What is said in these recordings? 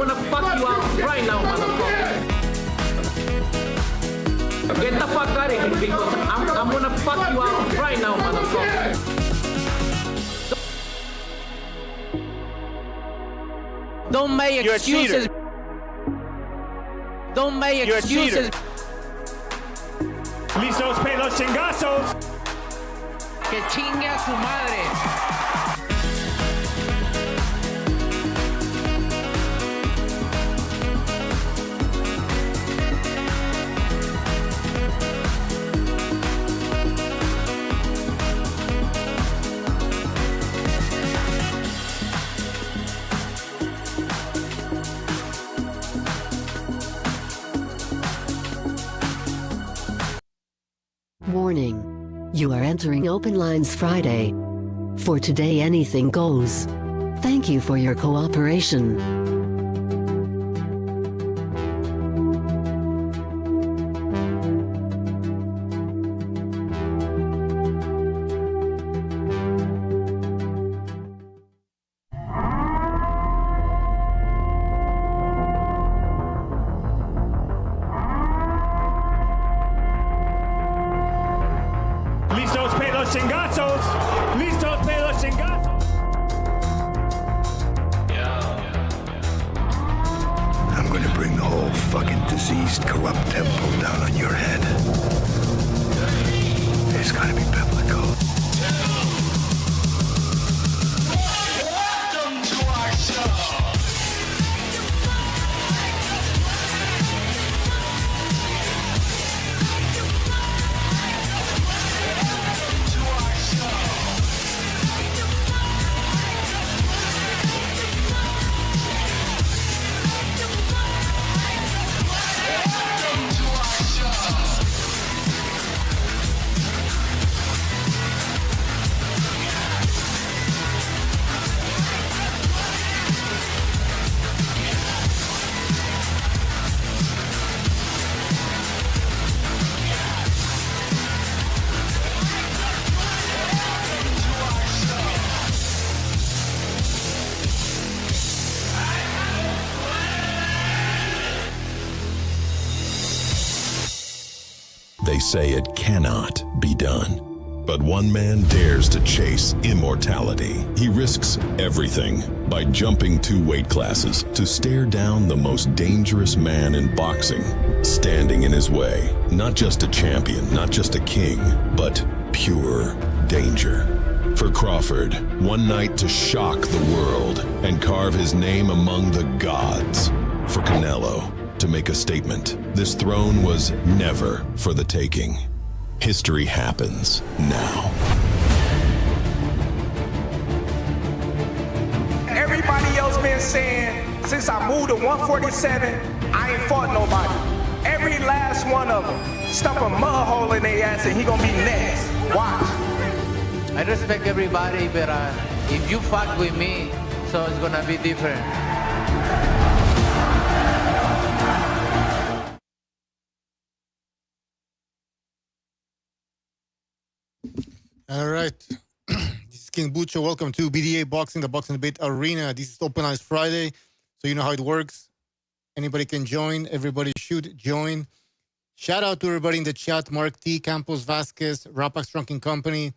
gonna fuck you out right now, motherfucker. Get the fuck out of here, because I'm gonna fuck you out right now, motherfucker. Don't make excuses. Don't make excuses. Listos pe los chingazos. Que chingue a su madre. Warning. You are entering Open Lines Friday. For today anything goes. Thank you for your cooperation. Listos pe los chingazos. Listos pe los chingazos. I'm gonna bring the whole fucking diseased, corrupt temple down on your head. It's gotta be biblical. Welcome to our show. They say it cannot be done. But one man dares to chase immortality. He risks everything by jumping 2 weight classes to stare down the most dangerous man in boxing, standing in his way. Not just a champion, not just a king, but pure danger. For Crawford, one night to shock the world and carve his name among the gods. For Canelo, to make a statement. This throne was never for the taking. History happens now. Everybody else been saying, since I moved to 147, I ain't fought nobody. Every last one of them stump a mud hole in their ass and he gonna be next. Watch. I respect everybody, but if you fuck with me, so it's gonna be different. All right. This is King Bucho. Welcome to BDA Boxing, the Boxing Debate Arena. This is Open Eyes Friday, so you know how it works. Anybody can join. Everybody should join. Shout out to everybody in the chat. Mark T, Campos Vasquez, Rapax Trunking Company,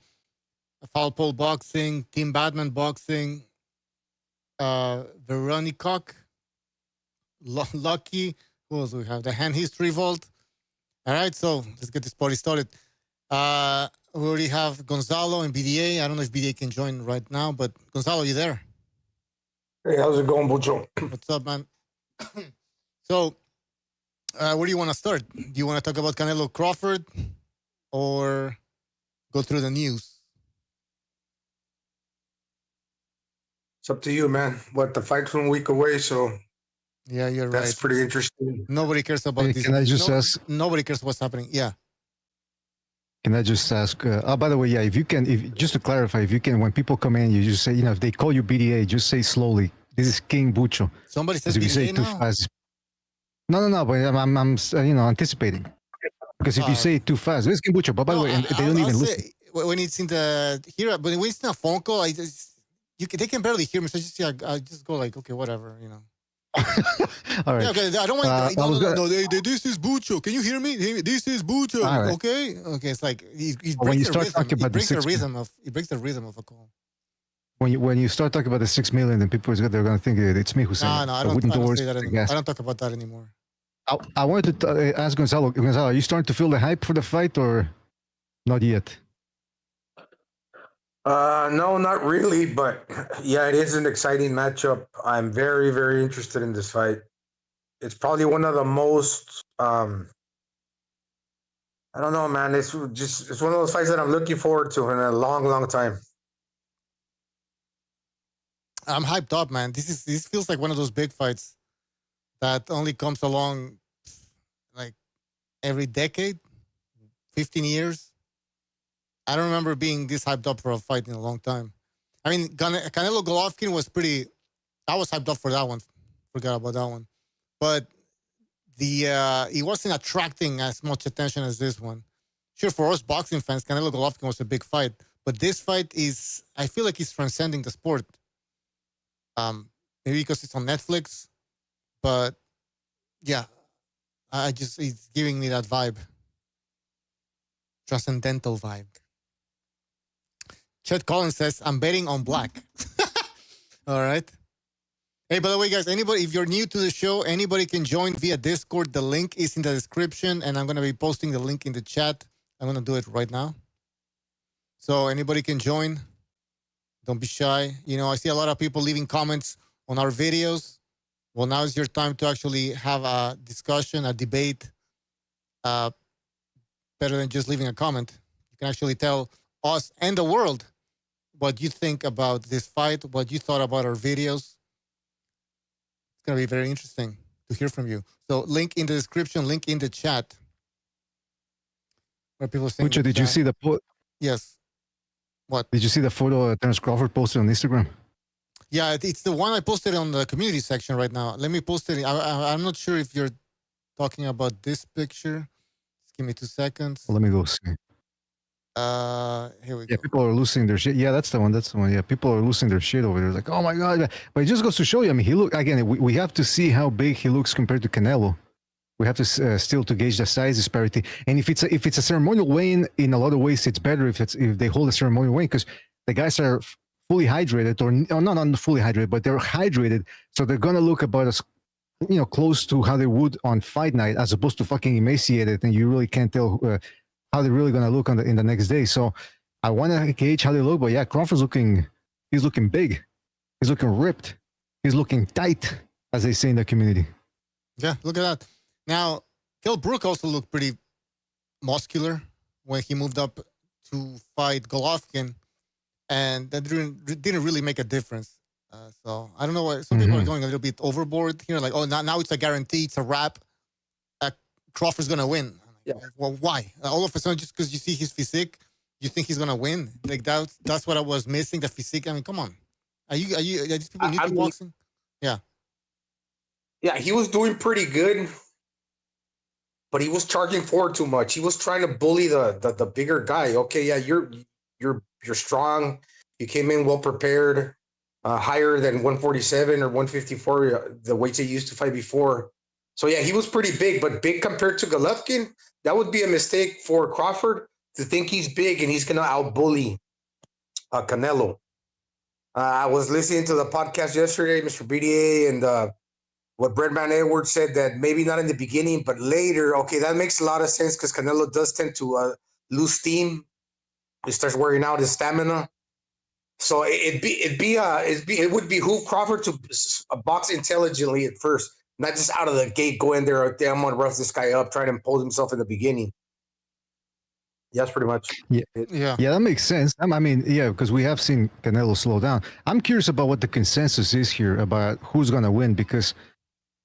Foul Pole Boxing, Team Batman Boxing, Veronica, Lucky. Who else do we have? The Hand History Vault. All right, so let's get this party started. We already have Gonzalo and BDA. I don't know if BDA can join right now, but Gonzalo, you there? Hey, how's it going, Bucho? What's up, man? So, where do you want to start? Do you want to talk about Canelo Crawford or go through the news? It's up to you, man. What, the fight's 1 week away, so yeah, you're right. That's pretty interesting. Nobody cares about this. Can I just ask? Nobody cares what's happening. Yeah. Can I just ask? By the way, yeah, if you can, just to clarify, if you can, when people come in, you just say, if they call you BDA, just say slowly. This is King Bucho. Somebody says if you BDA say now? too fast. No, but I'm anticipating. Because if you say it too fast, this is King Bucho. But by the way, they don't even listen. When it's in the here, but when it's in a phone call, they can barely hear me. So I just go like, okay, whatever, All right. Yeah, okay. I don't want. no, This is Bucho. Can you hear me? This is Bucho. Right. Okay. Okay. It's like he when you breaks the start rhythm. talking about He breaks the rhythm of a call. When you start talking about the 6 million, then people they're gonna think it's me who's saying. No, I don't say that anymore. I don't talk about that anymore. I wanted to ask Gonzalo. Gonzalo, are you starting to feel the hype for the fight or not yet? No, not really, but yeah, it is an exciting matchup. I'm very, very interested in this fight. It's probably one of the most, I don't know, man. It's one of those fights that I'm looking forward to in a long, long time. I'm hyped up, man. This feels like one of those big fights that only comes along like every decade, 15 years. I don't remember being this hyped up for a fight in a long time. I mean, Canelo Golovkin was I was hyped up for that one. Forgot about that one. But he wasn't attracting as much attention as this one. Sure, for us boxing fans, Canelo Golovkin was a big fight. But this fight I feel like it's transcending the sport. Maybe because it's on Netflix. But yeah, it's giving me that vibe. Transcendental vibe. Chet Collins says, I'm betting on black. All right. Hey, by the way, guys, anybody, if you're new to the show, anybody can join via Discord. The link is in the description, and I'm going to be posting the link in the chat. I'm going to do it right now. So anybody can join. Don't be shy. You know, I see a lot of people leaving comments on our videos. Well, now is your time to actually have a discussion, a debate. Better than just leaving a comment. You can actually tell us and the world what you think about this fight, what you thought about our videos. It's going to be very interesting to hear from you. So link in the description, link in the chat. Where people saying, Pucho, did you see the Yes. What? Did you see the photo Terence Crawford posted on Instagram? Yeah, it's the one I posted on the community section right now. Let me post it. I'm not sure if you're talking about this picture. Just give me 2 seconds. Well, let me go see. Here we go. Yeah, people are losing their shit. Yeah, that's the one. Yeah, people are losing their shit over there. It's like, oh my god! But it just goes to show you. I mean, he look again. We have to see how big he looks compared to Canelo. We have to still to gauge the size disparity. And if it's a ceremonial weigh-in, in a lot of ways, it's better if they hold a ceremonial weigh-in because the guys are fully hydrated, or not fully hydrated, but they're hydrated, so they're gonna look about as close to how they would on fight night, as opposed to fucking emaciated, and you really can't tell how they're really gonna look in the next day. So I want to gauge how they look. But yeah, Crawford's he's looking big, he's looking ripped, he's looking tight, as they say in the community. Yeah, look at that. Now, Kell Brook also looked pretty muscular when he moved up to fight Golovkin, and that didn't really make a difference. So I don't know why some people are going a little bit overboard here. Like, oh, now it's a guarantee, it's a wrap. Crawford's gonna win. Yeah. Well, why? All of a sudden, just because you see his physique, you think he's gonna win? Like that's what I was missing. The physique. I mean, come on. Are these people new to boxing? Yeah. Yeah, he was doing pretty good, but he was charging forward too much. He was trying to bully the bigger guy. Okay, yeah, you're strong. You came in well prepared, higher than 147 or 154, the weights he used to fight before. So yeah, he was pretty big, but big compared to Golovkin, that would be a mistake for Crawford to think he's big and he's gonna outbully Canelo. I was listening to the podcast yesterday, Mr. BDA, and what Bredman Edwards said, that maybe not in the beginning, but later. Okay, that makes a lot of sense because Canelo does tend to lose steam. He starts wearing out his stamina. So it would behoove Crawford to box intelligently at first, not just out of the gate go in there. Okay, I'm gonna rough this guy up, try to impose himself in the beginning. Yeah, that's pretty much. Yeah, that makes sense. I mean, yeah, because we have seen Canelo slow down. I'm curious about what the consensus is here about who's gonna win, because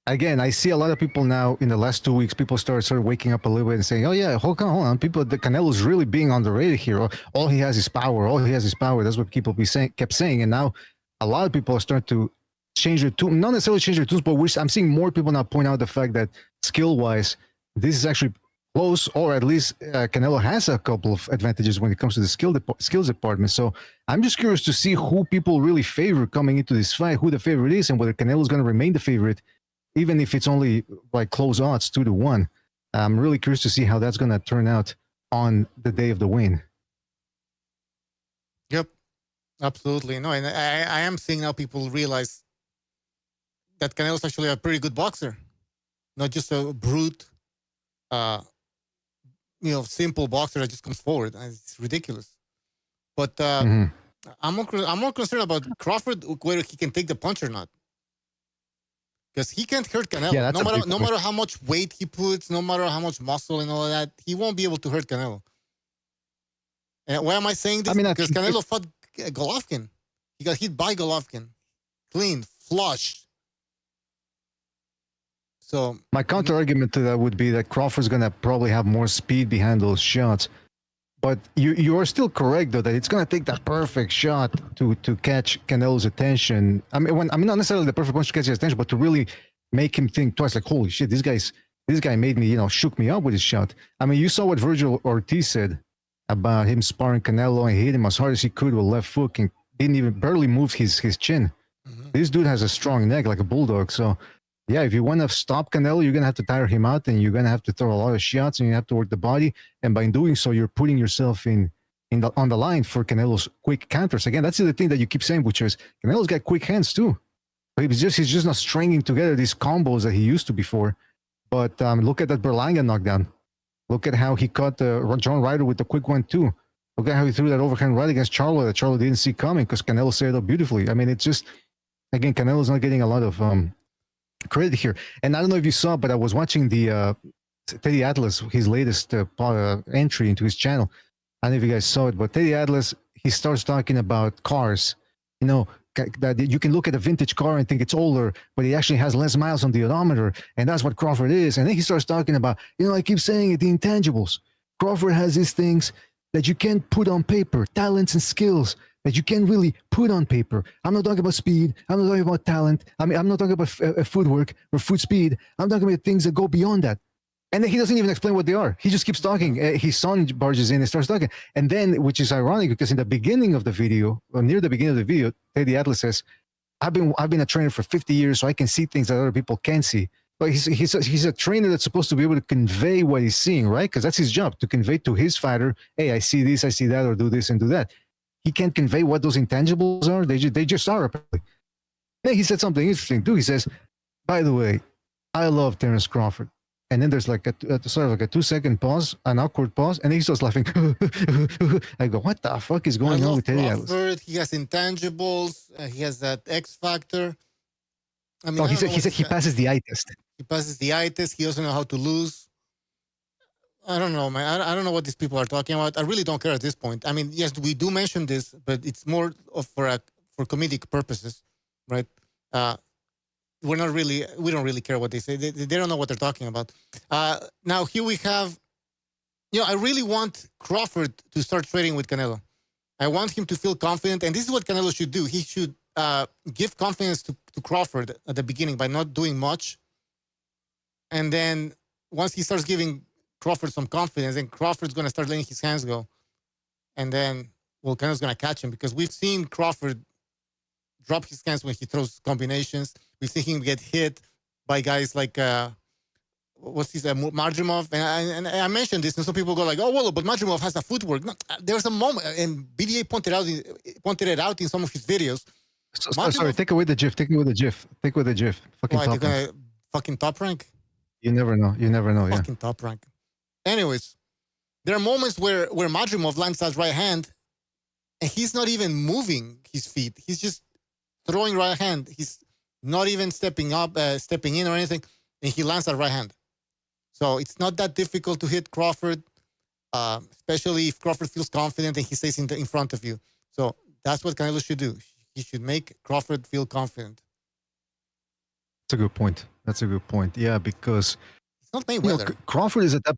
again, I see a lot of people now in the last 2 weeks, people started waking up a little bit and saying, oh yeah, hold on. The Canelo's really being underrated here. All he has is power. That's what people kept saying. And now a lot of people are starting to change their tune, not necessarily change their tunes, but I'm seeing more people now point out the fact that skill-wise, this is actually close, or at least Canelo has a couple of advantages when it comes to the skills department. So I'm just curious to see who people really favor coming into this fight, who the favorite is, and whether Canelo is going to remain the favorite even if it's only like close odds 2-1. I'm really curious to see how that's going to turn out on the day of the win. Yep, absolutely. No, and I am seeing now people realize that Canelo's actually a pretty good boxer, not just a brute, simple boxer that just comes forward. It's ridiculous. But I'm more concerned about Crawford, whether he can take the punch or not. Because he can't hurt Canelo. Yeah, no matter how much weight he puts, no matter how much muscle and all of that, he won't be able to hurt Canelo. And why am I saying this? Because Canelo fought Golovkin. He got hit by Golovkin. Clean, flush. So my counter argument to that would be that Crawford's going to probably have more speed behind those shots. But you are still correct, though, that it's going to take that perfect shot to catch Canelo's attention. I mean, not necessarily the perfect punch to catch his attention, but to really make him think twice, like, holy shit, this guy made me, shook me up with his shot. I mean, you saw what Virgil Ortiz said about him sparring Canelo, and he hit him as hard as he could with left foot and didn't even barely move his chin. Mm-hmm. This dude has a strong neck like a bulldog. So, yeah, if you want to stop Canelo, you're going to have to tire him out, and you're going to have to throw a lot of shots, and you have to work the body. And by doing so, you're putting yourself on the line for Canelo's quick counters. Again, that's the thing that you keep saying, which is Canelo's got quick hands too. But he's just not stringing together these combos that he used to before. But look at that Berlanga knockdown. Look at how he caught John Ryder with the quick 1-2. Look at how he threw that overhand right against Charlo that Charlo didn't see coming because Canelo set it up beautifully. I mean, it's just, again, Canelo's not getting a lot of credit here. And I don't know if you saw, but I was watching the Teddy Atlas, his latest entry into his channel. I don't know if you guys saw it, but Teddy Atlas, he starts talking about cars. That you can look at a vintage car and think it's older, but it actually has less miles on the odometer, and that's what Crawford is. And then he starts talking about, I keep saying it, the intangibles. Crawford has these things that you can't put on paper, talents and skills that you can't really put on paper. I'm not talking about speed. I'm not talking about talent. I mean, I'm not talking about footwork or foot speed. I'm talking about things that go beyond that. And then he doesn't even explain what they are. He just keeps talking. His son barges in and starts talking. And then, which is ironic, because in the beginning of the video, or near the beginning of the video, Teddy Atlas says, I've been a trainer for 50 years, so I can see things that other people can't see. But he's a trainer that's supposed to be able to convey what he's seeing, right? Because that's his job, to convey to his fighter, hey, I see this, I see that, or do this and do that. He can't convey what those intangibles are. They just are, apparently. Then he said something interesting, too. He says, by the way, I love Terence Crawford. And then there's like a sort of like a 2-second pause, an awkward pause, and then he starts laughing. I go, what the fuck is going on with Teddy Atlas? He has intangibles. He has that X factor. I mean, he said he passes the eye test. He passes the eye test. He doesn't know how to lose. I don't know, man. I don't know what these people are talking about. I really don't care at this point. I mean, yes, we do mention this, but it's more for comedic purposes, right? We don't really care what they say. They don't know what they're talking about. Now here we have, I really want Crawford to start trading with Canelo. I want him to feel confident, and this is what Canelo should do. He should give confidence to Crawford at the beginning by not doing much, and then once he starts giving Crawford some confidence, then Crawford's going to start letting his hands go, and then Canelo's going to catch him, because we've seen Crawford drop his hands when he throws combinations. We see him get hit by guys like Madrimov, and I mentioned this, and some people go like, "Oh well, but Madrimov has a footwork." No, there's a moment, and BDA pointed it out in some of his videos. Sorry, take away the GIF. Fucking top rank. You never know. Fucking top rank. Anyways, there are moments where Madrimov lands that right hand, and he's not even moving his feet. He's just throwing right hand. He's not even stepping in or anything, and he lands that right hand. So it's not that difficult to hit Crawford, especially if Crawford feels confident and he stays in front of you. So that's what Canelo should do. He should make Crawford feel confident. That's a good point. Yeah, because it's not Mayweather. Crawford is at that.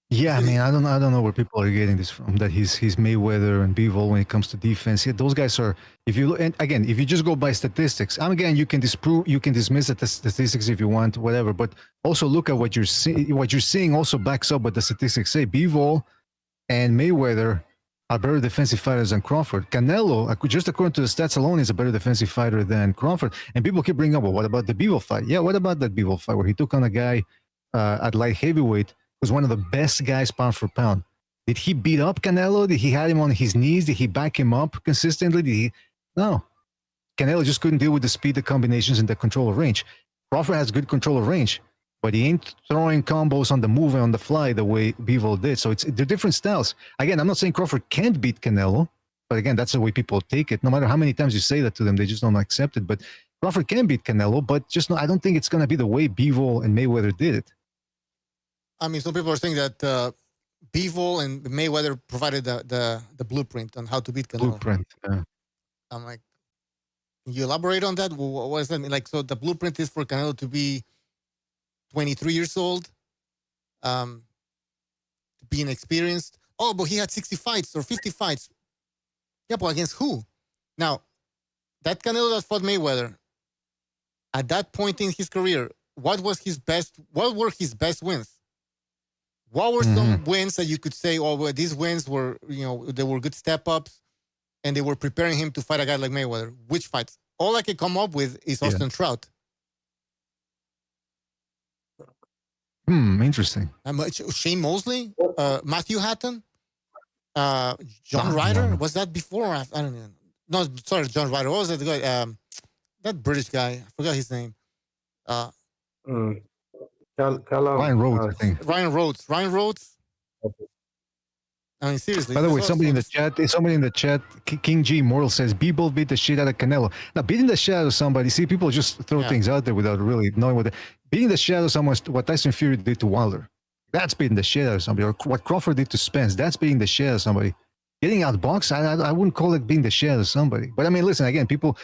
Yeah, man, I don't know where people are getting this from. That he's Mayweather and Bivol when it comes to defense. Yeah, those guys are. If you just go by statistics, again, you can dismiss the statistics if you want, whatever. But also look at what you're seeing. What you're seeing also backs up what the statistics say. Bivol and Mayweather are better defensive fighters than Crawford. Canelo, just according to the stats alone, is a better defensive fighter than Crawford. And people keep bringing up, well, what about the Bivol fight? Yeah, what about that Bivol fight where he took on a guy at light heavyweight, was one of the best guys pound for pound? Did he beat up Canelo? Did he have him on his knees? Did he back him up consistently? No. Canelo just couldn't deal with the speed, the combinations, and the control of range. Crawford has good control of range, but he ain't throwing combos on the move and on the fly the way Bivol did. So they're different styles. Again, I'm not saying Crawford can't beat Canelo, but again, that's the way people take it. No matter how many times you say that to them, they just don't accept it. But Crawford can beat Canelo, but just no, I don't think it's going to be the way Bivol and Mayweather did it. I mean, some people are saying that Bivol and Mayweather provided the blueprint on how to beat Canelo. Blueprint. I'm like, can you elaborate on that? What does that mean? Like, so the blueprint is for Canelo to be 23 years old, to be inexperienced. Oh, but he had 60 fights or 50 fights. Yeah, but against who? Now, that Canelo that fought Mayweather, at that point in his career, what were his best wins? What were some wins that you could say, oh, well, these wins were, they were good step-ups, and they were preparing him to fight a guy like Mayweather? Which fights? All I can come up with is Austin Trout. Interesting. Shane Mosley, Matthew Hatton, John Ryder. Was that before or after? I don't know. No, sorry, John Ryder. What was that guy? That British guy. I forgot his name. Ryan Rhodes, I think. Ryan Rhodes. I mean, seriously. By the way, somebody in the chat, King G Mortal says, Bivol beat the shit out of Canelo. Now, beating the shit out of somebody, see, people just throw things out there without really knowing what beating the shit out of someone, what Tyson Fury did to Wilder. That's beating the shit out of somebody. Or what Crawford did to Spence. That's beating the shit out of somebody. Getting outboxed, I wouldn't call it beating the shit out of somebody. But I mean, listen, again, people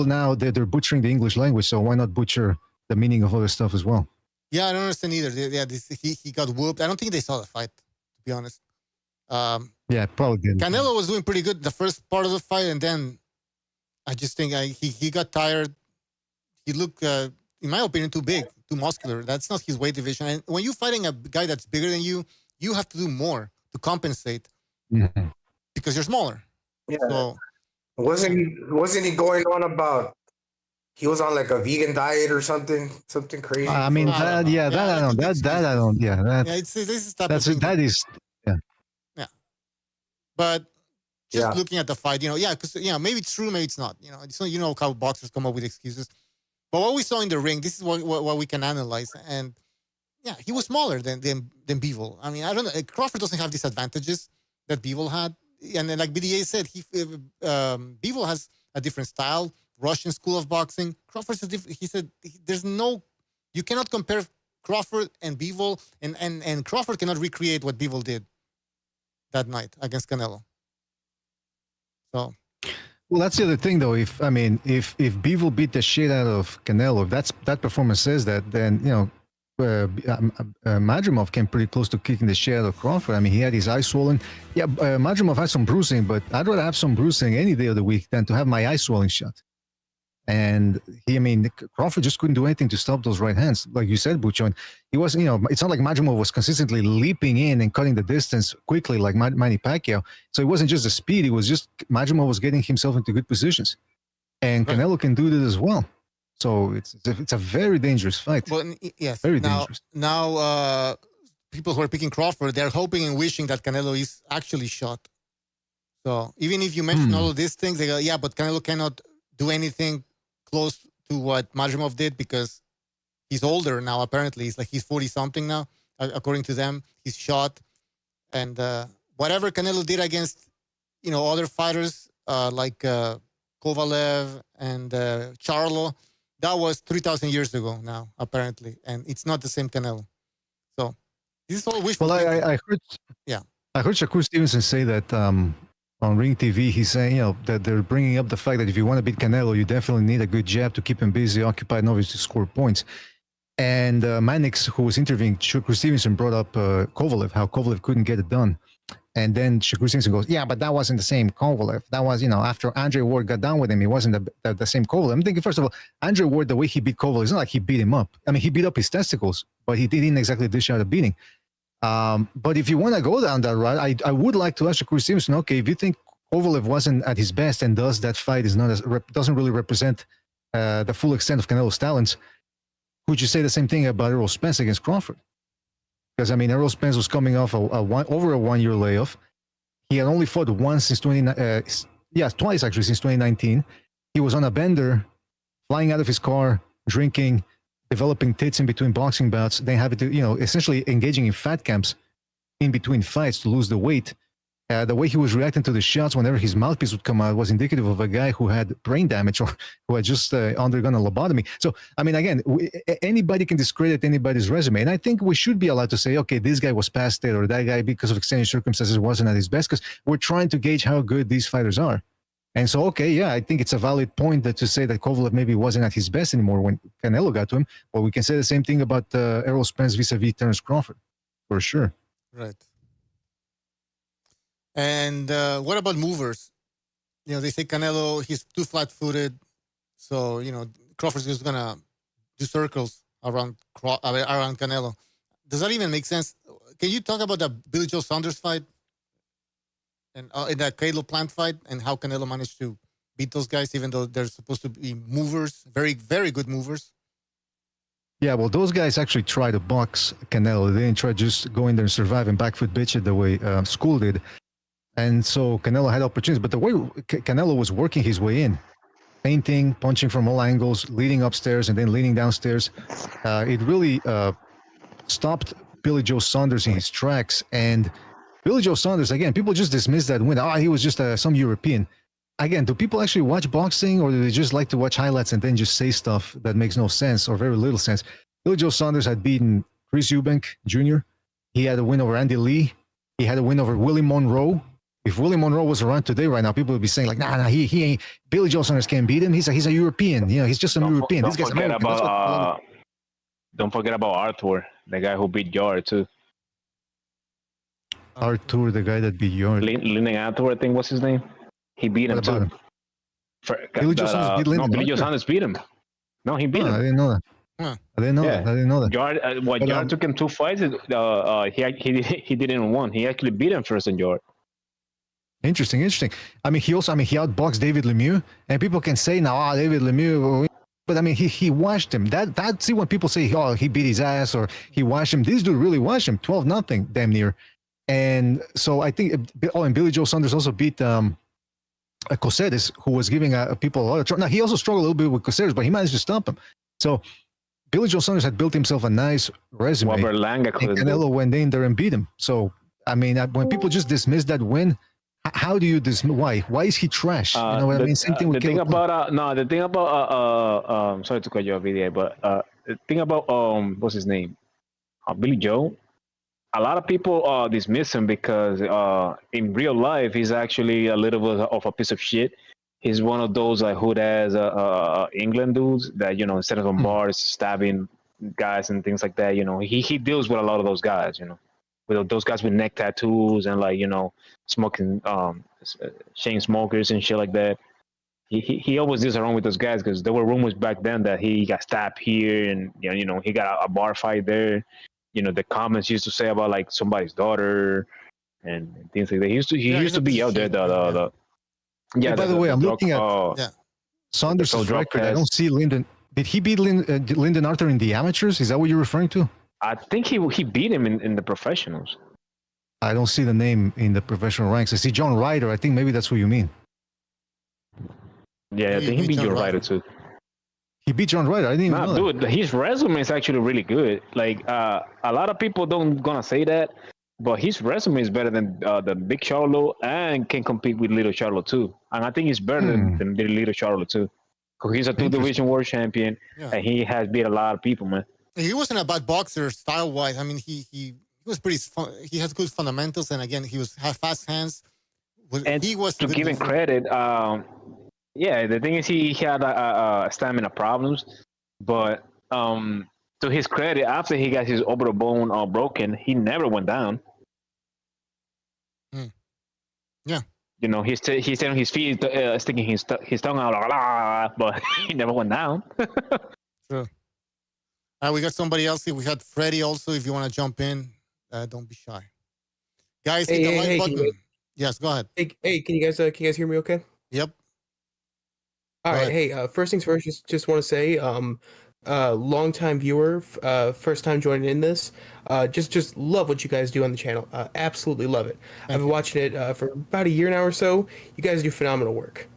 now, they're butchering the English language, so why not butcher the meaning of other stuff as well? Yeah, I don't understand either. He got whooped. I don't think they saw the fight, to be honest. Yeah, probably didn't. Canelo was doing pretty good the first part of the fight, and then I just think he got tired. He looked, in my opinion, too big, too muscular. That's not his weight division. And when you're fighting a guy that's bigger than you, you have to do more to compensate because you're smaller. Yeah. So, wasn't he going on about he was on like a vegan diet or something crazy? I mean, I don't. But just looking at the fight, because maybe it's true, maybe it's not. It's not, how boxers come up with excuses. But what we saw in the ring, this is what we can analyze. And yeah, he was smaller than Bivol. I mean, I don't know. Crawford doesn't have these advantages that Bivol had. And then, like BDA said, Bivol has a different style, Russian school of boxing. Crawford's a different. He said, you cannot compare Crawford and Bivol, and Crawford cannot recreate what Bivol did that night against Canelo. So, well, that's the other thing, though. If Bivol beat the shit out of Canelo, if that performance says that, then Madrimov came pretty close to kicking the shit out of Crawford. I mean, he had his eye swollen. Yeah, Madrimov had some bruising, but I'd rather have some bruising any day of the week than to have my eye swelling shut. And Crawford just couldn't do anything to stop those right hands. Like you said, Bucho, and he wasn't, it's not like Madrimov was consistently leaping in and cutting the distance quickly like Manny Pacquiao. So it wasn't just the speed, it was just Madrimov was getting himself into good positions. And Canelo can do this as well. So it's a very dangerous fight. Well, yes. Very dangerous. Now, people who are picking Crawford, they're hoping and wishing that Canelo is actually shot. So even if you mention all of these things, they go, yeah, but Canelo cannot do anything close to what Madrimov did because he's older now, apparently. He's 40-something now, according to them. He's shot. And whatever Canelo did against, other fighters like Kovalev and Charlo, that was 3,000 years ago now, apparently. And it's not the same Canelo. So this is all wishful thinking. I heard, I heard Shakur Stevenson say that on Ring TV, he's saying, that they're bringing up the fact that if you want to beat Canelo, you definitely need a good jab to keep him busy, occupied, and obviously score points. And Mannix, who was interviewing Shakur Stevenson, brought up Kovalev, how Kovalev couldn't get it done. And then Shakur Stevenson goes, yeah, but that wasn't the same Kovalev. That was, after Andre Ward got down with him, it wasn't the same Kovalev. I'm thinking, first of all, Andre Ward, the way he beat Kovalev, it's not like he beat him up. I mean, he beat up his testicles, but he didn't exactly dish out a beating. But if you want to go down that route, I would like to ask Chris Simpson, okay, if you think Kovalev wasn't at his best and thus that fight is not doesn't really represent the full extent of Canelo's talents, would you say the same thing about Errol Spence against Crawford? Because, I mean, Errol Spence was coming off over a 1 year layoff. He had only fought once since twice actually since 2019. He was on a bender, flying out of his car, drinking, developing tits in between boxing bouts, then having to, essentially engaging in fat camps in between fights to lose the weight. The way he was reacting to the shots whenever his mouthpiece would come out was indicative of a guy who had brain damage or who had just undergone a lobotomy. So, I mean, again, anybody can discredit anybody's resume. And I think we should be allowed to say, okay, this guy was past it, or that guy, because of extenuating circumstances, wasn't at his best, because we're trying to gauge how good these fighters are. And so, okay, yeah, I think it's a valid point that to say that Kovalev maybe wasn't at his best anymore when Canelo got to him. But we can say the same thing about Errol Spence vis-a-vis Terence Crawford, for sure. Right. And what about movers? They say Canelo, he's too flat-footed. So, Crawford's just going to do circles around Canelo. Does that even make sense? Can you talk about the Billy Joe Saunders fight? And in that Caleb Plant fight, and how Canelo managed to beat those guys, even though they're supposed to be movers, very, very good movers? Yeah, well, those guys actually tried to box Canelo. They didn't try to just go in there and survive and back foot bitch it the way School did. And so Canelo had opportunities, but the way Canelo was working his way in, feinting, punching from all angles, leading upstairs and then leading downstairs, it really stopped Billy Joe Saunders in his tracks. And Billy Joe Saunders, again, people just dismiss that win. He was just some European. Again, do people actually watch boxing, or do they just like to watch highlights and then just say stuff that makes no sense or very little sense? Billy Joe Saunders had beaten Chris Eubank Jr. He had a win over Andy Lee. He had a win over Willie Monroe. If Willie Monroe was around today right now, people would be saying like, nah, he ain't. Billy Joe Saunders can't beat him. He's a European. He's just an European. This guy's American. Don't forget about Arthur, the guy who beat Yard too. Arthur, the guy that beat Yard. Lyndon Arthur, I think was his name. He beat him too. Billy Joe Saunders beat Lyndon. No, Billy Joe Saunders beat him. No, he beat him. I didn't know that. Huh. I didn't know that. Yard, Yard took him 2 fights. He didn't win. He actually beat him first in Yard. Interesting. I mean, he outboxed David Lemieux, and people can say now, David Lemieux, but I mean, he washed him. That's when people say, he beat his ass or he washed him. This dude really washed him, 12-0, damn near. And so I think, and Billy Joe Saunders also beat Cosedes, who was giving people a lot of trouble. Now, he also struggled a little bit with Cosedes, but he managed to stop him. So Billy Joe Saunders had built himself a nice resume. Robert Lang, and Canelo went in there and beat him. So, I mean, when people just dismiss that win, how do you dismiss? Why is he trash? You know what I mean? Same thing with sorry to cut you off, VDA, but the thing about what's his name? Billy Joe. A lot of people dismiss him because in real life he's actually a little bit of a piece of shit. He's one of those hood ass England dudes that instead of on bars stabbing guys and things like that. He deals with a lot of those guys. With those guys with neck tattoos and smoking chain smokers and shit like that. He always deals around with those guys because there were rumors back then that he got stabbed here and he got a bar fight there. The comments used to say about somebody's daughter and things like that. He used to be out there. By the way, I'm looking at Saunders' record. I don't see Lyndon. Did he beat Lyndon Arthur in the amateurs? Is that what you're referring to? I think he beat him in the professionals. I don't see the name in the professional ranks. I see John Ryder. I think maybe that's who you mean. Yeah, I think he beat John Ryder too. He beat John Ryder. I didn't even know dude, his resume is actually really good. A lot of people don't gonna say that, but his resume is better than the Big Charlo and can compete with Little Charlo too. And I think he's better than the Little Charlo too. Because he's a 2-division world champion and he has beat a lot of people, man. He wasn't a bad boxer style-wise. I mean, he was pretty. He has good fundamentals, and again, he had fast hands. He was to give him credit. The thing is, he had stamina problems, but to his credit, after he got his orbital bone broken, he never went down. Yeah. He's stayed on his feet, sticking his tongue out, but he never went down. True. We got somebody else here. We had Freddie also, if you want to jump in. Don't be shy, guys. Hey, hit the hey, like hey, button. Yes, go ahead. Hey, can you guys hear me okay? Yep. All Go right. ahead. Hey, first things first, just want to say, long time viewer, first time joining in this. Just love what you guys do on the channel. Absolutely love it. I've been watching it for about a year now or so. You guys do phenomenal work.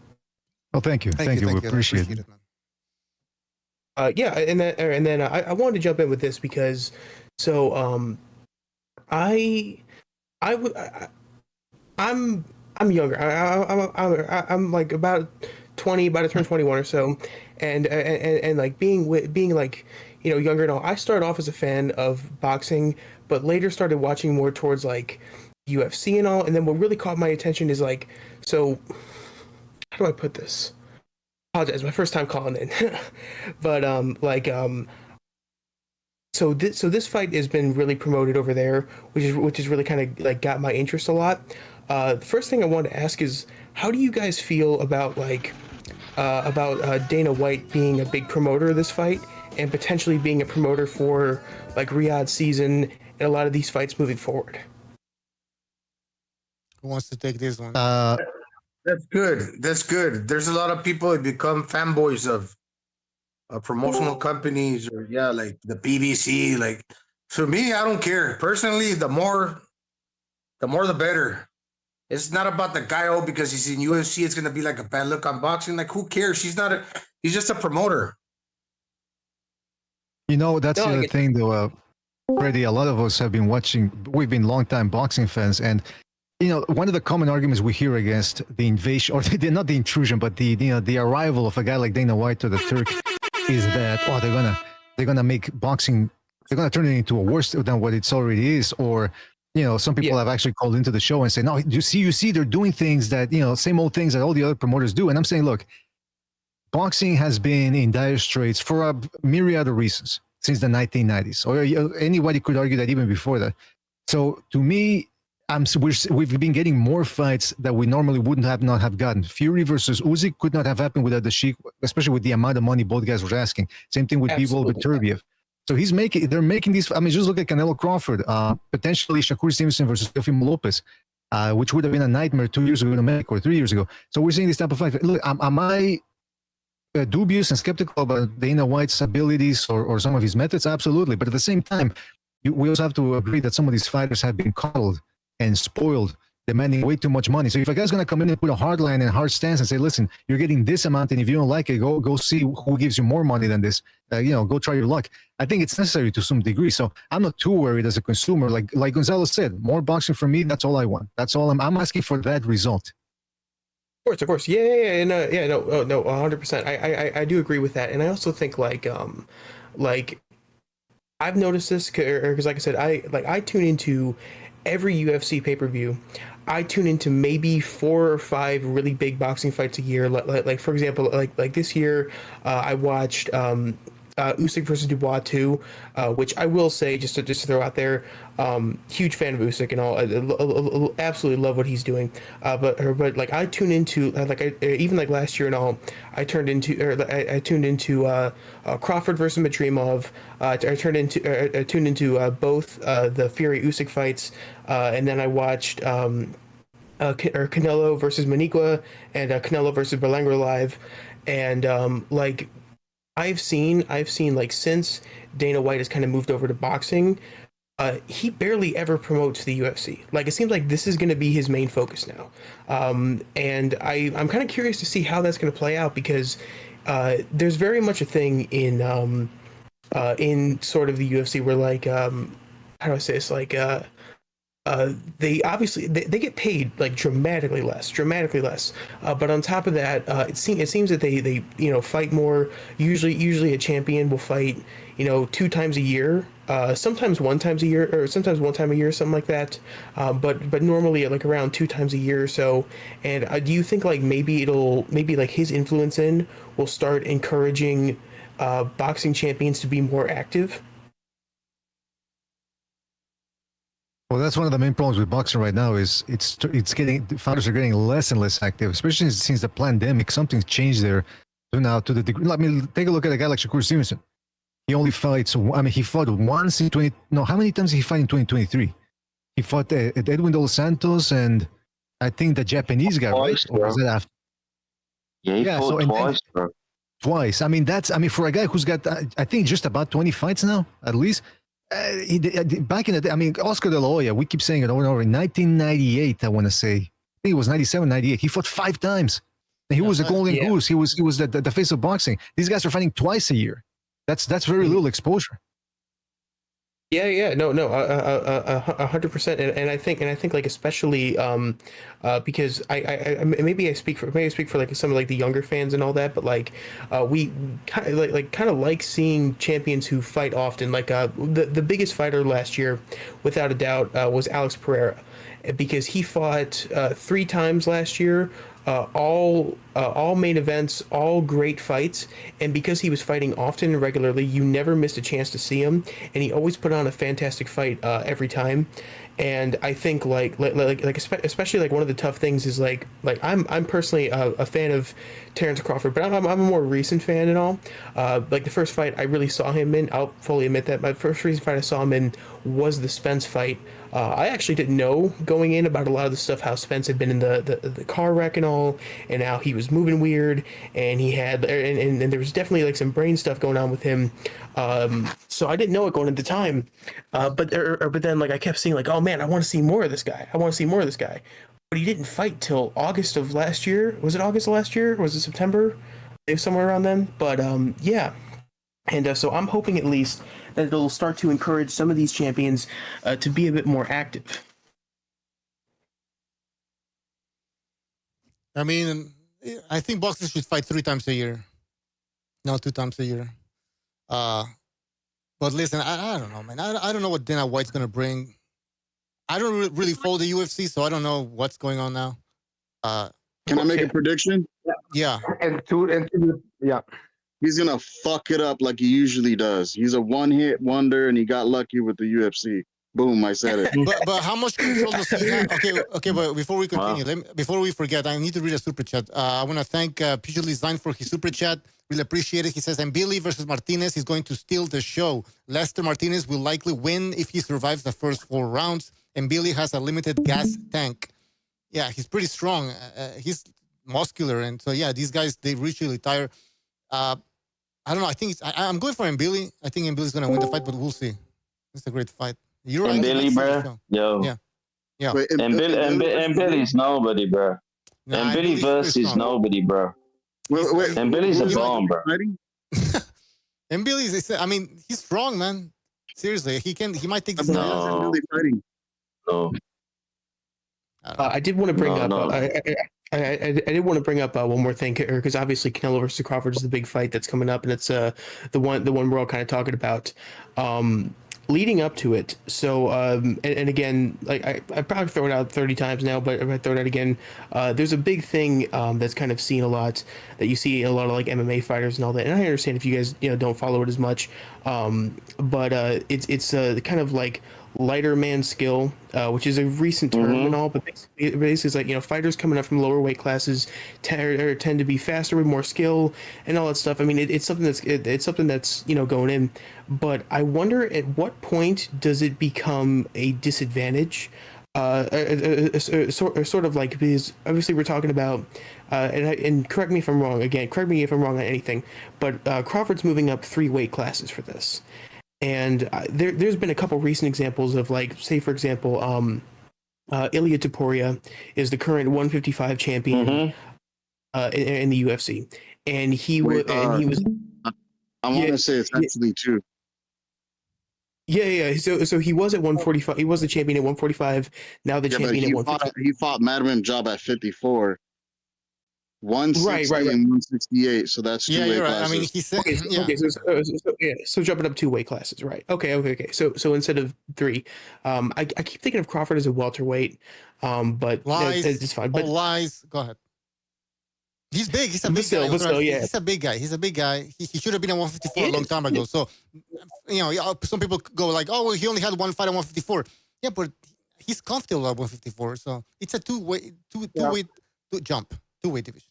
Oh, thank you. Thank you. We appreciate it. Man. Yeah, and then I wanted to jump in with this because so I'm younger. I'm like about 20, about to turn 21 or so, and like being like, you know, younger and all. I started off as a fan of boxing, but later started watching more towards like UFC and all. And then what really caught my attention is like, so how do I put this? Apologize, my first time calling in, but so this fight has been really promoted over there, which is really kind of like got my interest a lot. The first thing I wanted to ask is, how do you guys feel about like Dana White being a big promoter of this fight and potentially being a promoter for like Riyadh season and a lot of these fights moving forward? Who wants to take this one? That's good. That's good. There's a lot of people that become fanboys of promotional companies, or like the BBC. Like, for me, I don't care personally. The more the better. It's not about the guy, because he's in UFC, it's gonna be like a bad look on boxing. Like, who cares? He's just a promoter. You know, that's the other thing, though, Freddie. A lot of us have been watching. We've been longtime boxing fans, and you know, one of the common arguments we hear against the invasion, or not the intrusion, but the arrival of a guy like Dana White to the Turk, is that they're gonna make boxing, they're gonna turn it into a worse than what it's already is, or you know, some people have actually called into the show and say, no, you see, they're doing things that, you know, same old things that all the other promoters do. And I'm saying, look, boxing has been in dire straits for a myriad of reasons since the 1990s, or anybody could argue that even before that. So to me, we've been getting more fights that we normally wouldn't not have gotten. Fury versus Usyk could not have happened without the Sheik, especially with the amount of money both guys were asking. Same thing with Bivol with Turbiev. So they're making these. I mean, just look at Canelo Crawford, potentially Shakur Stevenson versus Teofimo Lopez, which would have been a nightmare 2 years ago in America or 3 years ago. So we're seeing this type of fight. Look, am I dubious and skeptical about Dana White's abilities or some of his methods? Absolutely. But at the same time, we also have to agree that some of these fighters have been coddled and spoiled, demanding way too much money. So if a guy's going to come in and put a hard line and hard stance and say, listen, you're getting this amount, and if you don't like it, go see who gives you more money than this. Go try your luck. I think it's necessary to some degree. So I'm not too worried as a consumer. Like Gonzalo said, more boxing for me, that's all I want. That's all I'm asking for, that result. Of course. Yeah, no, 100%. I do agree with that. And I also think like I've noticed this because like I said, I tune into every UFC pay-per-view. I tune into maybe 4 or 5 really big boxing fights a year. Like for example, like this year, I watched Usyk versus Dubois 2, which I will say, just to throw out there, huge fan of Usyk and all. I absolutely love what he's doing. But like I tune into even like last year and all, I tuned into Crawford versus Madrimov. I tuned into both the Fury Usyk fights, and then I watched Canelo versus Maniqua and Canelo versus Berlanga live, and like I've seen like since Dana White has kind of moved over to boxing, he barely ever promotes the UFC. Like it seems like this is going to be his main focus now, and I'm kind of curious to see how that's going to play out, because there's very much a thing in sort of the UFC where like how do I say this, like they obviously they get paid like dramatically less, but on top of that, it seems that they fight more. Usually a champion will fight 2 times a year, sometimes 1 time a year, or sometimes 1 time a year, something like that, but normally like around 2 times a year or so. And do you think like maybe like his influence will start encouraging boxing champions to be more active? Well, that's one of the main problems with boxing right now. Is fighters are getting less and less active, especially since the pandemic. Something's changed there to the degree. I mean, take a look at a guy like Shakur Stevenson. He only fights. I mean, he fought once in 20. No, how many times did he fight in 2023? He fought Edwin Dos Santos and I think the Japanese guy, right? Twice, Or was bro. that after? Yeah, he fought twice, bro. Twice. I mean, for a guy who's got, I think, just about 20 fights now, at least. Back in the day, I mean, Oscar De La Hoya, we keep saying it over and over. In 1998, I want to say, I think it was 97, 98. He fought 5 times. And he was the golden goose. He was the face of boxing. These guys are fighting twice a year. That's very little exposure. Yeah, no, 100%, and I think like especially because I maybe I speak for like some of like the younger fans and all that, but like we kind of like seeing champions who fight often. Like the biggest fighter last year, without a doubt, was Alex Pereira, because he fought 3 times last year. All main events, all great fights, and because he was fighting often and regularly, you never missed a chance to see him, and he always put on a fantastic fight every time. And I think like especially like one of the tough things is like I'm personally a fan of Terrence Crawford, but I'm a more recent fan and all. Like the first fight I really saw him in, I'll fully admit that my first recent fight I saw him in was the Spence fight. I actually didn't know going in about a lot of the stuff, how Spence had been in the car wreck and all, and how he was moving weird, and he had and there was definitely like some brain stuff going on with him. So I didn't know it going into time, but then like I kept seeing like, oh man, I want to see more of this guy. But he didn't fight till August of last year. Was it August of last year? Or was it September? It was somewhere around then. But yeah. And so I'm hoping at least that it'll start to encourage some of these champions to be a bit more active. I mean, I think boxers should fight 3 times a year, not 2 times a year. But listen, I don't know, man. I don't know what Dana White's going to bring. I don't really follow the UFC, so I don't know what's going on now. Can I make a prediction? Yeah. Yeah. He's going to fuck it up like he usually does. He's a one-hit wonder, and he got lucky with the UFC. Boom, I said it. but how much control does he have? Okay, but before we continue, before we forget, I need to read a super chat. I want to thank Pugil Design for his super chat. Really appreciate it. He says, and Billy versus Martinez is going to steal the show. Lester Martinez will likely win if he survives the first 4 rounds, and Billy has a limited gas tank. Yeah, he's pretty strong. He's muscular, and so yeah, these guys, they really tire. I don't know. I think I'm going for Mbili. I think Mbili's going to win the fight, but we'll see. It's a great fight. You're right. Billy, bro. Yo. Yeah. Wait, And Billy's nobody, bro. Nah, and Billy versus nobody, bro. Wait, and Billy's a bomb, bro. And Billy's, I mean, he's strong, man. Seriously, he might take this. No. No. I did want to bring up. I did want to bring up one more thing, because obviously Canelo versus Crawford is the big fight that's coming up, and it's the one we're all kind of talking about. Leading up to it, so and again, like I probably throw it out 30 times now, but if I throw it out again, there's a big thing that's kind of seen a lot, that you see a lot of like MMA fighters and all that, and I understand if you guys don't follow it as much, but it's kind of like lighter man skill, which is a recent term and all, but basically it's like, fighters coming up from lower weight classes tend to be faster with more skill and all that stuff. I mean, it's something that's going in, but I wonder at what point does it become a disadvantage? Sort of like, because obviously we're talking about, and correct me if I'm wrong. Again, correct me if I'm wrong on anything, but Crawford's moving up 3 weight classes for this. And there's been a couple recent examples of, like, say, for example, Ilia Topuria is the current 155 champion in the UFC. And he was... I want to say it's actually 2. Yeah. So he was at 145. He was the champion at 145. Now the champion at 155. He fought Madman Job at 54. 160 and 168, so that's 2 weight classes. I mean, he said, so jumping up 2 weight classes, right? Okay. So instead of 3, I keep thinking of Crawford as a welterweight, but lies. It's fine. But lies. Go ahead. He's big. He's a big guy. Still, yeah. He's a big guy. He should have been at 154 a long time ago. So, some people go like, oh, well, he only had one fight at 154. Yeah, but he's comfortable at 154. So it's a two-way jump. 2-weight division.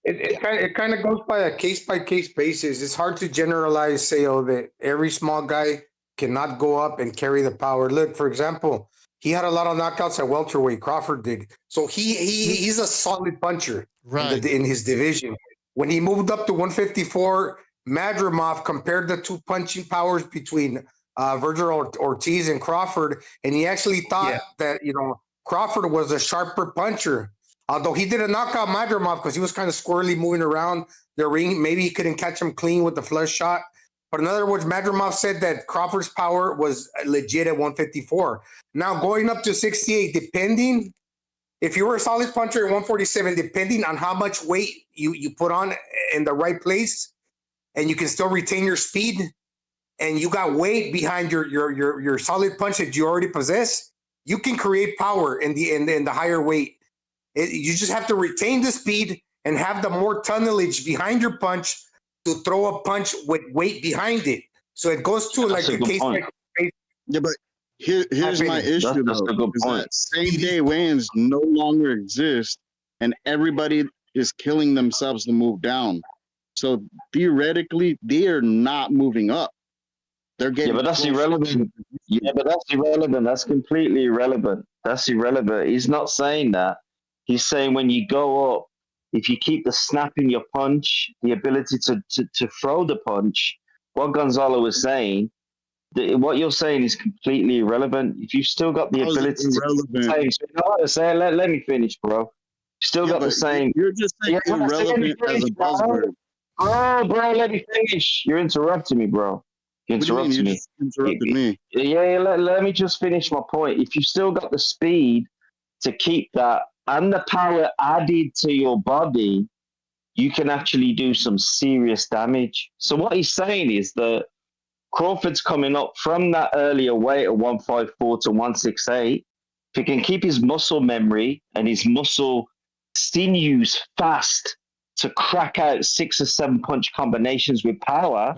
It kind of goes by a case-by-case basis. It's hard to generalize, say, that every small guy cannot go up and carry the power. Look, for example, He had a lot of knockouts at welterweight. Crawford did. So he's a solid puncher in his division. When he moved up to 154, Madrimov compared the two punching powers between Virgil Ortiz and Crawford, and he actually thought that Crawford was a sharper puncher. Although he didn't knock out Madrimov because he was kind of squirrely moving around the ring. Maybe he couldn't catch him clean with the flush shot. But in other words, Madrimov said that Crawford's power was legit at 154. Now going up to 68, depending, if you were a solid puncher at 147, depending on how much weight you put on in the right place, and you can still retain your speed, and you got weight behind your solid punch that you already possess, you can create power in the higher weight. You just have to retain the speed and have the more tonnage behind your punch to throw a punch with weight behind it. So it goes to like a case. Yeah, but here's my issue though. Same day weigh-ins no longer exist, and everybody is killing themselves to move down. So theoretically, they are not moving up. They're getting. Yeah, but that's irrelevant. Yeah, but that's irrelevant. That's completely irrelevant. That's irrelevant. He's not saying that. He's saying when you go up, if you keep the snap in your punch, the ability to throw the punch, what Gonzalo was saying, what you're saying is completely irrelevant. If you've still got the ability to say, let me finish, bro. Still got the same. You're just saying irrelevant as a buzzword. Oh, bro, let me finish. You're interrupting me, bro. You interrupted me. Interrupted me. Yeah, let me just finish my point. If you've still got the speed to keep that and the power added to your body, you can actually do some serious damage. So what he's saying is that Crawford's coming up from that earlier weight of 154 to 168. If he can keep his muscle memory and his muscle sinews fast to crack out 6 or 7 punch combinations with power,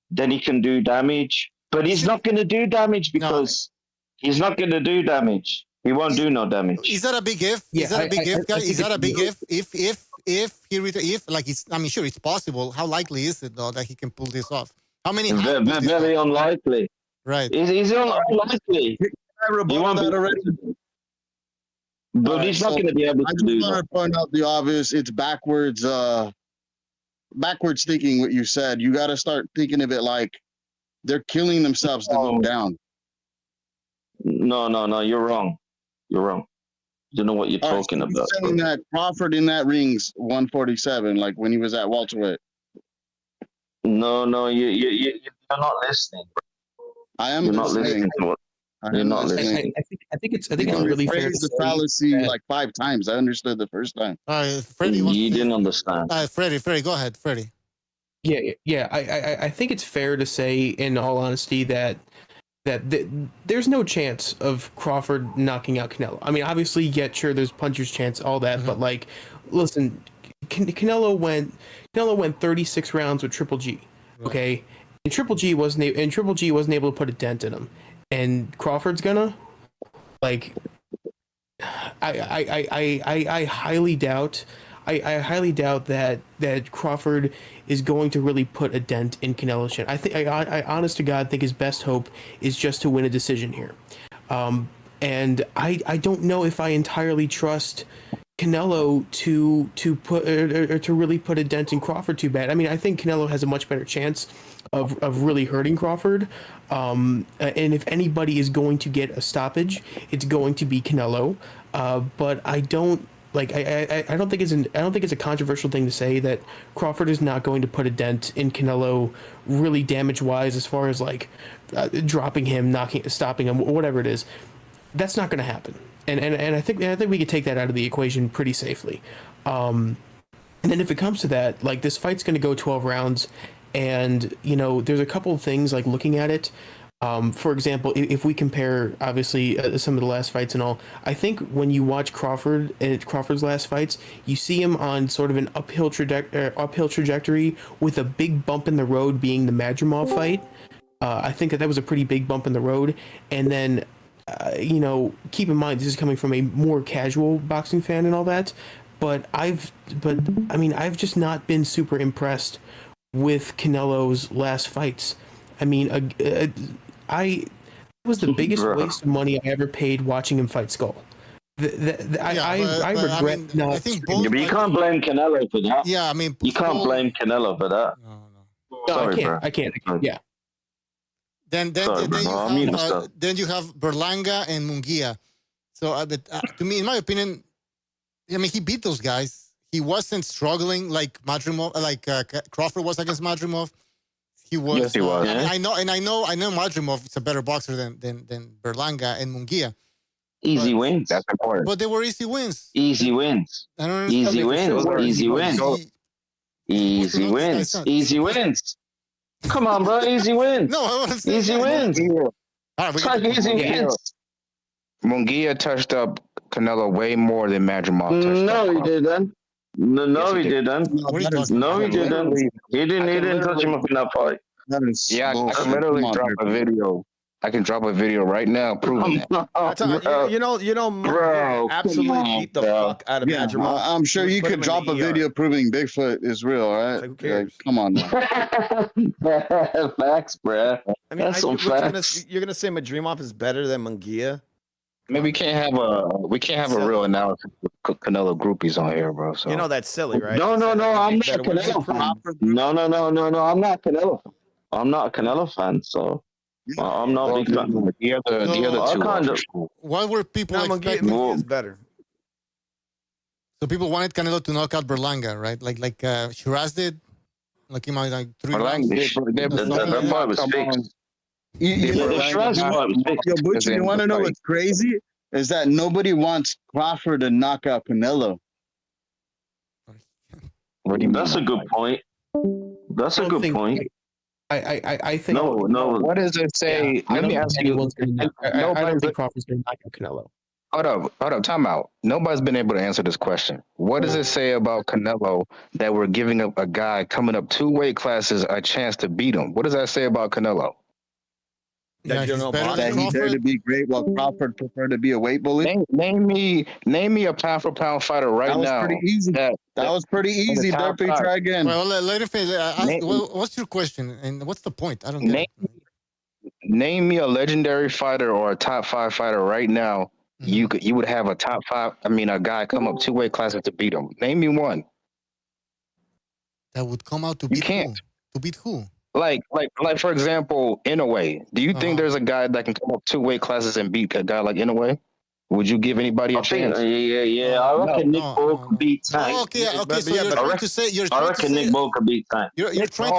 then he can do damage. But he's not going to do damage because he's not going to do damage. He won't do no damage. Is that a big if? Yeah, is that a big if, guys? Is that a big if? If like it's, I mean, sure, it's possible. How likely is it though that he can pull this off? How many? Very unlikely. Right. Is unlikely. He won't be already. But he's not going to be able to do that. I just want to point out the obvious. It's backwards thinking. What you said. You got to start thinking of it like they're killing themselves to go down. No. You're wrong. You're wrong. You don't know what you're talking about. You're saying that Crawford in that ring's 147, like when he was at welterweight. No, you're not listening. I am. You're not listening to what. You're not listening. I think it's really fair. The fallacy like 5 times. I understood the first time. Freddie. You didn't understand. Freddie, go ahead, Freddie. Yeah. I think it's fair to say, in all honesty, that there's no chance of Crawford knocking out Canelo. I mean, obviously, sure, there's puncher's chance, all that, but like, listen, Canelo went 36 rounds with Triple G, okay, and Triple G wasn't able to put a dent in him, and Crawford's gonna, like, I highly doubt. I highly doubt that Crawford is going to really put a dent in Canelo's chin. I honest to God think his best hope is just to win a decision here. And I don't know if I entirely trust Canelo to really put a dent in Crawford too bad. I mean, I think Canelo has a much better chance of really hurting Crawford. And if anybody is going to get a stoppage, it's going to be Canelo. But I don't. Like I don't think it's a controversial thing to say that Crawford is not going to put a dent in Canelo really damage wise as far as like dropping him, stopping him, whatever it is. That's not going to happen. And I think we could take that out of the equation pretty safely. And then if it comes to that, like this fight's going to go 12 rounds, and there's a couple of things like looking at it. For example, if we compare, obviously, some of the last fights and all, I think when you watch Crawford and Crawford's last fights, you see him on sort of an uphill trajectory with a big bump in the road being the Madrimov fight. I think that was a pretty big bump in the road. And then, keep in mind, this is coming from a more casual boxing fan and all that. But I've just not been super impressed with Canelo's last fights. I mean, was the biggest waste of money I ever paid watching him fight Skull. I regret not. I think but you can't blame Canelo for that. Yeah, I mean, you can't blame Canelo for that. No, sorry, I can't. Yeah. Then you have Berlanga and Munguia. So to me, in my opinion, I mean, he beat those guys. He wasn't struggling like Madrimov, like Crawford was against Madrimov. He was. Yes, he was. I know Madrimov is a better boxer than Berlanga and Munguia. Easy wins. That's important. But they were easy wins. Easy wins. Easy wins. Easy wins. Easy wins. Easy wins. Come on, bro. Easy wins. No, I want to say easy wins. It's like easy wins. Munguia touched up Canelo way more than Madrimov touched up. No, he didn't. No, he didn't. No, he didn't. He didn't touch him up in that fight. Yeah, I can literally drop a video. I can drop a video right now proving that. You know, bro, absolutely beat the fuck out of Madrimov. I'm sure you could drop a video proving Bigfoot is real, right? Like, who cares? Come on now. Facts, bro. I mean, that's some facts. You're gonna say Madrimov is better than Munguia? Maybe we can't have a real analysis with Canelo groupies on here, bro. So you know that's silly, right? No, I'm not Canelo fan. No, I'm not Canelo fan. I'm not a Canelo fan, so I'm not a big fan. The other two. What were people expecting? Munguia is better. So people wanted Canelo to knock out Berlanga, right? Like Shiraz did. Like he might like 3 rounds. That fight was fixed. Yo, Butch, you want to know what's crazy? Is that nobody wants Crawford to knock out Canelo. That's a good point. That's a good point. I think no. What does it say? Yeah, Let me ask you. I don't think Crawford's going to knock out Canelo. Hold up, time out. Nobody's been able to answer this question. What does it say about Canelo that we're giving up a guy coming up 2 weight classes a chance to beat him? What does that say about Canelo? That he's there to be great while Crawford preferred to be a weight bully. Name me a pound for pound fighter right now. That was pretty easy. That was pretty easy. Derpy, try again. Well, let him finish. What's your question and what's the point? I don't get it. Name me a legendary fighter or a top 5 fighter right now. Mm-hmm. You would have a top 5. I mean, a guy come up 2 weight classes to beat him. Name me one. That would come out to beat who? To beat who? Like for example, Inoue. Do you think there's a guy that can come up 2 weight classes and beat a guy like Inoue? Would you give anybody a chance? Yeah. I reckon Nick Ball could beat Tank. Okay. So you're trying to say Nick Ball could beat Tank. You're trying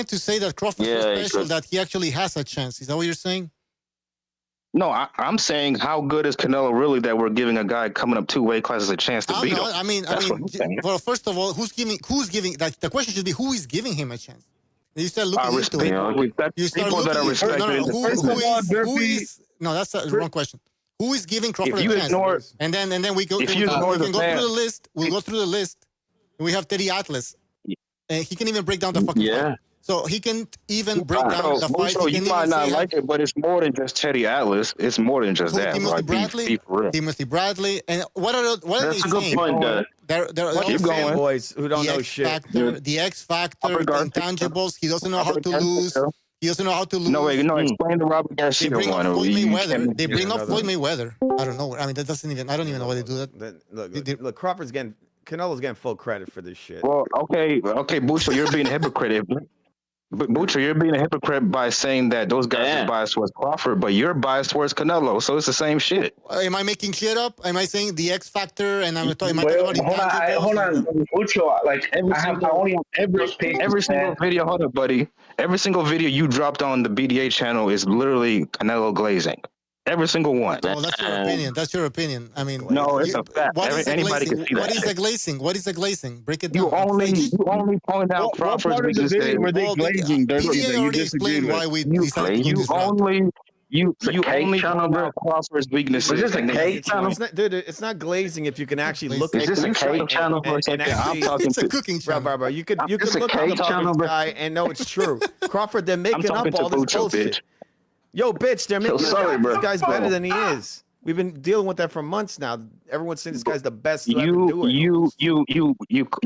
to say that Crawford is so special that he actually has a chance. Is that what you're saying? No, I'm saying how good is Canelo really that we're giving a guy coming up 2 weight classes a chance to beat him? I mean, well, first of all, who's giving? Like, the question should be who is giving him a chance. You start looking into it. You start looking. No, that's the wrong question. Who is giving Crawford a chance? And then we go. We can go through the list. We'll go through the list. We have Teddy Atlas, and he can even break down the fucking fight. So he can even break down the fight. You might not like it, but it's more than just Teddy Atlas. It's more than just that. Timothy Bradley, and what are they saying? That's a good point, They're keep going, boys who don't know shit. The X Factor, the intangibles. He doesn't know how to lose. He doesn't know how to lose. No, explain the Robert Garcia one. They bring up Floyd Mayweather. I don't know. I mean, that doesn't even. I don't even know why they do that. Look, Canelo's getting full credit for this shit. Well, okay, Bucho, you're being a hypocrite. But Butcher, you're being a hypocrite by saying that those guys are biased towards Crawford, but you're biased towards Canelo, so it's the same shit. Am I making shit up? Am I saying the X Factor and I'm talking about hold on, Butcher, like every single video, hold up, buddy. Every single video you dropped on the BDA channel is literally Canelo glazing. Every single one. Oh, that's your opinion. That's your opinion. I mean, no, it's a fact. Anybody can see that. What is the glazing? What is the glazing? Break it down. You only point out Crawford's weaknesses. Were they glazing? PDA already explained why we decided to do this. You only point out Crawford's weaknesses. Is this a cake channel? Dude, it's not glazing if you can actually look at it. Is this a cake channel? It's a cooking channel. Bro. You could look at the guy and know it's true. Crawford, they're making up all this bullshit. Yo, bitch, they're making this guy's better than he is. We've been dealing with that for months now. Everyone's saying this guy's the best to ever do it. You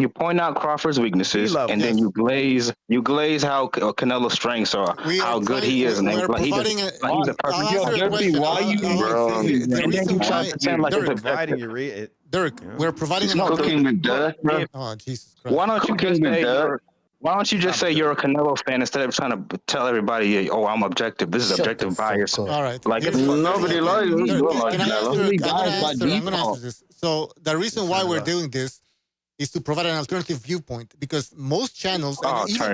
point out Crawford's weaknesses, and then you glaze how Canelo's strengths are, how good he is, and he's a perfect. Why you, bro? And then you try to pretend like it's providing objective. you Derek, we're providing It's not cooking with Derek, bro. Oh, Jesus Christ. Why don't you just say you're a Canelo fan instead of trying to tell everybody, oh, I'm objective. This is objective bias. All right. Like Nobody likes I'm going to answer this. So the reason why we're doing this is to provide an alternative viewpoint, because most channels, and even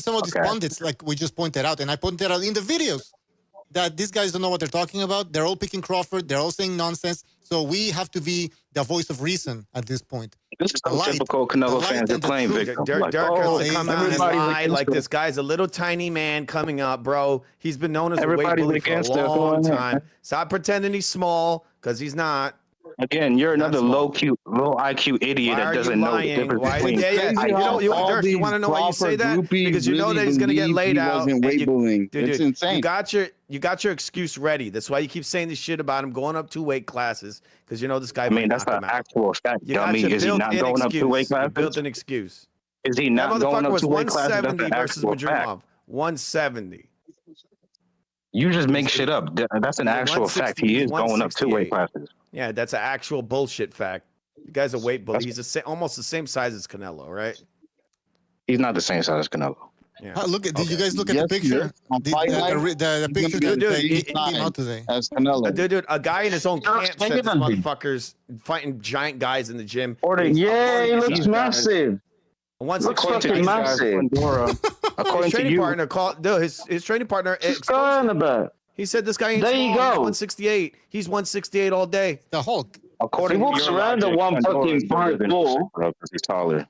some of these pundits, like we just pointed out, and I pointed out in the videos, that these guys don't know what they're talking about. They're all picking Crawford. They're all saying nonsense. So we have to be the voice of reason at this point. This is so typical Canelo fans are playing victim. Derek has to come out and lie like this guy's a little tiny man coming up, bro. He's been known as a weight bully for a long time. Stop pretending he's small, because he's not. Again, you're another low IQ idiot that doesn't know the difference between. Dirk, you want to know why you say that? Because you know that he's going to get laid out. It's insane. You got your excuse ready. That's why you keep saying this shit about him going up 2 weight classes, because you know this guy. I mean, that's an actual fact, dummy. Is he not going up 2 weight classes? You built an excuse. Is he not going up 2 weight classes? That's 170 an versus actual fact. Jermell. 170. You just make shit up. That's an actual fact. He is going up 2 weight classes. Yeah, that's an actual bullshit fact. The guy's a weight bully. He's almost the same size as Canelo, right? He's not the same size as Canelo. Yeah. Did you guys look at the picture? The picture that came out today. As Canelo. Dude, a guy in his own camp said this motherfucker's fighting giant guys in the gym. Yeah, he looks massive. Looks fucking massive. His training partner called. Dude, his training partner. He said this guy ain't there small. You go. He's 168. He's 168 all day. The Hulk. He walks around at 154. He's taller.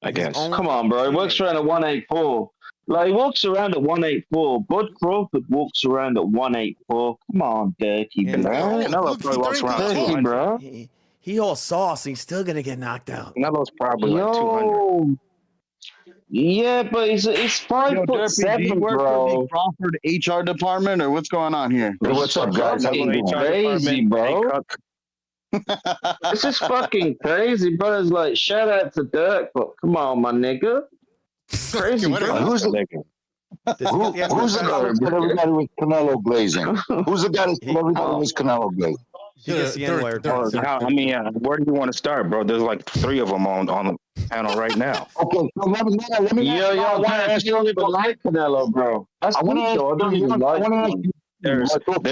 I guess. Come on, bro. He walks around at 184. Like, he walks around at 184. Bud Crawford walks around at 184. Come on, Dirty, bro. He all sauce. He's still gonna get knocked out. Canelo's probably like 200. Yeah, but it's 5'7", bro. The Crawford HR department, or what's going on here? Hey, what's up, guys? Crazy, bro. This is fucking crazy, bro. It's like, shout out to Dirk, but come on, my nigga. Crazy, bro. Who's the guy that said everybody was Canelo glazing? Who's the guy that said everybody was Canelo glazing? I mean, where do you want to start, bro? There's like 3 of them on the panel right now. Okay, so let me you don't even like Canelo, bro. That's I want to ask you. There's a cuck.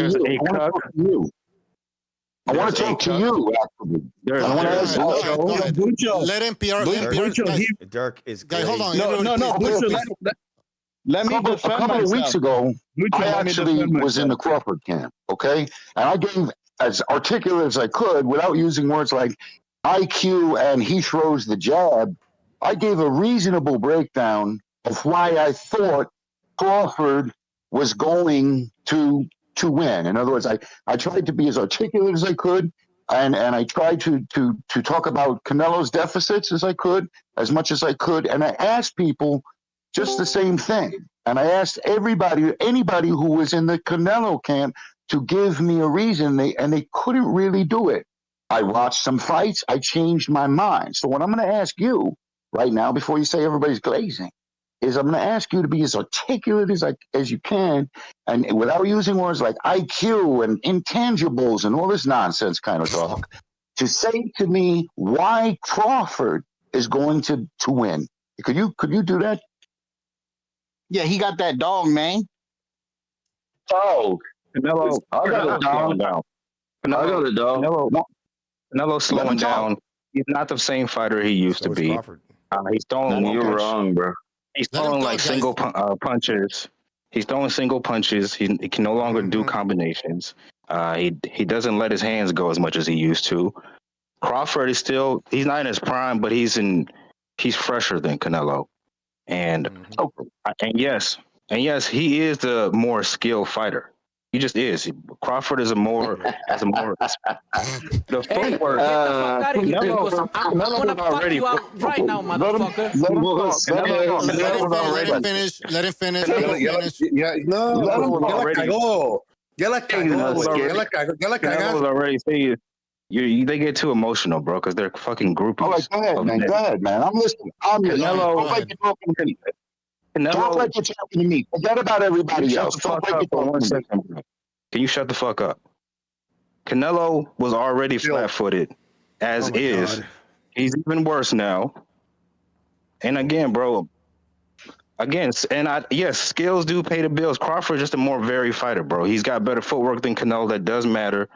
I want to talk to you, actually. I want to ask Bucho. Let NPR. Dirk is guy, hold on. No. Bucho, let me defend myself. A couple of weeks ago, I actually was in the Crawford camp, okay? And I gave as articulate as I could without using words like IQ and he throws the jab. I gave a reasonable breakdown of why I thought Crawford was going to win. In other words, I tried to be as articulate as I could, and I tried to talk about Canelo's deficits as I could, as much as I could, and I asked people just the same thing. And I asked anybody who was in the Canelo camp to give me a reason, and they couldn't really do it. I watched some fights. I changed my mind. So what I'm going to ask you right now, before you say everybody's glazing, is I'm going to ask you to be as articulate as you can, and without using words like IQ and intangibles and all this nonsense kind of talk, to say to me why Crawford is going to win. Could you do that? Yeah, he got that dog, man. Dog. Canelo. I got a dog. Canelo's slowing down. He's not the same fighter he used to be. He's throwing. You're wrong, bro. He's throwing like single punches. He's throwing single punches. He can no longer do combinations. He doesn't let his hands go as much as he used to. Crawford is he's not in his prime, but he's fresher than Canelo. And yes, he is the more skilled fighter. He just is. Crawford is the more. The footwork. I'm gonna fuck you out right now, motherfucker. Let him finish. Yeah, no. Ya la cagó, güey. Ya la Canelo was already saying they get too emotional, bro, because they're fucking groupies. All right, go ahead, man. Go ahead, man. I'm listening. I'm listening. Don't like you're talking to me. Talk like you're talking to me. Forget about everybody else. Talk like you're talking to me. Can you shut the fuck up? Canelo was already flat-footed, as is. God. He's even worse now. And again, bro. Yes, skills do pay the bills. Crawford is just a more varied fighter, bro. He's got better footwork than Canelo. That does matter.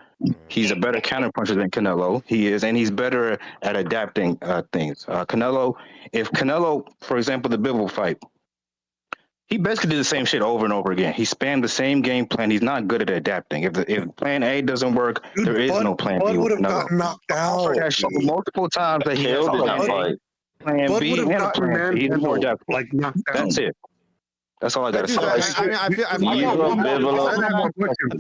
He's a better counterpuncher than Canelo. He is, and he's better at adapting things. If Canelo, for example, the Bivol fight, he basically did the same shit over and over again. He spammed the same game plan. He's not good at adapting. If plan A doesn't work, there is no plan B. Would have gotten knocked out. Crawford has shown multiple times that he has plan B and a plan B. He's more adaptable. Like knocked down. That's it. That's all I got to say. I feel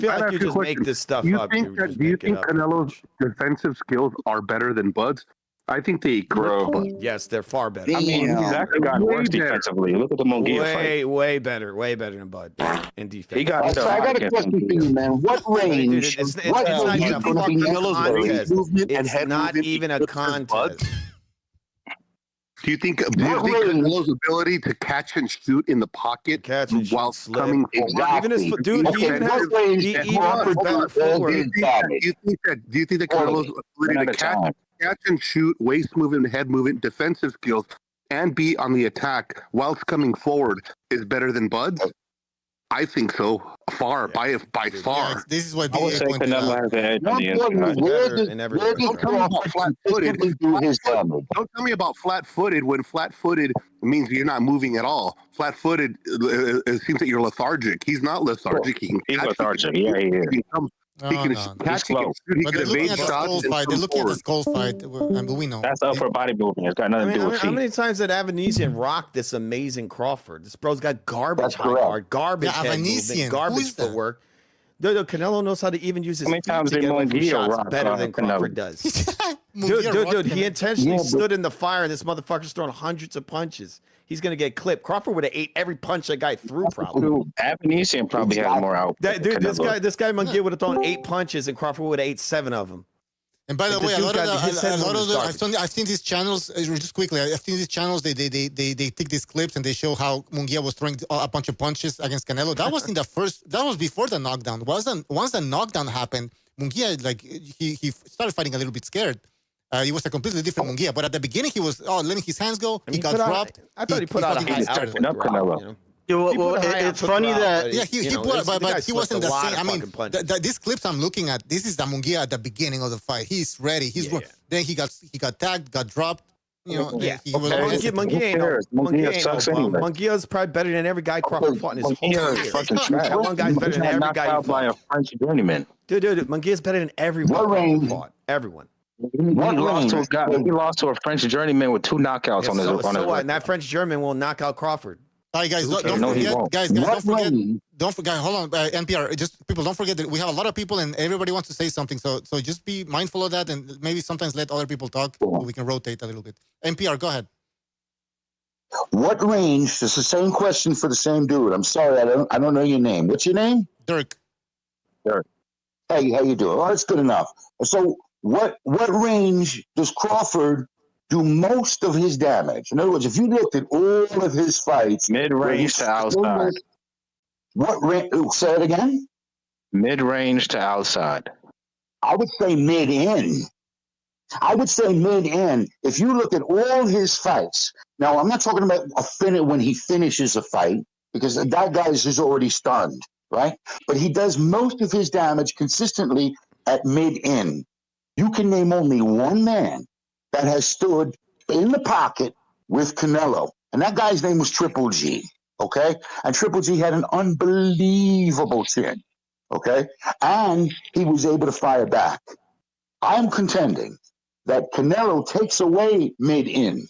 like you just make this stuff up. Do you think Canelo's defensive skills are better than Bud's? I think they grow. Yes, they're far better. I mean, he's actually gotten worse defensively. Look at the Munguia fight. Way better than Bud in defense. He got. So I got a question for you, man. What range? It's not even a fucking contest. It's not even a contest. Do you think Canelo's ability to catch and shoot in the pocket while coming even his dude, he even has better footwork. Do you think that Canelo's ability to catch and shoot, waist movement, head movement, defensive skills, and be on the attack whilst coming forward is better than Bud's? I think so. By far. Yeah, this is what I would say Canelo has an edge on the inside. Don't tell me about flat-footed when flat-footed means you're not moving at all. Flat-footed, it seems that you're lethargic. He's not lethargic. He's lethargic. Yeah, he is. He can catch, he can shoot, he can evade shots. They're looking at the skull fight, and we know. That's upper body movement. It's got nothing to do with feet. How many times did Avanesian rock this amazing Crawford? This bro's got garbage high guard, garbage head movement, garbage footwork. Dude, Canelo knows how to even use his feet to get away from shots better than Crawford does. Dude, he intentionally stood in the fire, and this motherfucker's throwing hundreds of punches. He's gonna get clipped. Crawford would have ate every punch that guy threw. Probably. Avanesian probably has more out. Dude, this guy Munguia would have thrown 8 punches, and Crawford would have ate 7 of them. And by the way, I've seen these channels. Just quickly, I've seen these channels. They take these clips and they show how Munguia was throwing a bunch of punches against Canelo. That was in the first. That was before the knockdown. Once the knockdown happened, Munguia he started fighting a little bit scared. He was a completely different Munguia. But at the beginning, he was letting his hands go. He got dropped. I thought he put out a high output. Canelo. It's funny that but he wasn't the same. I mean, these clips I'm looking at, this is the Munguia at the beginning of the fight. He's ready. Then he got tagged, got dropped. Munguia's probably better than every guy Crawford fought in his whole career. That one guy's better than every guy he fought. Dude, Munguia's better than everyone Crawford fought. Everyone. He lost to a French journeyman with 2 knockouts on his record. And that French German will knock out Crawford. All right, guys, don't forget. Hold on, NPR. Just people, don't forget that we have a lot of people and everybody wants to say something. So just be mindful of that, and maybe sometimes let other people talk so we can rotate a little bit. NPR, go ahead. What range? It's the same question for the same dude. I'm sorry, I don't know your name. What's your name? Dirk. Hey, how you doing? Oh, that's good enough. So what range does Crawford do most of his damage? In other words, if you looked at all of his fights, mid-range to outside. What range? Say it again. Mid-range to outside. I would say mid-in. If you look at all his fights, now I'm not talking about when he finishes a fight, because that guy's is already stunned, right? But he does most of his damage consistently at mid-in. You can name only one man that has stood in the pocket with Canelo. And that guy's name was Triple G, okay? And Triple G had an unbelievable chin, okay? And he was able to fire back. I'm contending that Canelo takes away mid-in,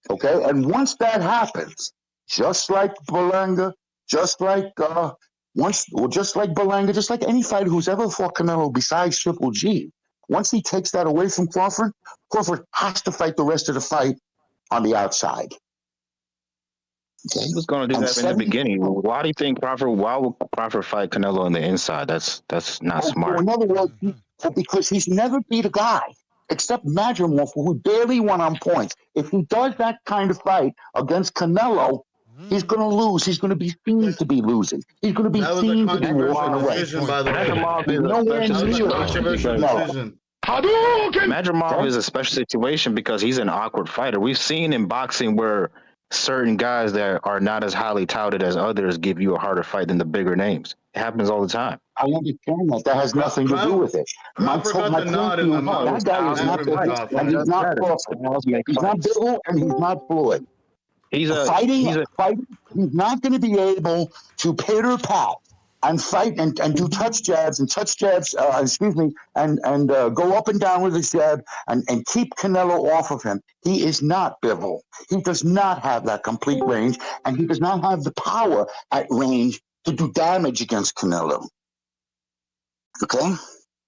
okay? And once that happens, just like Berlanga, just like any fighter who's ever fought Canelo besides Triple G, once he takes that away from Crawford, Crawford has to fight the rest of the fight on the outside. He was going to do that in the beginning. Why do you think Crawford? Why would Crawford fight Canelo on the inside? That's not smart. In other words, because he's never beat a guy except Madrimov, who barely won on points. If he does that kind of fight against Canelo, he's going to lose. He's going to be seen to be losing. He's going to be seen to be walking away. Decision, by the way. Madrimov is a special situation because he's an awkward fighter. We've seen in boxing where certain guys that are not as highly touted as others give you a harder fight than the bigger names. It happens all the time. I understand that. That has nothing to do with it. My point is, that guy is not Bivol, and he's not Crawford. He's not Bivol, and he's not Floyd. He's not going to be able to pitter pat and fight and do touch jabs and go up and down with his jab and keep Canelo off of him. He is not Bivol. He does not have that complete range, and he does not have the power at range to do damage against Canelo. Okay?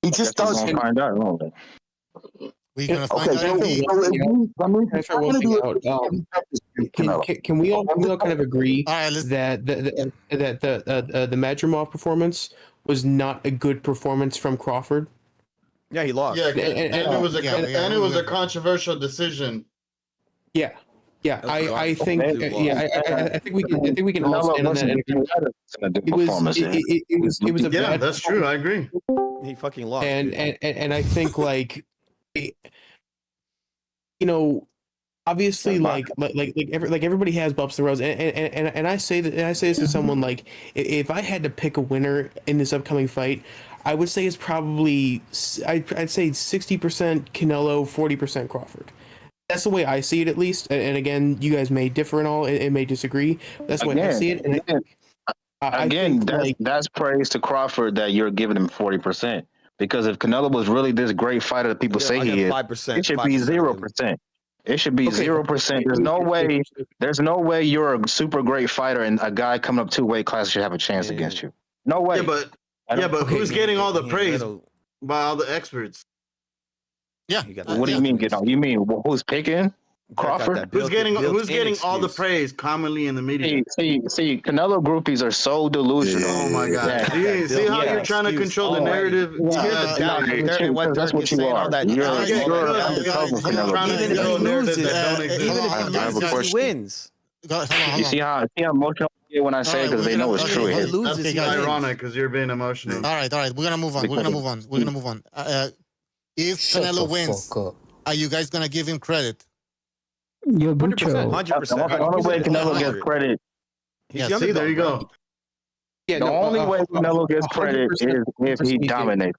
He just doesn't. Find out, won't we? We're gonna find out. Can we all kind of agree that the Madrimov performance was not a good performance from Crawford? Yeah, he lost. Yeah, and it was a controversial decision. Yeah. Yeah, I think I think we can all stand on that. It was a bad. That's true. I agree. He fucking lost. And I think obviously like everybody has bumps in the road, and I say that, and I say this to someone like, if I had to pick a winner in this upcoming fight, I would say it's probably I'd say 60% Canelo, 40% Crawford. That's the way I see it, at least. And again, you guys may differ and all, and may disagree. That's the way I see it. And that's praise to Crawford that you're giving him 40%. Because if Canelo was really this great fighter that people say he is, 5%, it should be 0%. It should be 0%. There's no way you're a super great fighter and a guy coming up 2 weight classes should have a chance against you. No way. Yeah, but who's getting all the praise by all the experts? Yeah. What do you mean get on? You mean who's picking? Crawford? Who's getting all the praise commonly in the media? See, Canelo groupies are so delusional. Oh my God! See how you're trying to control the narrative? That's what you are. You're undercover Canelo. Even if he wins. You see how emotional I get when I say it, because they know it's true. That's ironic because you're being emotional. All right. We're gonna move on. If Canelo wins, are you guys gonna give him credit? 100%. The only way Canelo gets credit. See, there you go. The only way Canelo gets credit is if he dominates.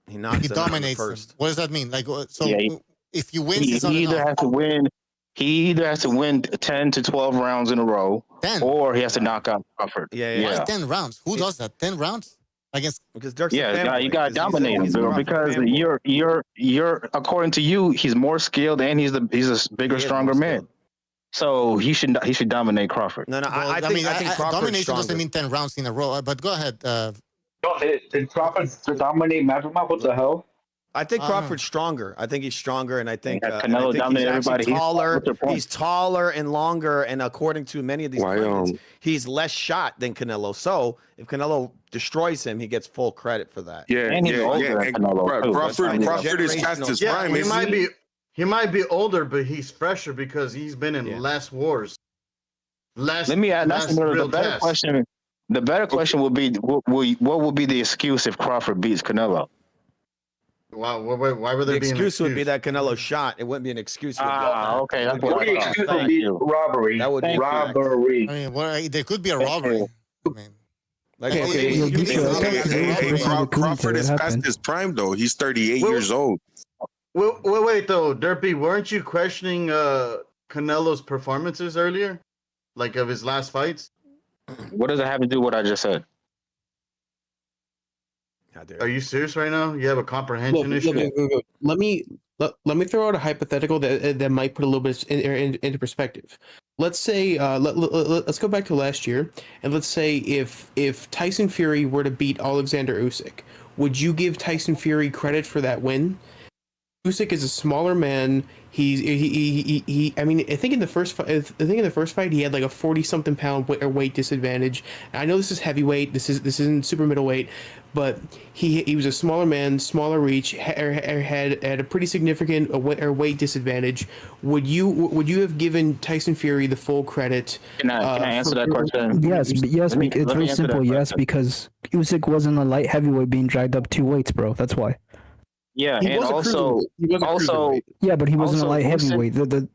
He dominates first. What does that mean? If you win, he either has to win. He either has to win 10 to 12 rounds in a row, or he has to knock out Crawford. Why 10 rounds? Who does that? 10 rounds? Because Dirk's you got to dominate him, bro. Because you're according to you, he's more skilled and he's a bigger, stronger man. So he should dominate Crawford. No, I think domination doesn't mean 10 rounds in a row. But go ahead. Did Crawford dominate Madrimov? What the hell? I think Crawford's stronger. I think he's stronger, and I think Canelo dominated everybody. He's taller and longer, and according to many of these pundits, he's less shot than Canelo. So if Canelo destroys him, he gets full credit for that. Crawford is past his prime. He might be older, but he's fresher because he's been in less wars. Let me ask the better question. The better question will be: what will be the excuse if Crawford beats Canelo? Wow, why would there be an excuse? Would be that Canelo shot. It wouldn't be an excuse. Okay. That's what the excuse would be robbery. That would be robbery. I mean, there could be a robbery. Crawford is past his prime, though. He's 38 years old. Wait, though, Derpy, weren't you questioning Canelo's performances earlier, like of his last fights? What does it have to do with what I just said? Are you serious right now? You have a comprehension issue? Let me throw out a hypothetical that might put a little bit into perspective. Let's say let's go back to last year, and let's say if Tyson Fury were to beat Alexander Usyk, would you give Tyson Fury credit for that win? Usyk is a smaller man. He I mean, I think in the first fight he had like a 40-something pound weight disadvantage. And I know this is heavyweight. This isn't super middleweight, but he was a smaller man, smaller reach, had a pretty significant weight disadvantage. Would you have given Tyson Fury the full credit? Can I answer that question? Yes, it's very simple. Yes, because Usyk wasn't a light heavyweight being dragged up 2 weights, bro. That's why. Yeah, and also, yeah, but he wasn't a light Usyk- heavyweight.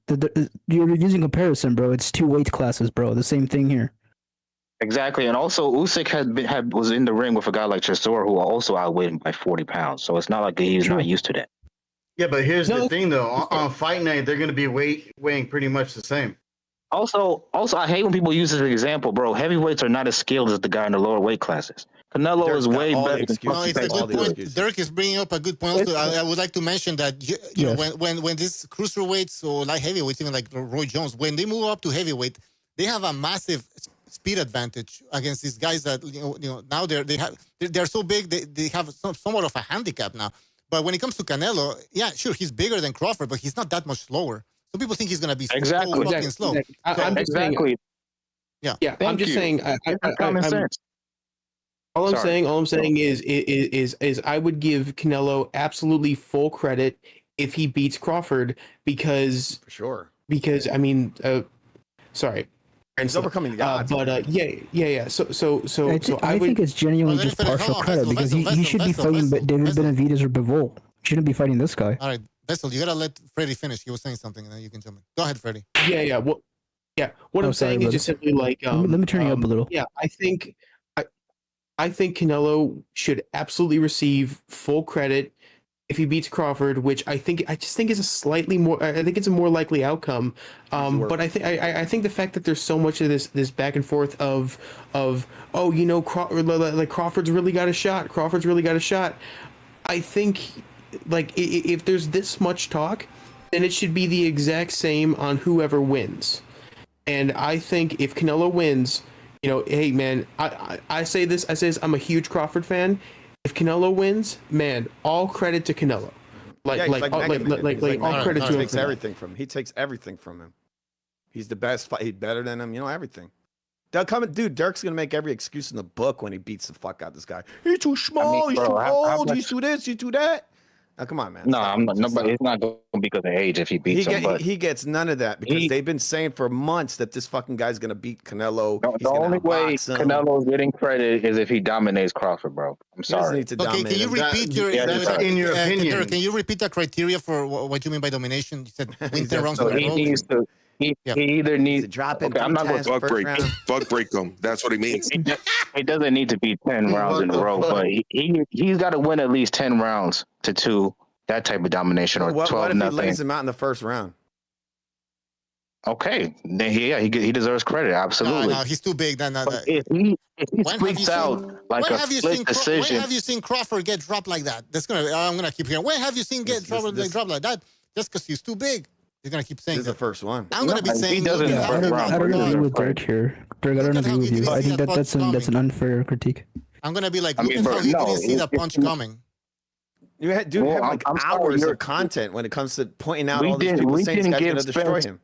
You're using comparison, bro. It's 2 weight classes, bro. The same thing here. Exactly, and also Usyk was in the ring with a guy like Chisora who also outweighed him by 40 pounds. So it's not like he's not used to that. Yeah, but here's the thing though. On fight night, they're going to be weighing pretty much the same. Also, I hate when people use this as an example, bro. Heavyweights are not as skilled as the guy in the lower weight classes. Canelo is way better. No, it's a good point. Derek is bringing up a good point. Also, I would like to mention that you know when these cruiserweights or light heavyweights, even like Roy Jones, when they move up to heavyweight, they have a massive speed advantage against these guys that you know now they're so big they have somewhat of a handicap now. But when it comes to Canelo, yeah, sure, he's bigger than Crawford, but he's not that much slower. Some people think he's going to be slow. I'm just saying. Yeah. I'm just saying. All I'm saying is I would give Canelo absolutely full credit if he beats Crawford because for sure. Because I mean, sorry, he's overcoming the odds. But yeah. So I think it's genuinely just partial credit because he should be fighting David Benavidez or Bivol. He shouldn't be fighting this guy. All right, Vessel, you gotta let Freddie finish. He was saying something, and then you can jump in. Go ahead, Freddie. Yeah. What I'm saying is just simply like let me turn you up a little. Yeah, I think Canelo should absolutely receive full credit if he beats Crawford, which I just think is a slightly more. I think it's a more likely outcome. But I think the fact that there's so much of this back and forth of Crawford's really got a shot. Crawford's really got a shot. I think like if there's this much talk, then it should be the exact same on whoever wins. And I think if Canelo wins. You know, hey man, I say this. I'm a huge Crawford fan. If Canelo wins, man, all credit to Canelo. All credit to him. He takes everything from him. He takes everything from him. He's the best. He's better than him. You know everything. Dirk's gonna make every excuse in the book when he beats the fuck out of this guy. He's too small. He's too old. He's too this. He's too that. Now, come on, man. No, I'm not. Nobody. It's not going to be because of age if he beats him. He gets none of that because they've been saying for months that this fucking guy's going to beat Canelo. The only way Canelo's getting credit is if he dominates Crawford, bro. I'm sorry. Okay, can you repeat in your opinion? Can you repeat the criteria for what you mean by domination? You said win 10 rounds. So he needs to. He either needs to drop in. I'm not going to bug break him. That's what he means. He doesn't need to be 10 rounds in a row, but he's got to win at least 10 rounds to 2. That type of domination, or 12 what if nothing. He lays him out in the first round? Okay, then he deserves credit. Absolutely. No, he's too big. If he squeaks out like a split decision, when have you seen Crawford get dropped like that? I'm gonna keep hearing. When have you seen Crawford get dropped like that? Just because he's too big. You're gonna keep saying this is the first one. I'm gonna be saying I don't agree with Dirk here. Dirk, I don't agree with you. I think that's an unfair critique. I'm gonna be like, look at how you didn't see that punch coming. You have like hours of content when it comes to pointing out all these people saying this guy's going to destroy him.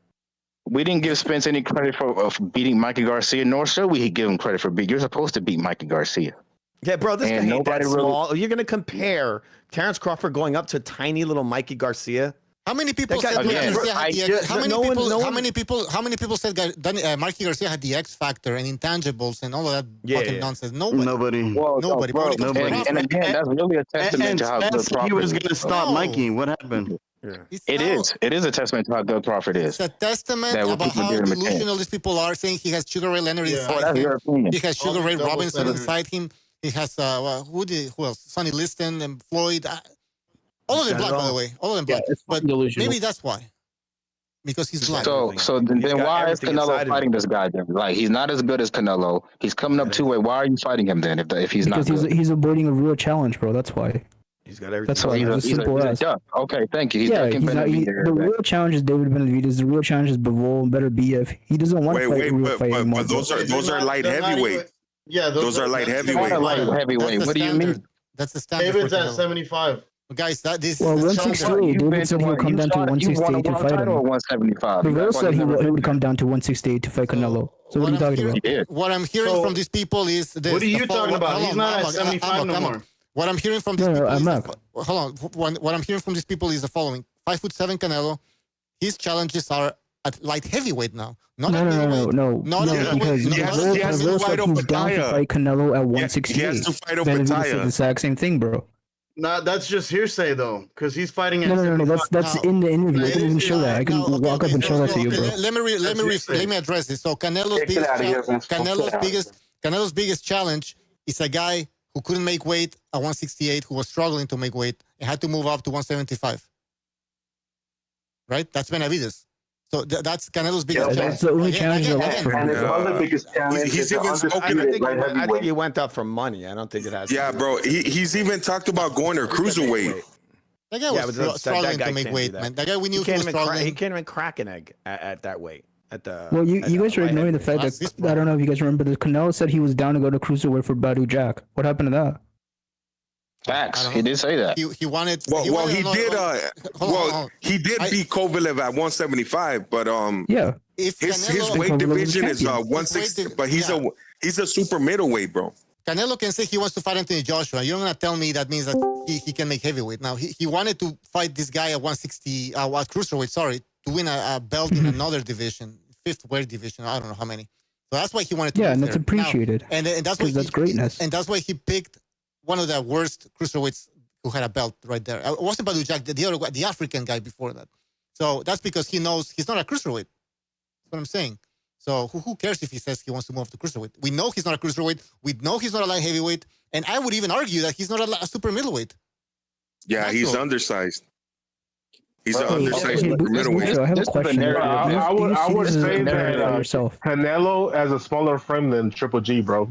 We didn't give Spence any credit for beating Mikey Garcia, nor should we give him credit for beating. You're supposed to beat Mikey Garcia. Yeah, bro, this guy ain't that small. You're going to compare Terrence Crawford going up to tiny little Mikey Garcia? How many people said Garcia had the X? How many people said Mikey Garcia had the X factor and intangibles and all of that fucking nonsense? Nobody. Nobody. And again, that's really a testament to how good Crawford is. He was going to stop Mikey. What happened? Yeah. It is a testament to how good Crawford is. It's a testament about how delusional these people are, saying he has Sugar Ray Leonard inside him. He has Sugar Ray Robinson inside him. He has who else? Sonny Liston and Floyd. All of them black, by the way. All of them black. But maybe that's why. Because he's black. So then why is Canelo fighting this guy then? Like, he's not as good as Canelo. He's coming up 2-way. Why are you fighting him then if he's not good? He's avoiding a real challenge, bro. That's why. He's got everything. That's why. It's as simple as. Okay, thank you. The real challenge is David Benavidez. The real challenge is Bivol and better BF. He doesn't want to fight a real fight anymore. But those are light heavyweight. Yeah, those are light heavyweight. What do you mean? That's the standard. David's at 75. Guys, this well, is 168. David said he would come down to 168 to fight him. 175. Bivol said he would come down to 168 to fight Canelo. So what are you talking about? What I'm hearing from these people is this. What are you talking about? He's not at 75 no more. What I'm hearing from these people is what I'm hearing from these people is the following: 5'7" Canelo. His challenges are at light heavyweight now. No, because Bivol said he's down to fight Canelo at 168. He has to fight David said Opataya. the exact same thing, bro. Nah, that's just hearsay though, because he's fighting. No. That's in the interview. I can even show that. I can walk up and show that to you, bro. Let me address this. So Canelo's biggest challenge is a guy who couldn't make weight at 168, who was struggling to make weight, and had to move up to 175. Right? That's Benavidez. So that's Canelo's biggest challenge. That's the only challenge left for him. And it's one of the biggest challenges. He's even spoken. I think he went up for money. I don't think it has. Yeah, bro. He's even talked about going to cruiserweight. That guy was struggling to make weight, man. That guy we knew he was struggling. He can't even crack an egg at that weight. Well, you guys are ignoring the fact that I don't know if you guys remember that Canelo said he was down to go to cruiserweight for Badu Jack. What happened to that? Facts. He did say that. He wanted. He did beat Kovalev at 175, but yeah, his weight division is 160, but he's a super middleweight, bro. Canelo can say he wants to fight Anthony Joshua. You're gonna tell me that means that he can make heavyweight. Now he wanted to fight this guy at 160, at cruiserweight. Sorry, to win a belt in another division, fifth weight division. I don't know how many. So that's why he wanted to. Yeah, and that's appreciated. And that's why that's greatness. And that's why he picked one of the worst cruiserweights who had a belt right there. It wasn't Badu Jack, the other guy, the African guy before that. So that's because he knows he's not a cruiserweight. That's what I'm saying. So who cares if he says he wants to move to cruiserweight? We know he's not a cruiserweight. We know he's not a light heavyweight. And I would even argue that he's not a super middleweight. Yeah, he's undersized. He's an undersized middleweight. I have a question. I would say that Canelo has a smaller frame than Triple G, bro.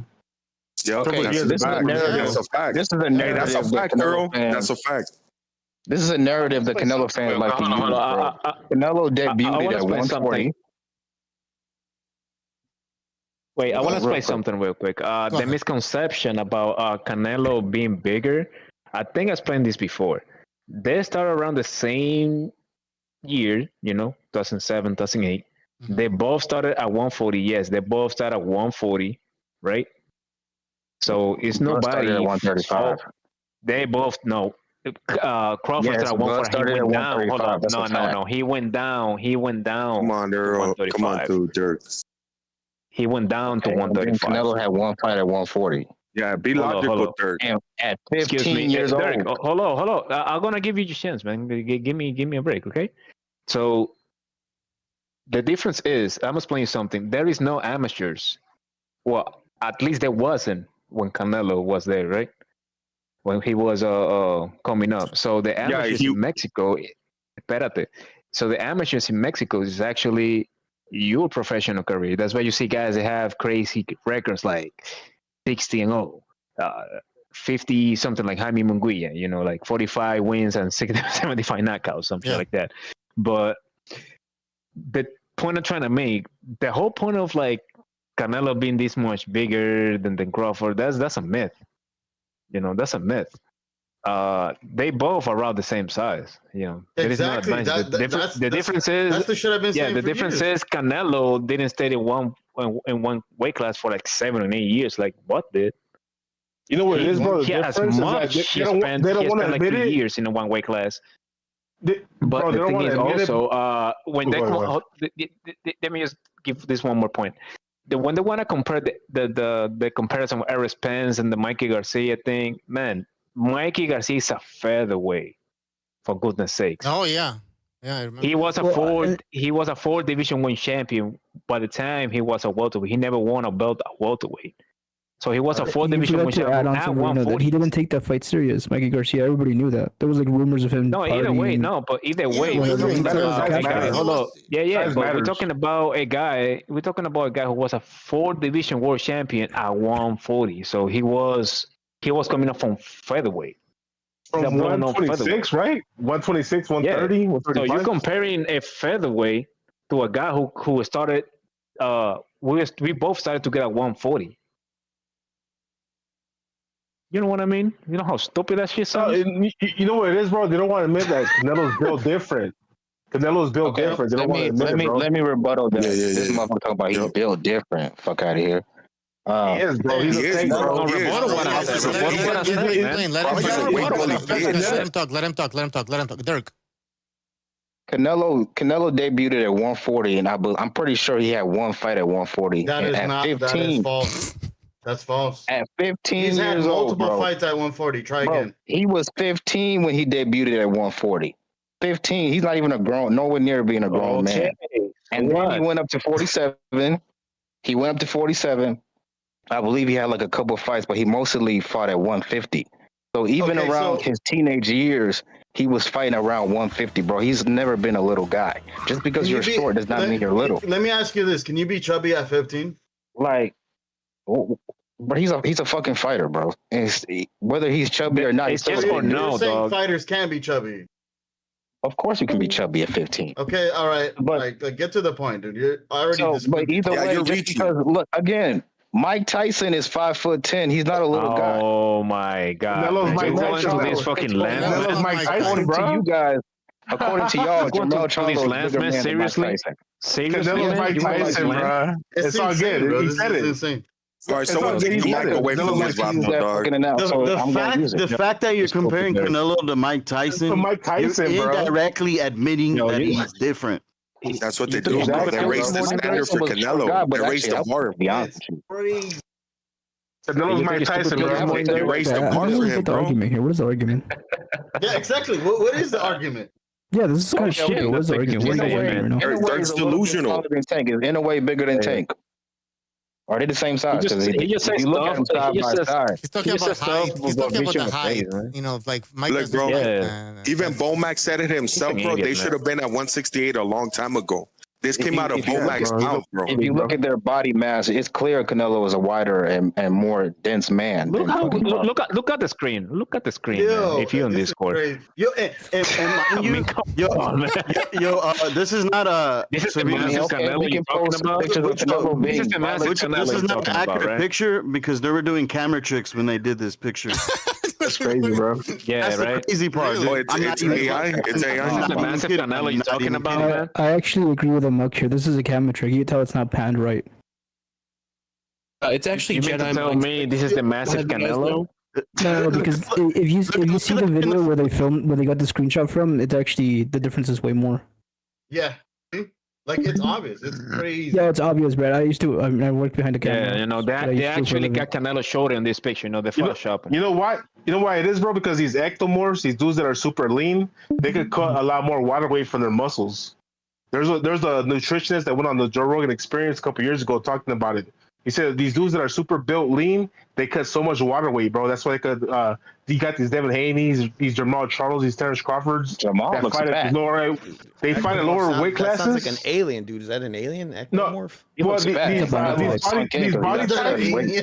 Yeah, okay. This is a fact. This is a narrative. That's a fact, girl. That's a fact. This is a narrative that Canelo fans like to use, bro. Canelo debuted at 140. Wait, I want to explain something real quick. The misconception about Canelo being bigger, I think I explained this before. They started around the same year, 2007, 2008. Mm-hmm. They both started at 140. Yes, they both started at 140, right? So it's nobody. At 135. They both know. Crawford started at 140. He went down. Hold on. No. He went down. Come on, Earl. Come on, dude, jerks. He went down to 135. Canelo had one fight at 140. Yeah, be logical, Dirk. And at 15 years old. Derek, hold on. I'm gonna give you your chance, man. Give me a break, okay? So the difference is, I'm explaining something. There is no amateurs. Well, at least there wasn't when Canelo was there, right? When he was coming up. So the amateurs in Mexico, so the amateurs in Mexico is actually your professional career. That's why you see guys that have crazy records like 60-0, 50 something like Jaime Munguia, like 45 wins and 75 knockouts, something like that. But the point I'm trying to make, the whole point of like Canelo being this much bigger than Crawford, that's a myth. That's a myth. They both are around the same size. Exactly. The difference is that's the shit I've been saying. The difference is Canelo didn't stay in one weight class for like 7 or 8 years. Like what did? You know what it is, bro? He has much. He spent like 3 years in one weight class. But the thing is also when they let me just give this one more point. When they want to compare the comparison with Errol Spence and the Mikey Garcia thing, man. Mikey Garcia is a featherweight, for goodness sakes. Oh yeah, I remember. He was a 4 Division 1 champion. By the time he was a welterweight, he never won a belt at welterweight. So he was a 4 Division 1 champion at 140. He didn't take that fight serious, Mikey Garcia. Everybody knew that. There was like rumors of him. No, either way, hold on. Yeah. But we're talking about a guy who was a 4 Division World Champion at 140. So he was coming up from featherweight. From 126, right? 126, 130, 135. So you're comparing a featherweight to a guy who started. We both started to get at 140. You know what I mean? You know how stupid that shit sounds? You know what it is, bro? They don't want to admit that Canelo's built different. Canelo's built different. They don't want to admit it, bro. Let me rebuttal that. This motherfucker talking about he's built different. Fuck out of here. He is, bro. He's a tank, bro. Let him talk. Dirk. Canelo debuted at 140, and I'm pretty sure he had one fight at 140. That is at not. 15, That is false. That's false. At 15 He's had years old, multiple bro. fights at 140. Try again. He was 15 when he debuted at 140. 15. He's not even nowhere near being a grown man. And then he went up to 47. He went up to 47. I believe he had like a couple of fights, but he mostly fought at 150. So even around his teenage years, he was fighting around 150, bro. He's never been a little guy. Just because you're short does not mean you're little. Let me ask you this: can you be chubby at 15? Like, but he's a fucking fighter, bro. And whether he's chubby or not, he's still You're saying fighters can be chubby. Of course, you can be chubby at 15. Okay, all right, but like, get to the point, dude. You're already. But either way, just because, look again. Mike Tyson is 5'10". He's not a little guy. Oh my god! Canelo's Mike Tyson. This fucking land. Canelo's Mike Tyson, bro. To you guys, according to y'all, Jermell these landsmen. Seriously, Canelo's Mike Tyson, bro. It's all good. Bro. He said it. Insane. All right, someone take the mic away from this dog. The fact that you're comparing Canelo to Mike Tyson, you're indirectly admitting that he's different. That's what they do. They raise the standard for Canelo. They raise the bar. Canelo's Mike Tyson, bro. They raise the bar for him, bro. What is the argument? Yeah, exactly. What is the argument? Yeah, this is kind of stupid. What is the argument? It's delusional. In a way, bigger than Tank. Are they the same size? He just says stuff. He's talking about height. He's talking about the height. You know, like Mike. Look, bro. Even Bomac said it himself, bro. They should have been at 168 a long time ago. This came out of Bomac's mouth, bro. If you look at their body mass, it's clear Canelo is a wider and more dense man. Look at the screen. Look at the screen. Yo, if you're on Discord. Yo, and this is not a. This is the massive Canelo you're talking about. This is the massive Canelo. This is not an accurate picture because they were doing camera tricks when they did this picture. That's crazy, bro. Yeah, that's right. The crazy part. It's AI. It's AI. This is the massive Canelo you're talking about, man. I actually agree with Muck here. This is a camera trick. You can tell it's not panned right. It's actually you Jedi. You tell me this is the massive Canelo? No, because if you see the video where they got the screenshot from, it's actually the difference is way more. Yeah, like it's obvious. It's crazy. Yeah, it's obvious, Brad. I worked behind the camera. Yeah, you know that they actually got Canelo shoulder in this picture. You know, the Photoshop. You know why? You know why it is, bro? Because these ectomorphs, these dudes that are super lean, they could cut a lot more water weight from their muscles. There's a nutritionist that went on the Joe Rogan Experience a couple years ago talking about it. He said these dudes that are super built lean, they cut so much water weight, bro. That's why they could. You got these Devin Haney's, these Jermell Charles, these Terrence Crawfords. Jermell looks bad. They fight at lower weight classes. That sounds like an alien, dude. Is that an alien? Ectomorph?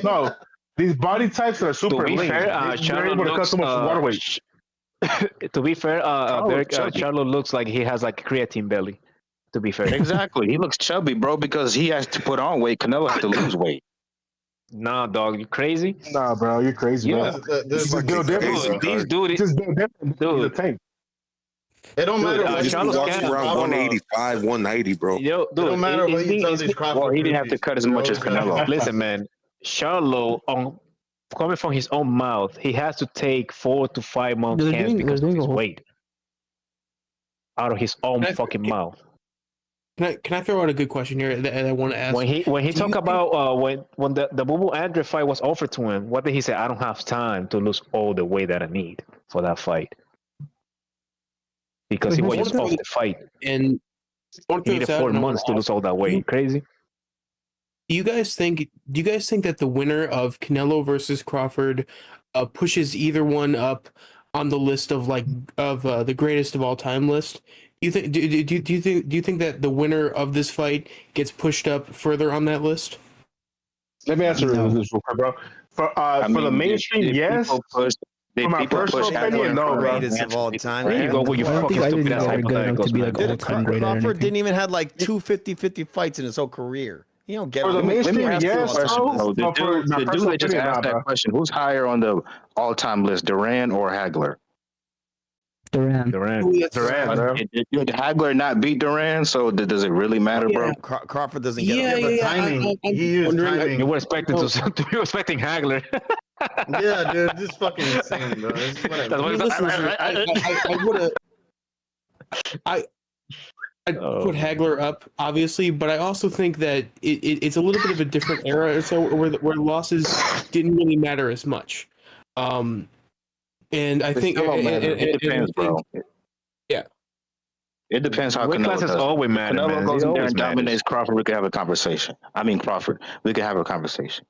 No, these body types that are super lean. They're able to cut so much water weight. To be fair, Charlo looks like he has like creatine belly. To be fair, exactly. He looks chubby, bro, because he has to put on weight. Canelo has to lose weight. Nah, dog, you crazy? Nah, bro, you're crazy, bro. This is These dude, the tank. It don't matter. He walks around 185, 190, bro. Yo, dude, it don't matter what you tell these Crawford. Well, he didn't have to cut as much as Canelo. Listen, man, Charlo, coming from his own mouth, he has to take 4 to 5 months cans because of his weight out of his own fucking mouth. Can I throw out a good question here that I want to ask? When he talk about when the Bivol Andre fight was offered to him, what did he say? I don't have time to lose all the weight that I need for that fight because he was just off the fight and he needed 4 months to lose all that weight. Crazy. Do you guys think that the winner of Canelo versus Crawford pushes either one up on the list of the greatest of all time list? Do you think that the winner of this fight gets pushed up further on that list? Let me answer this real quick, bro. For the mainstream, yes. For my personal opinion, no, bro. Greatest of all time. There you go with your fucking stupid ass hypotheticals, man. Crawford didn't even have like 2 50-50 fights in his whole career. You don't get For the mainstream, yes, bro. The dude that just asked that question, who's higher on the all-time list, Duran or Hagler? Duran. Did Hagler not beat Duran? So does it really matter, bro? Crawford doesn't get timing. He used timing. You were expecting you were expecting Hagler. Yeah, dude, this is fucking insane, bro. This is what I would have. I'd put Hagler up, obviously, but I also think that it's a little bit of a different era, so where losses didn't really matter as much. And I think it depends, bro. Yeah, it depends how weight Canelo classes does. always matter. Canelo goes in there and dominates Crawford. We could have a conversation. Crawford. We could have a conversation.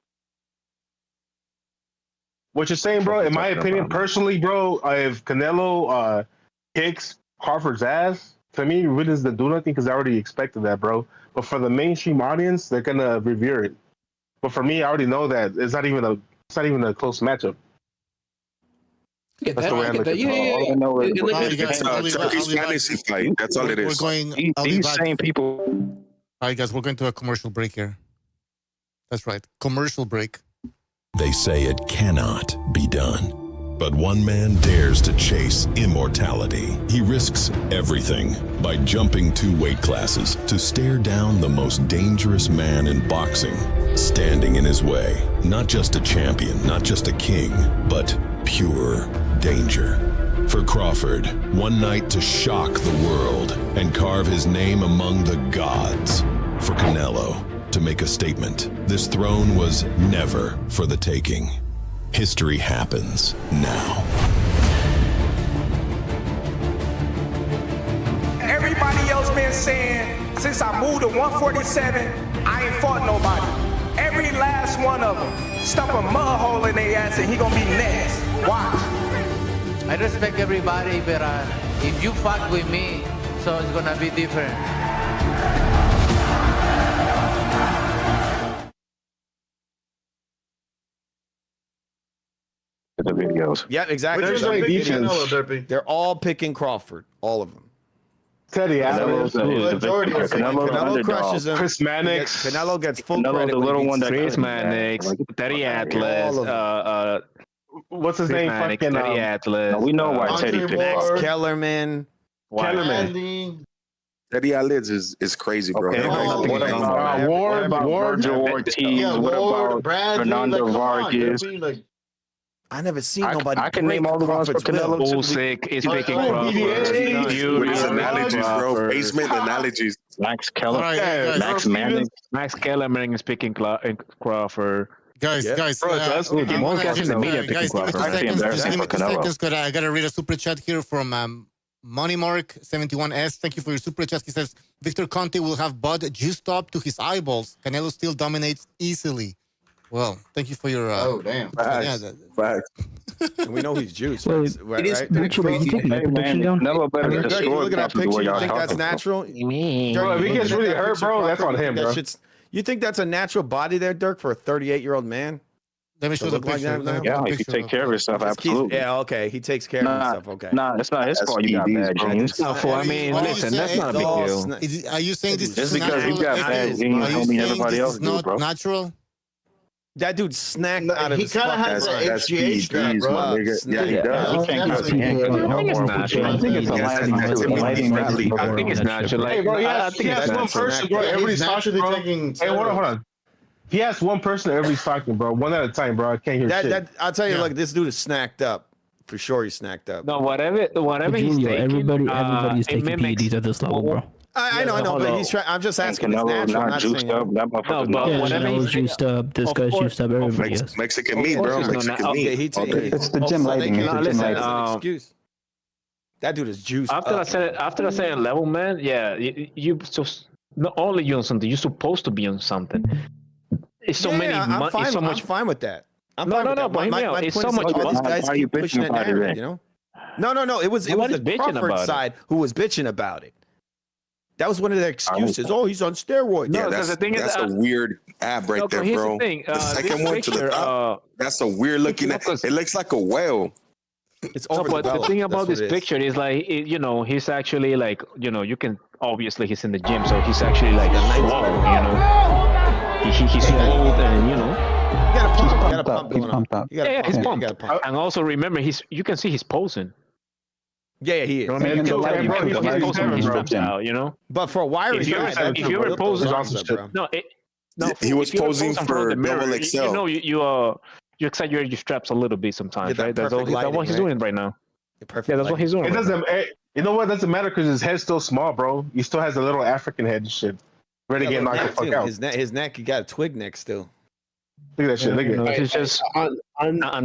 What you're saying, bro? In my opinion, personally, bro, if Canelo kicks Crawford's ass, to me, really doesn't do nothing because I already expected that, bro. But for the mainstream audience, they're gonna revere it. But for me, I already know that it's not even a close matchup. That's the way I look at it. It's a Turkey's fantasy fight. That's all it is. These same people. All right, guys, we're going to a commercial break here. That's right, commercial break. They say it cannot be done. But one man dares to chase immortality. He risks everything by jumping 2 weight classes to stare down the most dangerous man in boxing, standing in his way. Not just a champion, not just a king, but pure danger. For Crawford, one night to shock the world and carve his name among the gods. For Canelo, to make a statement. This throne was never for the taking. History happens now. Everybody else been saying, since I moved to 147, I ain't fought nobody. Every last one of them. Stump a mud hole in their ass and he gonna be next. Watch. I respect everybody, but if you fuck with me, so it's gonna be different. The videos. Yeah, exactly. They're all picking Crawford, all of them. Teddy Atlas, Canelo crushes him. Chris Mannix. Canelo gets full Canelo's credit. the little one that Chris Mannix, Teddy Atlas, what's his name? Mannix, Fucking Teddy Atlas. No, we know why Teddy picked Max Kellerman. Teddy Atlas is crazy, bro. Okay, what about Ward, Ortiz? What about Fernando Vargas? I never seen nobody. I can name all the ones for Canelo. Usyk is picking Crawford. Basement analogies, bro. Basement analogies. Max Kellerman. Max Mannix. Max Kellerman is picking Crawford. Guys, most guys in the media picking Crawford. Just give me 2 seconds, because I gotta read a super chat here from Moneymark71S. Thank you for your super chat. He says Victor Conte will have Bud juiced up to his eyeballs. Canelo still dominates easily. Well, thank you for your. Oh damn! Facts. We know he's juiced. Well, right? it is actually taking my prediction down. Never better Dirk, you destroy look at that picture. You think that's natural? Bro, if he gets really hurt, bro, that's on him, bro. You think that's a natural body there, Dirk, for a 38-year-old man? Let me show the picture. Yeah, if you take care of yourself, absolutely. Yeah, okay. He takes care of himself. Okay. Nah, it's not his fault. You got bad genes. I mean, listen, that's not a big deal. Are you saying this Just is because natural? you got bad genes don't mean everybody else do, bro. Natural? That dude snacked out of his He kind of has an HGH, bro. Yeah, he does. He can't use I think it's natural. I think it's natural. Hey, bro, he has one person, bro. Everybody's talking, bro. Hey, hold on. He has one person everybody's talking, bro. One at a time, bro. I can't hear shit. I'll tell you, like, this dude is snacked up. For sure, he's snacked up. No, whatever he's taking. Everybody's taking PEDS at this level, bro. I know, but he's trying. I'm just asking. It's natural. I'm not saying. Canelo's juiced up. This guy's juiced up. Everybody is. Mexican meat, bro. Mexican meat. It's the gym lighting. Excuse. That dude is juiced. After I say a level, man. Yeah, you just not only you on something. You're supposed to be on something. It's so many. I'm fine with that. But it's so much. All these guys keep pushing that narrative, you know. No. It was the Crawford side who was bitching about it. That was one of their excuses. Oh, he's on steroids. No, that's a weird ab right there, bro. The second one to the top. That's a weird looking. It looks like a whale. It's but the thing about this picture is like, he's actually like, you can obviously he's in the gym, so he's actually like, whoa, he's old, and you know. You got a pump going on. He's pumped. And also remember, you can see he's posing. Yeah, he is. You know, he's posing his straps out, you know. But for a wire, if you ever posing, he was posing for Double XL. You know, you exaggerate your straps a little bit sometimes, right? That's what he's doing right now. Yeah, that's what he's doing. It doesn't. You know what? Doesn't matter because his head's still small, bro. He still has a little African head and shit. Ready to get knocked the fuck out. His neck, he got a twig neck still. Look at that shit. Look at it. It's just on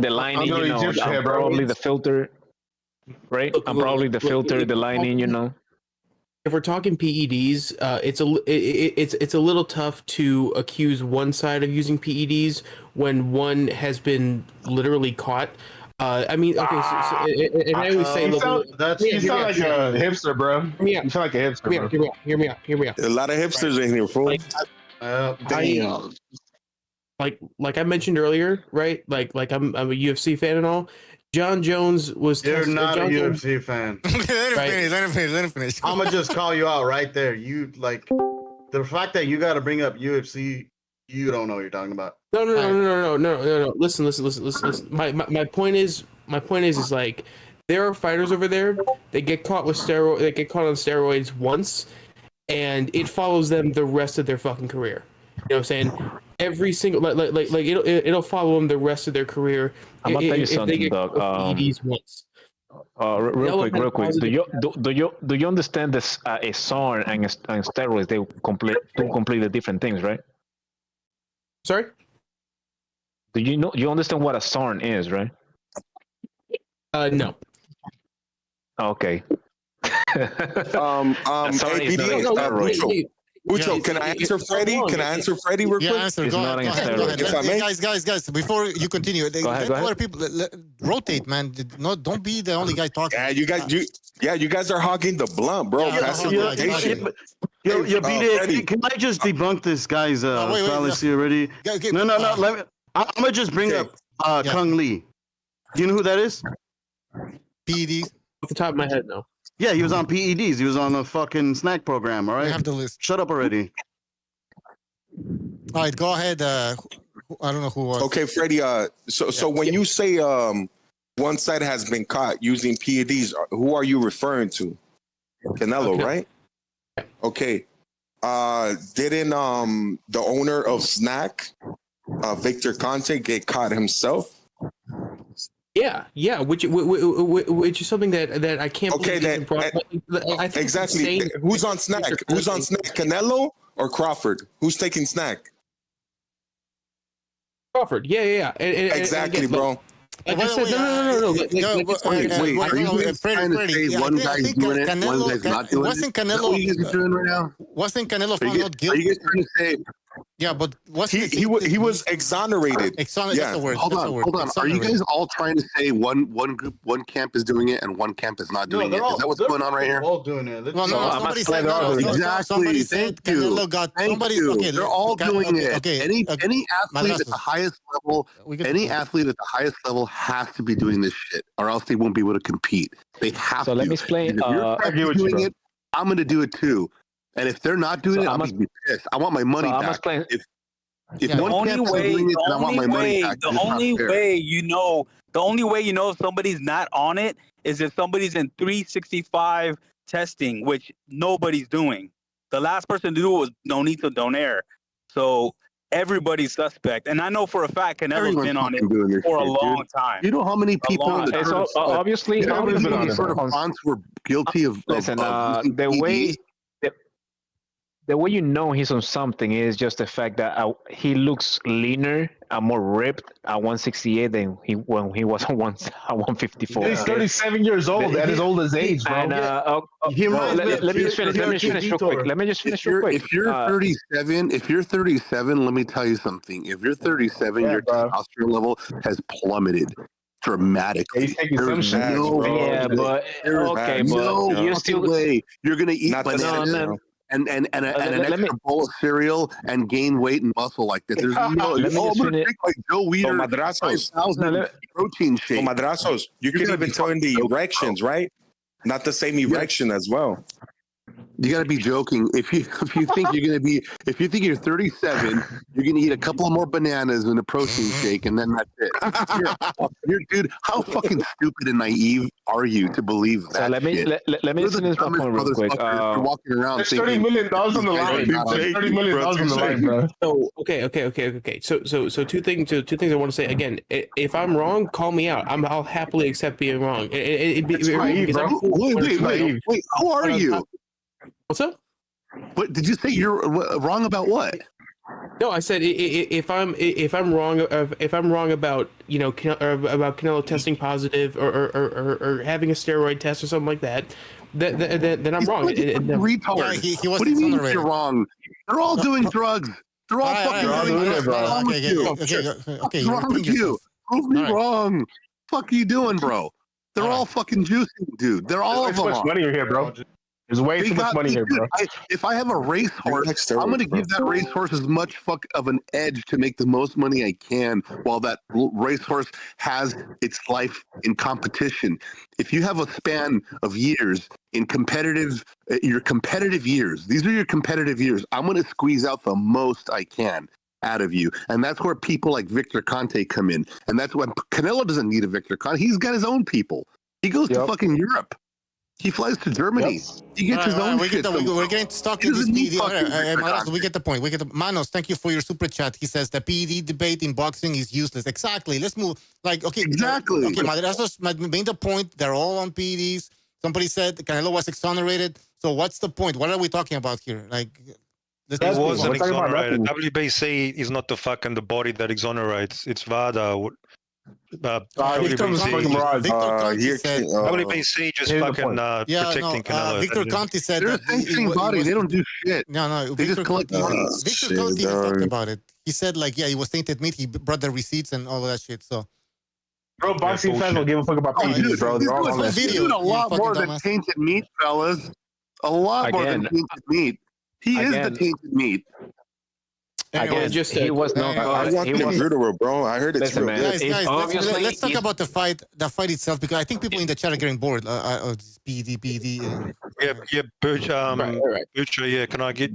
the lining, you know, probably the filter, right? And probably the filter, the lining, you know. If we're talking PEDs, it's a little tough to accuse one side of using PEDs when one has been literally caught. I mean, okay, and I always say, you sound like a hipster, bro. You sound like a hipster, bro. Hear me out. A lot of hipsters in here, fool. Damn. Like I mentioned earlier, right? Like I'm a UFC fan and all. John Jones was. You're not a UFC fan. Let him finish. I'm gonna just call you out right there. You like the fact that you got to bring up UFC. You don't know what you're talking about. No. Listen. My point is like there are fighters over there. They get caught with They get caught on steroids once, and it follows them the rest of their fucking career. You know what I'm saying? Every single like it'll follow them the rest of their career. I'm gonna tell you something, Doug. PEDs once. Real quick. Do you understand this? A SARM and steroids, they two completely different things, right? Sorry. Do you know? You understand what a SARM is, right? No. Okay. Ucho, can I answer Freddie? Can I answer Freddie real quick? Yeah, answer. Go ahead. Guys, before you continue, let other people rotate, man. Don't be the only guy talking. Yeah, you guys are hogging the blunt, bro. Can I just debunk this guy's fallacy already? No. I'm gonna just bring up Kung Lee. Do you know who that is? PEDs. Off the top of my head, no. Yeah, he was on PEDs. He was on a fucking snack program. All right. I have the list. Shut up already. All right, go ahead. I don't know who was. Okay, Freddie. So when you say one side has been caught using PEDs, who are you referring to? Canelo, right? Okay. Didn't the owner of Snack, Victor Conte, get caught himself? Yeah, which is something that I can't. Okay, I think exactly. Who's on Snack? Who's on Snack? Canelo or Crawford? Who's taking Snack? Crawford. Yeah. Exactly, bro. Like I said, no. Wait, are you trying to say one guy's doing it, one guy's not doing it? Wasn't Canelo doing right now? Wasn't Canelo found not guilty? Are you guys trying to say? Yeah, but he was exonerated. That's the word. Hold on. Are you guys all trying to say one group, one camp is doing it and one camp is not doing it? Is that what's going on right here? All doing it. Well, no, somebody said exactly. Somebody said Canelo got. Okay, they're all doing it. Okay. Any athlete at the highest level, has to be doing this shit, or else they won't be able to compete. They have to. So let me explain. If you're doing it, I'm going to do it too. And if they're not doing it, I'm going to be pissed. I want my money back. If one camp's doing it, then I want my money back. The only way you know if somebody's not on it is if somebody's in 365 testing, which nobody's doing. The last person to do it was Nonito Donaire. So everybody's suspect. And I know for a fact Canelo's been on it for a long time. You know how many people in the obviously sort of fonts were guilty of the way you know he's on something is just the fact that he looks leaner and more ripped at 168 than when he was at 154. He's 37 years old at his oldest age, bro. And, let me just finish real quick. If you're 37, let me tell you something. If you're 37, your testosterone level has plummeted dramatically. He's taking some shots, bro. But you're still way you're gonna eat bananas. And an extra bowl of cereal and gain weight and muscle like that. There's I'm gonna take like Joe Weider 5,000 protein shake. Madrazos, you can even tell in the erections, right? Not the same erection as well. You got to be joking. If you think you're 37, you're gonna eat a couple of more bananas and a protein shake, and then that's it. Dude, how fucking stupid and naive are you to believe that? So let me finish my point real quick. You're walking around There's $30 million on the line. There's $30 million on the line, bro. So okay. So two things I want to say again. If I'm wrong, call me out. I'll happily accept being wrong. Wait, how are you? What's up? What did you say? You're wrong about what? No, I said if I'm wrong about about Canelo testing positive or having a steroid test or something like that, then I'm wrong. Retard. He what do you mean you're wrong? They're all doing drugs. They're all fucking doing it, bro. What's wrong with you? Prove me wrong. Fuck you doing, bro? They're all fucking juicing, dude. They're all of them. There's too much money here, bro. There's way too much money here, bro. If I have a racehorse, I'm going to give that racehorse as much fuck of an edge to make the most money I can while that racehorse has its life in competition. If you have a span of years in your competitive years, these are your competitive years, I'm going to squeeze out the most I can out of you. And that's where people like Victor Conte come in. And that's when Canelo doesn't need a Victor Conte. He's got his own people. He goes to fucking Europe. He flies to Germany. He gets his own shit. We're getting stuck in this PED. We get the point. Manos, thank you for your super chat. He says the PED debate in boxing is useless. Exactly. Let's move. Exactly. Okay, Madrastos made the point. They're all on PEDs. Somebody said Canelo was exonerated. So what's the point? What are we talking about here? It wasn't exonerated. WBC is not the fucking the body that exonerates. It's VADA. WBC just fucking protecting Canelo. Victor Conte said they're a sanctioning body. They don't do shit. No. They just collect money. Victor Conte talked about it. He said it was tainted meat. He brought the receipts and all of that shit. So, bro, boxing fans don't give a fuck about PEDs, bro. They're all on that shit. He's doing a lot more than tainted meat, fellas. A lot more than tainted meat. He is the tainted meat. Again, he was not. I want the murderer, bro. I heard it's real. Guys, let's talk about the fight itself, because I think people in the chat are getting bored of this PED. Butcher, can I get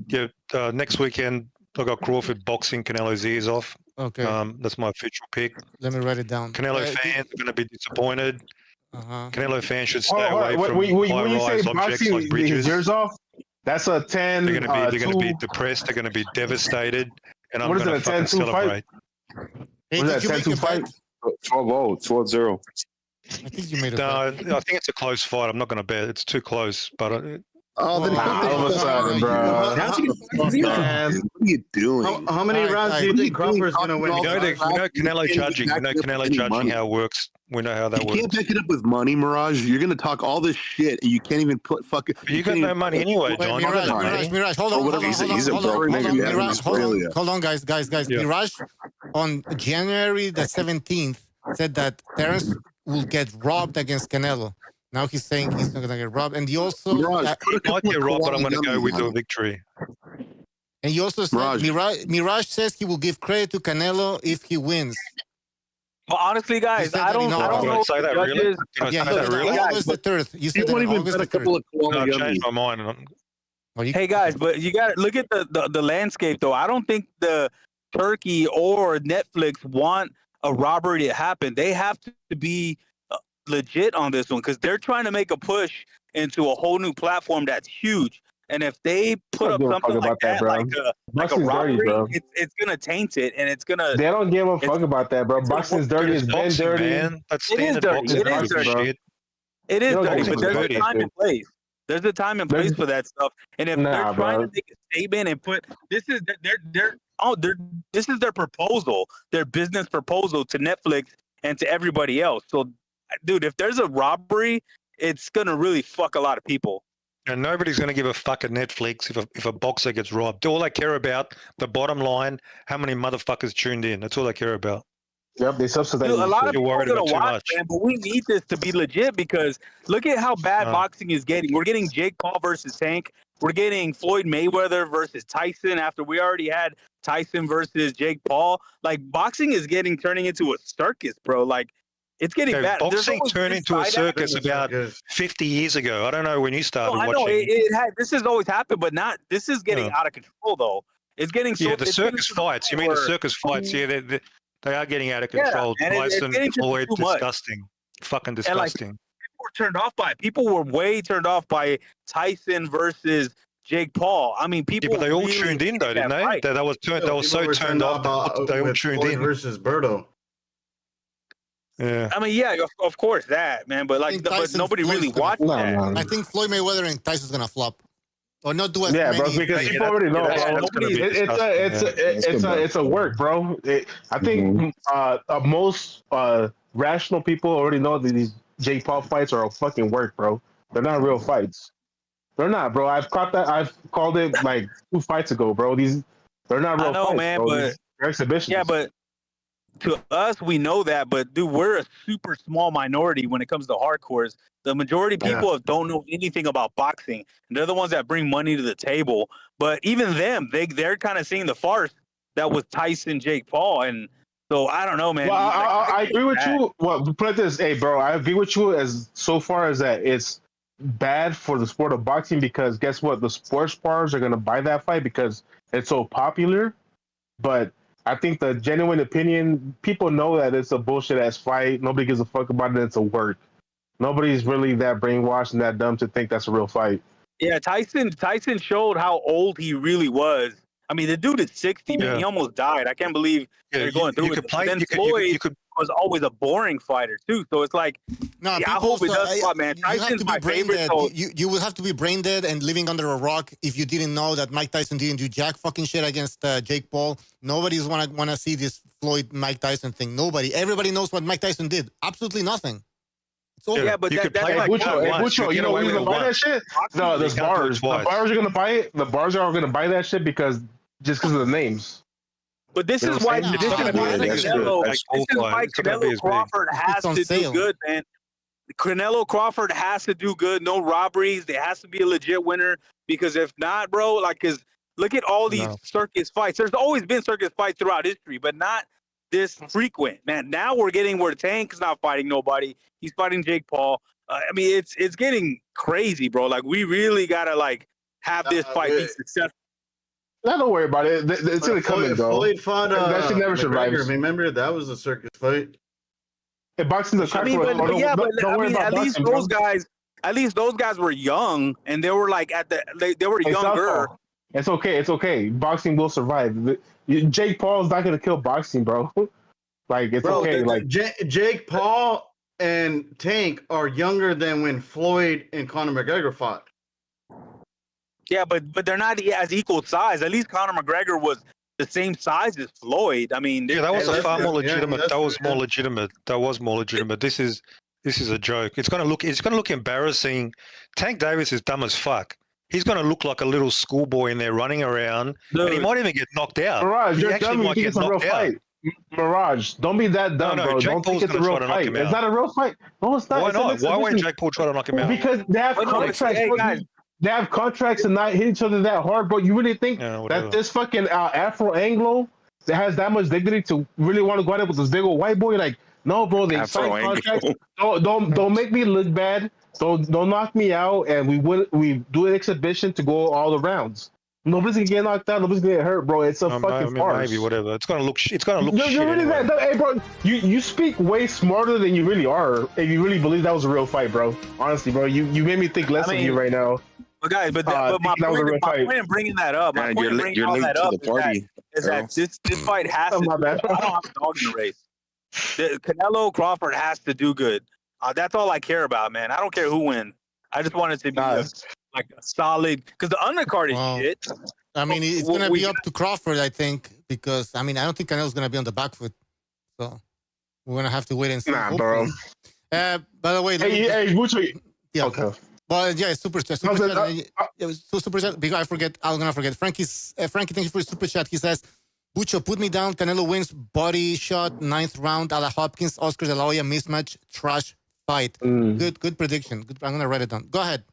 next weekend? I got Crawford boxing Canelo's ears off. Okay. That's my official pick. Let me write it down. Canelo fans are going to be disappointed. Canelo fans should stay away from high-rise objects like bridges. Ears off? That's a 10. They're going to be depressed. They're going to be devastated, and I'm going to fucking celebrate. What is that, 10-2 fight? 12-0, 12-0. I think you made a bet. I think it's a close fight. I'm not going to bet. It's too close, but. Then all of a sudden, bro. What are you doing? How many rounds do you think Crawford's going to win? We know Canelo judging. We know Canelo judging how it works. We know how that works. You can't back it up with money, Mirage. You're going to talk all this shit, and you can't even put fucking. You got no money anyway, John. Mirage, hold on, guys. Yeah. Mirage, on January the 17th, said that Terence will get robbed against Canelo. Now he's saying he's not going to get robbed. And he also... He might get robbed, but I'm going to go with the victory. And he also said... Mirage says he will give credit to Canelo if he wins. Well, honestly, guys, I don't know. Say that really? August the 3rd. You said that August the 3rd. I changed my mind. Hey, guys, but you got to look at the landscape, though. I don't think the Turkey or Netflix want a robbery to happen. They have to be... legit on this one, because they're trying to make a push into a whole new platform that's huge, and if they put up something like that, like a robbery, it's gonna taint it, and it's gonna. They don't give a fuck about that, bro. Boxing's dirty. It's been dirty. Man. That's it is dirty. It is dirty. It is dirty, but there's a time and place. There's a time and place for that stuff, and if they're trying to make a statement and put this is their proposal, their business proposal to Netflix and to everybody else. So. Dude, if there's a robbery, it's going to really fuck a lot of people. And nobody's going to give a fuck at Netflix if a boxer gets robbed. All they care about, the bottom line, how many motherfuckers tuned in. That's all they care about. Yep, they subsidize. Dude, a lot of people are going to watch, man, but we need this to be legit, because look at how bad boxing is getting. We're getting Jake Paul versus Tank. We're getting Floyd Mayweather versus Tyson after we already had Tyson versus Jake Paul. Like, boxing is turning into a circus, bro. Like, It's getting bad. Boxing turned into a circus about 50 years ago. I don't know when you started watching. I know this has always happened, but this is getting out of control though. It's getting so. Yeah, the circus fights. You mean the circus fights? Yeah, they are getting out of control. Yeah, Tyson, Floyd, disgusting. Fucking disgusting. And people were turned off by it. People were way turned off by Tyson versus Jake Paul. I mean, people. Yeah, but they all tuned in though, didn't they? Right. They were so turned off. They all tuned in. Versus Berto. Yeah. I mean, yeah, of course that, man, but but nobody really watched that. I think Floyd Mayweather and Tyson's gonna flop, or not do as many. Bro, because people already know. It's a work, bro. I think most rational people already know that these Jake Paul fights are a fucking work, bro. They're not real fights. They're not, bro. I've called it like 2 fights ago, bro. They're not real fights, man, bro. but They're exhibitions. Yeah, but. To us, we know that, but dude, we're a super small minority when it comes to hardcores. The majority of people don't know anything about boxing, and they're the ones that bring money to the table. But even them, they're kind of seeing the farce that was Tyson, Jake Paul, and so I don't know, man. Well, I agree with you. Well, put it this, hey, bro, I agree with you as so far as that it's bad for the sport of boxing because guess what? The sports bars are gonna buy that fight because it's so popular, but. I think the genuine opinion, people know that it's a bullshit ass fight. Nobody gives a fuck about it. It's a work. Nobody's really that brainwashed and that dumb to think that's a real fight. Yeah, Tyson showed how old he really was. I mean, the dude is 60, man. He almost died. I can't believe they're going through it. Then Floyd was always a boring fighter too. So it's like, I hope it does spot, man. Tyson's my favorite. So you would have to be brain dead and living under a rock if you didn't know that Mike Tyson didn't do jack fucking shit against Jake Paul. Nobody's wanna see this Floyd Mike Tyson thing. Nobody. Everybody knows what Mike Tyson did. Absolutely nothing. Yeah, but that's like Bucho, you know who's gonna buy that shit? No, there's bars. The bars are gonna buy it. The bars are gonna buy that shit because of the names. But this is why Canelo Crawford has to do good, man. Canelo Crawford has to do good. No robberies. There has to be a legit winner because if not, bro, because look at all these circus fights. There's always been circus fights throughout history, but not this frequent, man. Now we're getting where Tank's not fighting nobody. He's fighting Jake Paul. I mean, it's getting crazy, bro. Like we really gotta have this fight be successful. No, don't worry about it. It's gonna come and go. Floyd fought that shit never survives. Remember that was a circus fight. Boxing's a but at least those guys were young and they were they were younger. It's okay. Boxing will survive. Jake Paul's not gonna kill boxing, bro. Jake Paul and Tank are younger than when Floyd and Conor McGregor fought. Yeah, but they're not as equal size. At least Conor McGregor was the same size as Floyd. I mean, that was far more legitimate. That was more legitimate. That was more legitimate. This is a joke. It's gonna look embarrassing. Tank Davis is dumb as fuck. He's gonna look like a little schoolboy in there running around, and he might even get knocked out. Mirage, you're dumb. You think it's a real fight. Mirage, don't be that dumb, bro. Jake don't Paul's think it's a real fight. It's not a real fight. No, it's not. Why not? Why won't Jake Paul try to knock him out? Because they have contracts. They have contracts and not hit each other that hard, bro. You really think that this fucking Afro Anglo that has that much dignity to really want to go out there with this big old white boy? Like, no, bro. They signed contracts. Don't make me look bad. Don't knock me out. And we do an exhibition to go all the rounds. Nobody's gonna get knocked out. Nobody's gonna get hurt, bro. It's a fucking farce. Maybe whatever. It's gonna look. You're really that. Hey, bro. You speak way smarter than you really are. If you really believe that was a real fight, bro. Honestly, bro. You made me think less of you right now. But guys, but my point in bringing that up, my point in bringing all that up is that this fight has to. I don't have a dog in the race. Canelo Crawford has to do good. That's all I care about, man. I don't care who wins. I just want it to be a solid, because the undercard is shit. I mean, it's gonna be up to Crawford, I think, because I don't think Canelo's gonna be on the back foot. So we're gonna have to wait and see. Nah, bro. By the way, yeah. Okay. But yeah, super chat. Super chat. Because I'm gonna forget. Frankie, thank you for the super chat. He says, "Bucho, put me down. Canelo wins. Body shot, 9th round. A la Hopkins. Oscar De La Hoya mismatch. Trash fight." Good prediction. Good. I'm gonna write it down. Go ahead.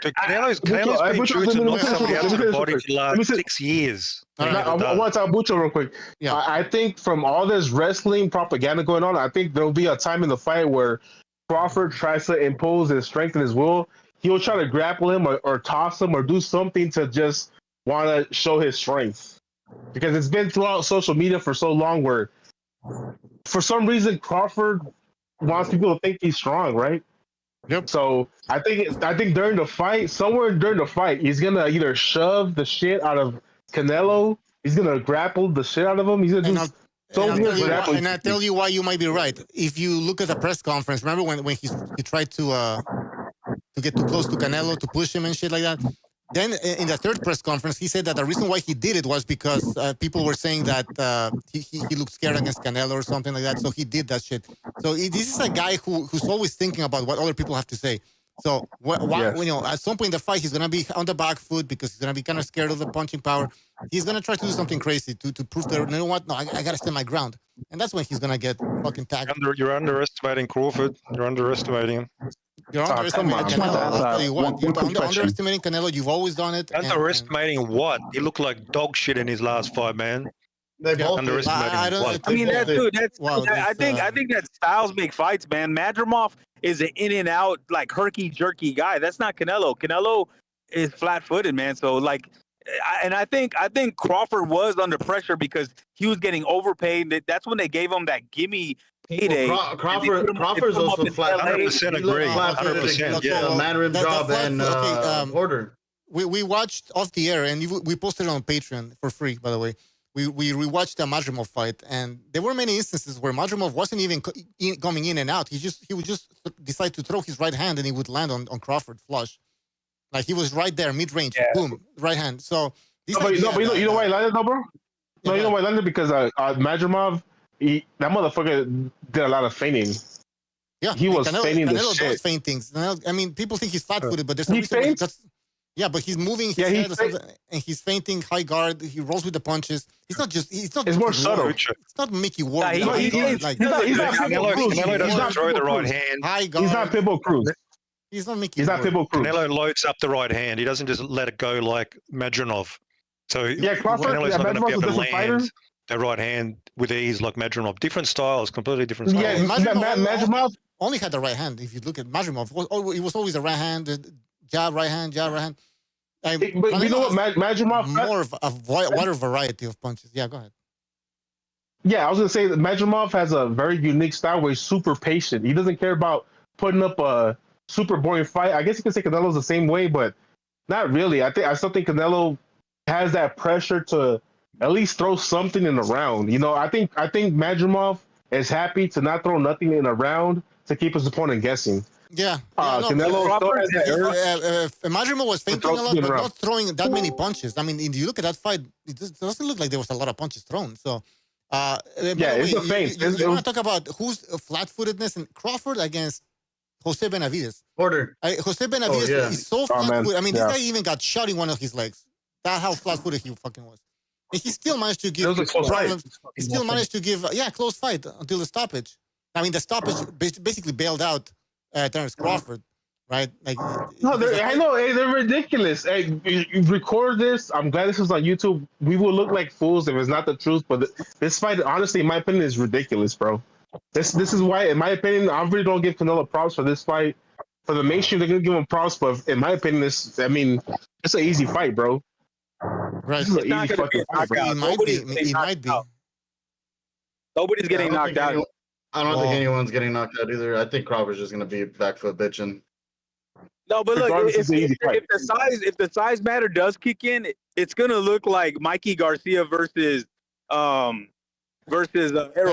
Dude, Canelo's been true to knock somebody out to the body for the last 6 years. I want to tell Bucho real quick. Yeah. I think from all this wrestling propaganda going on, I think there'll be a time in the fight where Crawford tries to impose his strength and his will. He'll try to grapple him or toss him or do something to just want to show his strength. Because it's been throughout social media for so long where for some reason Crawford wants people to think he's strong, right? Yep. So I think during the fight, somewhere during the fight, he's gonna either shove the shit out of Canelo, he's gonna grapple the shit out of him, he's gonna do and I tell you why you might be right. If you look at the press conference, remember when he tried to get too close to Canelo to push him and shit like that? Then in the third press conference, he said that the reason why he did it was because people were saying that he looked scared against Canelo or something like that. So he did that shit. So this is a guy who's always thinking about what other people have to say. So at some point in the fight, he's gonna be on the back foot because he's gonna be kind of scared of the punching power. He's gonna try to do something crazy to prove that, you know what? No, I gotta stand my ground. And that's when he's gonna get fucking tagged. You're underestimating Crawford. You're underestimating him. You're underestimating Canelo. I'll tell you what. You're underestimating Canelo. You've always done it. Underestimating what? He looked like dog shit in his last fight, man. They both underestimating what? I mean, I think that styles make fights, man. Madrimov is an in and out, like herky jerky guy. That's not Canelo. Canelo is flat footed, man. So like, I think Crawford was under pressure because he was getting overpaid. That's when they gave him that gimme payday. Well, Crawford's also flat. 100% agree. 100%. Yeah, Mandarin job and order. We watched off the air and we posted it on Patreon for free, by the way. We rewatched the Madrimov fight, and there were many instances where Madrimov wasn't even coming in and out. He would just decide to throw his right hand, and he would land on Crawford flush. Like he was right there, mid range, boom, right hand. So you know why he landed, though, bro? No, you know why he landed because Madrimov, that motherfucker did a lot of feigning. Yeah, he was feigning the Canelo shit. does feint things. I mean, people think he's flat-footed, but there's a reason. Yeah, but he's moving his head or something, and he's feinting high guard. He rolls with the punches. He's not. It's more subtle. It's not Mickey Ward. He's not Canelo doesn't throw the right hand. High guard. He's not Pitbull Cruz. He's not Mickey. He's not Pitbull Cruz. Canelo loads up the right hand. He doesn't just let it go like Madrimov. So Crawford, Canelo's not going to be able to land fighter. the right hand with ease like Madrimov. Different styles, completely different styles. Yeah, Madrimov only had the right hand. If you look at Madrimov, it was always a right hand, jab, right hand, jab, right hand. But you know what, Madrimov more of a wider variety of punches. Yeah, go ahead. Yeah, I was gonna say that Madrimov has a very unique style where he's super patient. He doesn't care about putting up a super boring fight. I guess you could say Canelo's the same way, but not really. I still think Canelo has that pressure to at least throw something in the round. You know, I think Madrimov is happy to not throw nothing in a round to keep his opponent guessing. Yeah, Canelo Madrimov was feinting a lot, but not throwing that many punches. I mean, if you look at that fight, it doesn't look like there was a lot of punches thrown. So, it's a feint. You want to talk about who's flat-footedness and Crawford against Jose Benavidez. Jose Benavidez is so flat-footed. I mean, this guy even got shot in one of his legs. That's how flat-footed he fucking was. And he still managed to give problems. He still managed to give close fight until the stoppage. I mean, the stoppage basically bailed out Terence Crawford, right? Like, no, I know they're ridiculous. Hey, you record this. I'm glad this is on YouTube. We will look like fools if it's not the truth. But this fight, honestly, in my opinion, is ridiculous, bro. This is why, in my opinion, I really don't give Canelo props for this fight. For the mainstream, they're gonna give him props, but in my opinion, it's an easy fight, bro. Right, this is an easy fucking fight, bro. It might be. Nobody's getting knocked out. I don't think anyone's getting knocked out either. I think Crawford's just gonna be back foot bitching. No, but look, if the size matter does kick in, it's gonna look like Mikey Garcia versus Errol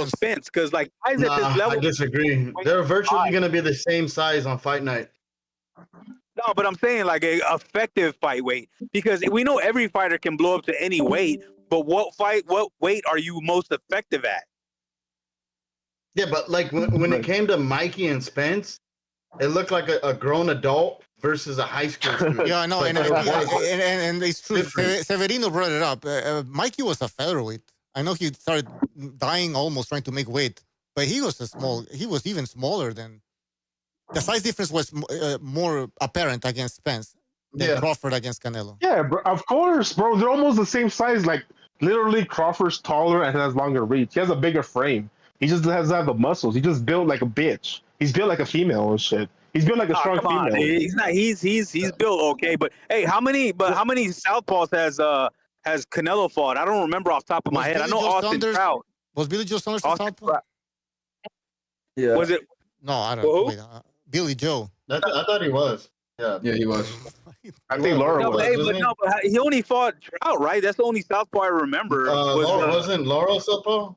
Spence, because like guys at this level. I disagree. They're virtually gonna be the same size on fight night. No, but I'm saying like a effective fight weight, because we know every fighter can blow up to any weight, but what weight are you most effective at? Yeah, but like when it came to Mikey and Spence, it looked like a grown adult versus a high school student. Yeah, I know, and it's true. Severino brought it up. Mikey was a featherweight. I know he started dying almost trying to make weight, but he was he was even smaller than. The size difference was more apparent against Spence. than Crawford against Canelo. Yeah, bro, of course, bro. They're almost the same size. Like literally, Crawford's taller and has longer reach. He has a bigger frame. He just doesn't have the muscles. He just built like a bitch. He's built like a female and shit. He's built like a strong come on, female. he's not. He's built okay, but hey, how many southpaws has Canelo fought? I don't remember off the top of my head. I know Austin Trout. Was Billy Joe Saunders the southpaw? Yeah. Was it? No, I don't know. Wait, Billy Joe. I thought he was. Yeah, he was. I think Laura was. But he only fought Trout, right? That's the only southpaw I remember. Wasn't Laura southpaw?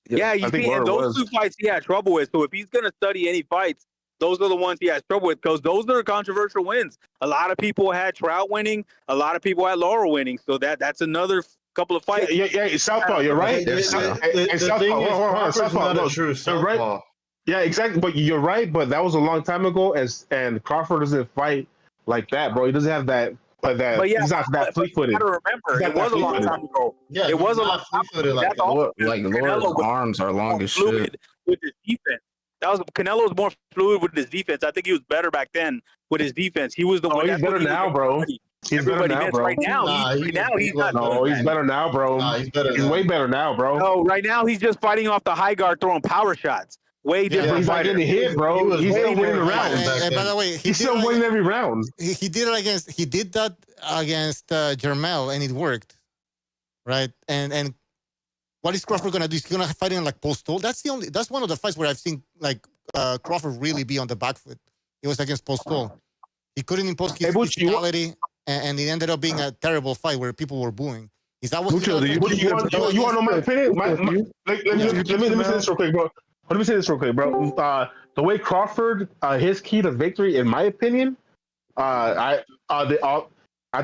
Yeah, you see, and those two fights he had trouble with. So if he's gonna study any fights, those are the ones he has trouble with because those are controversial wins. A lot of people had Trout winning. A lot of people had Laura winning. So that's another couple of fights. Yeah, Southpaw, you're right. Southpaw, not a true southpaw. Yeah, exactly. But you're right. But that was a long time ago, and Crawford doesn't fight like that, bro. He doesn't have that. But yeah, he's not that fleet-footed. You gotta remember, it was a long time ago. Yeah, it was a long time ago. Like Laura's arms are long as shit. With his defense. Canelo's more fluid with his defense. I think he was better back then with his defense. He was the one. He's better now, bro. He's better now, bro. Right now, he's not. No, he's better now, bro. He's way better now, bro. No, right now he's just fighting off the high guard, throwing power shots. Way different. He's not getting hit, bro. He's still winning the round. And by the way, he's still winning every round. He did that against Jermell, and it worked, right? And what is Crawford gonna do? He's gonna fight in like post-hold. That's one of the fights where I've seen like Crawford really be on the back foot. It was against post-hold. He couldn't impose his physicality, and it ended up being a terrible fight where people were booing. Is that what you want to know my opinion? Let me say this real quick, bro. Let me say this real quick, bro. The way Crawford, his key to victory, in my opinion, I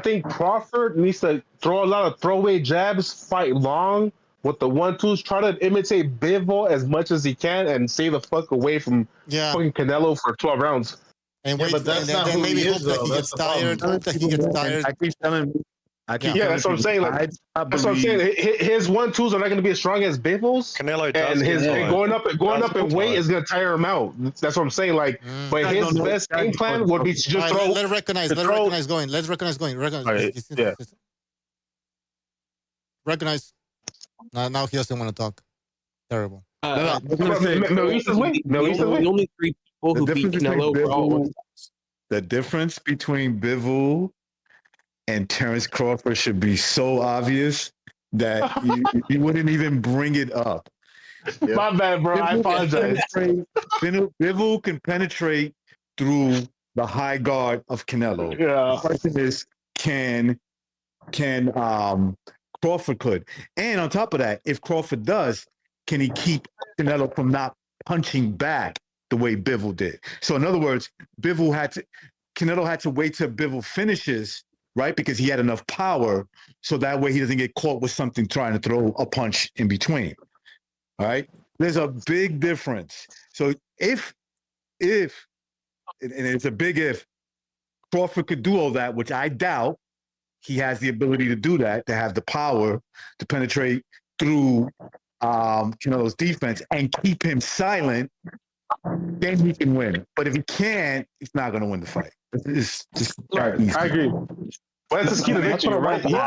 think Crawford needs to throw a lot of throwaway jabs, fight long with the 1-2s, try to imitate Bivol as much as he can, and stay the fuck away from fucking Canelo for 12 rounds. And wait, but that's not maybe he is, hope that he gets tired. Hope that he gets tired. I keep telling. That's what I'm saying. Like, that's what I'm saying. His 1-2s are not going to be as strong as Bivol's. Canelo and his going up in weight is going to tire him out. That's what I'm saying. Like, but his best game plan would be to just throw. Let's recognize going. Recognize. Now he doesn't want to talk. Terrible. The only three people who beat Canelo. The difference between Bivol and Terrence Crawford should be so obvious that you wouldn't even bring it up. My bad, bro. I apologize. Bivol can penetrate through the high guard of Canelo. Yeah. The question is, can Crawford could? And on top of that, if Crawford does, can he keep Canelo from not punching back the way Bivol did? So in other words, Canelo had to wait till Bivol finishes, right? Because he had enough power, so that way he doesn't get caught with something trying to throw a punch in between. All right? There's a big difference. So if, and it's a big if, Crawford could do all that, which I doubt, he has the ability to do that, to have the power to penetrate through Canelo's defense and keep him silent, then he can win. But if he can't, he's not going to win the fight. It's just easy. I agree. Well, that's the key to victory, right? We're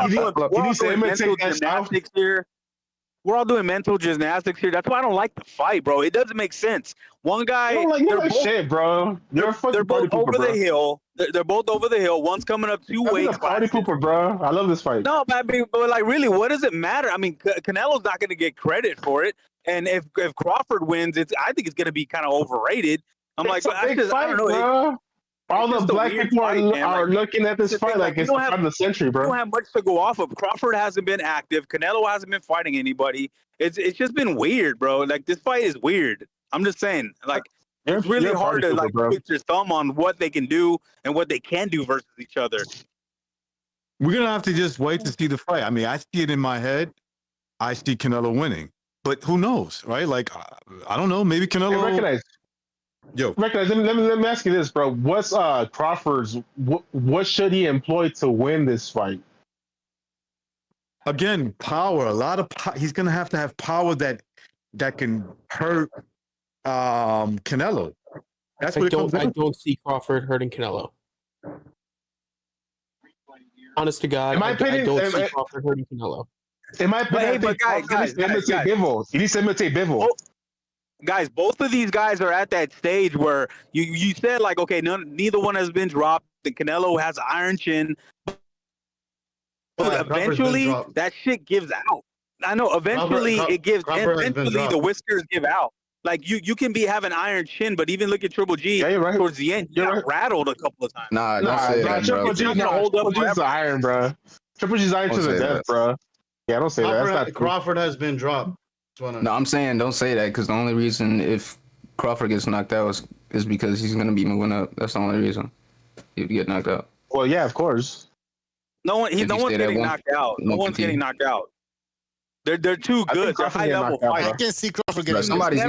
all doing mental gymnastics here. That's why I don't like the fight, bro. It doesn't make sense. One guy, they're both, shit, bro. They're both over the hill. They're both over the hill. One's coming up 2 weight party pooper, bro. I love this fight. No, but like, really, what does it matter? I mean, Canelo's not going to get credit for it, and if Crawford wins, I think it's going to be kind of overrated. I don't know. Bro. All the black people are looking at this fight like it's the fight of the century, bro. You don't have much to go off of. Crawford hasn't been active. Canelo hasn't been fighting anybody. It's just been weird, bro. Like, this fight is weird. I'm just saying, like, it's really hard to put your thumb on what they can do and what they can do versus each other. We're gonna have to just wait to see the fight. I mean, I see it in my head. I see Canelo winning, but who knows, right? Like, I don't know. Maybe Canelo. Recognize. Let me ask you this, bro. What's Crawford's? What should he employ to win this fight? Again, power. A lot of he's gonna have to have power that can hurt Canelo. That's what I don't see Crawford hurting Canelo. Honest to God, in my opinion, I don't see Crawford hurting Canelo. In my opinion, guys, he needs to imitate Bivol. He needs to imitate Bivol. Oh, guys, both of these guys are at that stage where you said like, okay, neither one has been dropped. The Canelo has an iron chin, but eventually that shit gives out. I know. Eventually it gives. Eventually the whiskers give out. Like you can be having iron chin, but even look at Triple G towards the end, you got rattled a couple of times. Nah, don't say that, bro. Triple G's iron, bro. Triple G's iron to the death, bro. Yeah, don't say that. That's not Crawford has been dropped. No, I'm saying don't say that because the only reason if Crawford gets knocked out is because he's gonna be moving up. That's the only reason he'd get knocked out. Well, yeah, of course. No one's getting knocked out. No one's getting knocked out. They're too good. They're high level fighters. I can see Crawford getting somebody's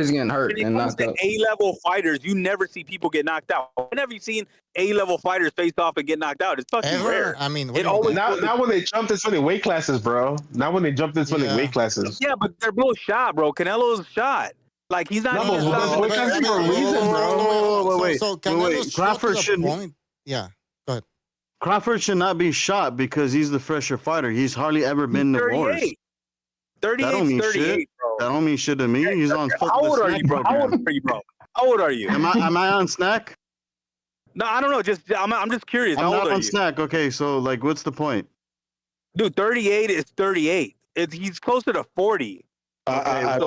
getting hurt and knocked out. A level fighters, you never see people get knocked out. Whenever you've seen A level fighters face off and get knocked out, it's fucking rare. I mean, it always now when they jumped this many weight classes, bro. Now when they jumped this many weight classes. Yeah, but they're both shot, bro. Canelo's shot. Like he's not. Weight classes for a reason, bro. Wait. Crawford shouldn't. Yeah, go ahead. Crawford should not be shot because he's the fresher fighter. He's hardly ever been to wars. 38, that don't mean 38, shit. bro. That don't mean shit to me. He's on. How old are you, bro? How old are you, bro? How old are you? Am I on snack? No, I don't know. I'm just curious. I'm How old not are on you? snack. Okay, so like, what's the point? Dude, 38 is 38. He's closer to 40. He's not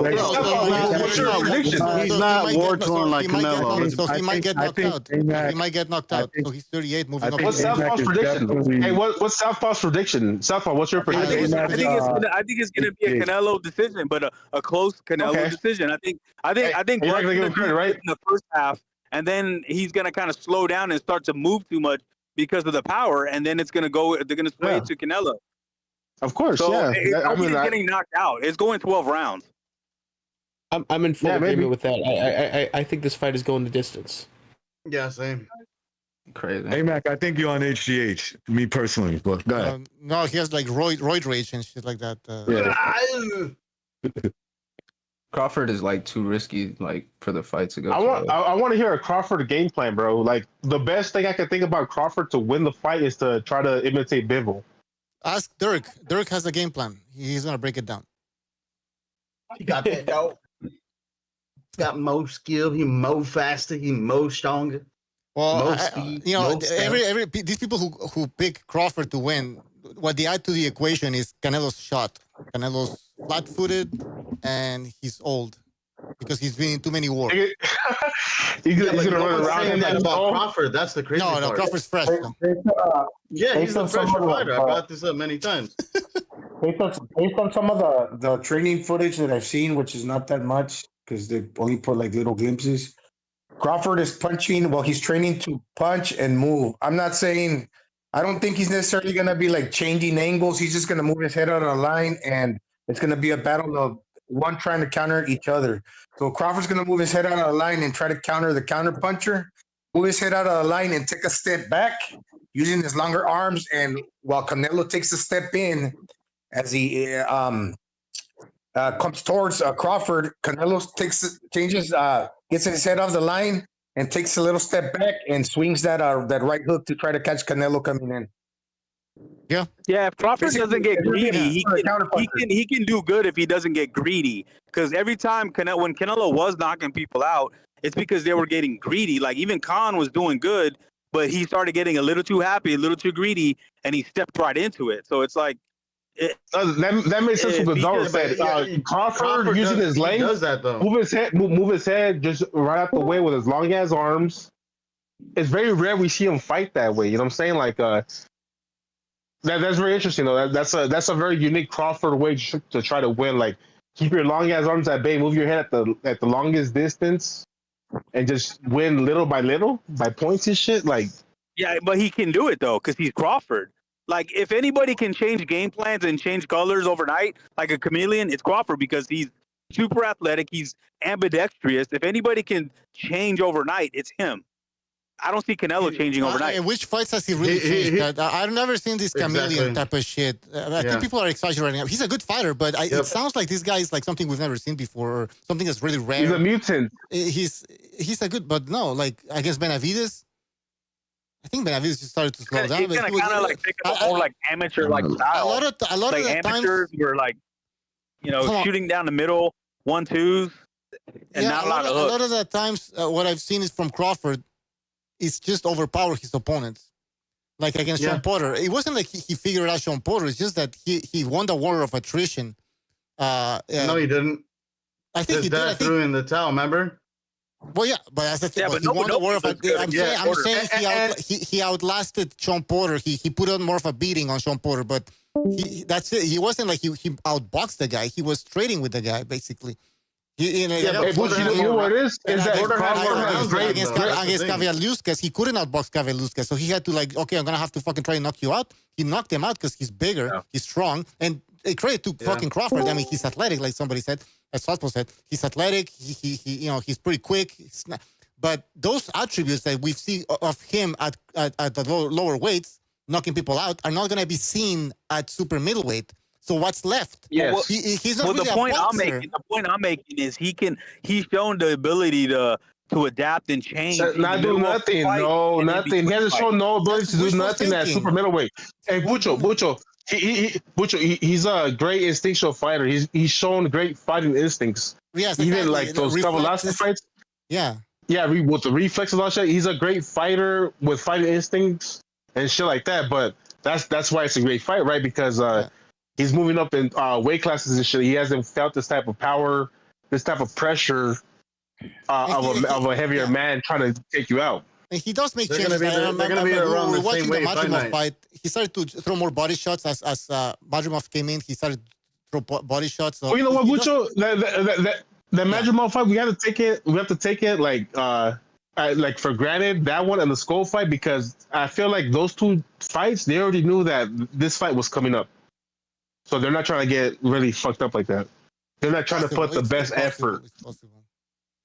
war torn like Canelo. So he might get knocked out. He might get knocked out. So he's 38, moving up. What's Southpaw's prediction? Hey, what's Southpaw's prediction? Southpaw, what's your prediction? I think it's gonna be a Canelo decision, but a close Canelo decision. I think you're not gonna give him credit, right? In the first half, and then he's gonna kind of slow down and start to move too much because of the power, and then it's gonna go. They're gonna sway to Canelo. Of course, so yeah. He's getting knocked out. It's going 12 rounds. I'm in full agreement with that. I think this fight is going the distance. Yeah, same. Crazy. Hey, Mac, I think you're on HGH. Me personally, but go ahead. No, he has like roid rage and shit like that. Crawford is like too risky, like for the fight to go. I want to hear a Crawford game plan, bro. Like the best thing I can think about Crawford to win the fight is to try to imitate Bivol. Ask Dirk. Dirk has a game plan. He's gonna break it down. He got that dog. He's got more skill. He more faster. He more stronger. Well, you know, every these people who pick Crawford to win, what they add to the equation is Canelo's shot. Canelo's flat-footed and he's old because he's been in too many wars. he's gonna run around that about Crawford. That's the crazy part. No, Crawford's fresh. Yeah, he's a fresher fighter. I brought this up many times. Based on some of the training footage that I've seen, which is not that much because they only put like little glimpses. Crawford is punching. Well, he's training to punch and move. I'm not saying. I don't think he's necessarily going to be like changing angles. He's just going to move his head out of the line, and it's going to be a battle of one trying to counter each other. So Crawford's going to move his head out of the line and try to counter the counter puncher, move his head out of the line and take a step back using his longer arms. And while Canelo takes a step in as he comes towards Crawford, Canelo gets his head off the line and takes a little step back and swings that right hook to try to catch Canelo coming in. Yeah. Yeah, if Crawford doesn't get greedy, he can do good if he doesn't get greedy. Because every time when Canelo was knocking people out, it's because they were getting greedy. Like even Khan was doing good, but he started getting a little too happy, a little too greedy, and he stepped right into it. So it's like that makes sense what the dog said. Crawford using his length, does that though. Move his head just right out the way with his long ass arms. It's very rare we see him fight that way. You know what I'm saying? Like that's very interesting though. That's a very unique Crawford way to try to win. Like keep your long ass arms at bay, move your head at the longest distance, and just win little by little by points and shit. Like yeah, but he can do it though because he's Crawford. Like, if anybody can change game plans and change colors overnight, like a chameleon, it's Crawford because he's super athletic. He's ambidextrous. If anybody can change overnight, it's him. I don't see Canelo changing overnight. In which fights has he really changed? I've never seen this chameleon type of shit. I think people are exaggerating. He's a good fighter, but it sounds like this guy is like something we've never seen before or something that's really rare. He's a mutant. He's a good, but no, like, I guess Benavidez. I think Benavides just started to slow down. He's gonna kind of like take a more like amateur like style. A lot of like the amateurs times, were like, shooting down the middle, 1-2s, and not a lot of hooks. A lot of the times, what I've seen is from Crawford, is just overpower his opponents. Like against Sean Porter, it wasn't like he figured out Sean Porter. It's just that he won the war of attrition. No, he didn't. I think he did. I threw in the towel. Remember? Well, yeah, but as I said, he won the war of. I'm saying he outlasted Sean Porter. He put on more of a beating on Sean Porter, but that's it. He wasn't like he outboxed the guy. He was trading with the guy basically. You know what it is? Is that against Kavialuskas, he couldn't outbox Kavialuskas, so he had to like, okay, I'm gonna have to fucking try and knock you out. He knocked him out because he's bigger, he's strong, and credit to fucking Crawford. I mean, he's athletic, like somebody said, as Southpaw said. He's athletic. He he's pretty quick. But those attributes that we see of him at the lower weights, knocking people out, are not gonna be seen at super middleweight. So what's left? Yes. He's not really the point I'm making is he's shown the ability to adapt and change. Not do nothing. No, nothing. He hasn't shown no ability to do nothing at super middleweight. Hey, Bucho. He's a great instinctual fighter. He's shown great fighting instincts. Yes, even like those couple last fights. Yeah. Yeah, with the reflexes and all shit. He's a great fighter with fighting instincts and shit like that. But that's why it's a great fight, right? Because he's moving up in weight classes and shit. He hasn't felt this type of power, this type of pressure of a heavier man trying to take you out. And he does make changes. They're going to be around the same weight. Madrimov fight, he started to throw more body shots as Madrimov came in. He started to throw body shots. So you know what, Bucho? The Madrimov fight, we have to take it. We have to take it like for granted, that one and the Skull fight, because I feel like those two fights, they already knew that this fight was coming up. So they're not trying to get really fucked up like that. They're not trying to put the best effort.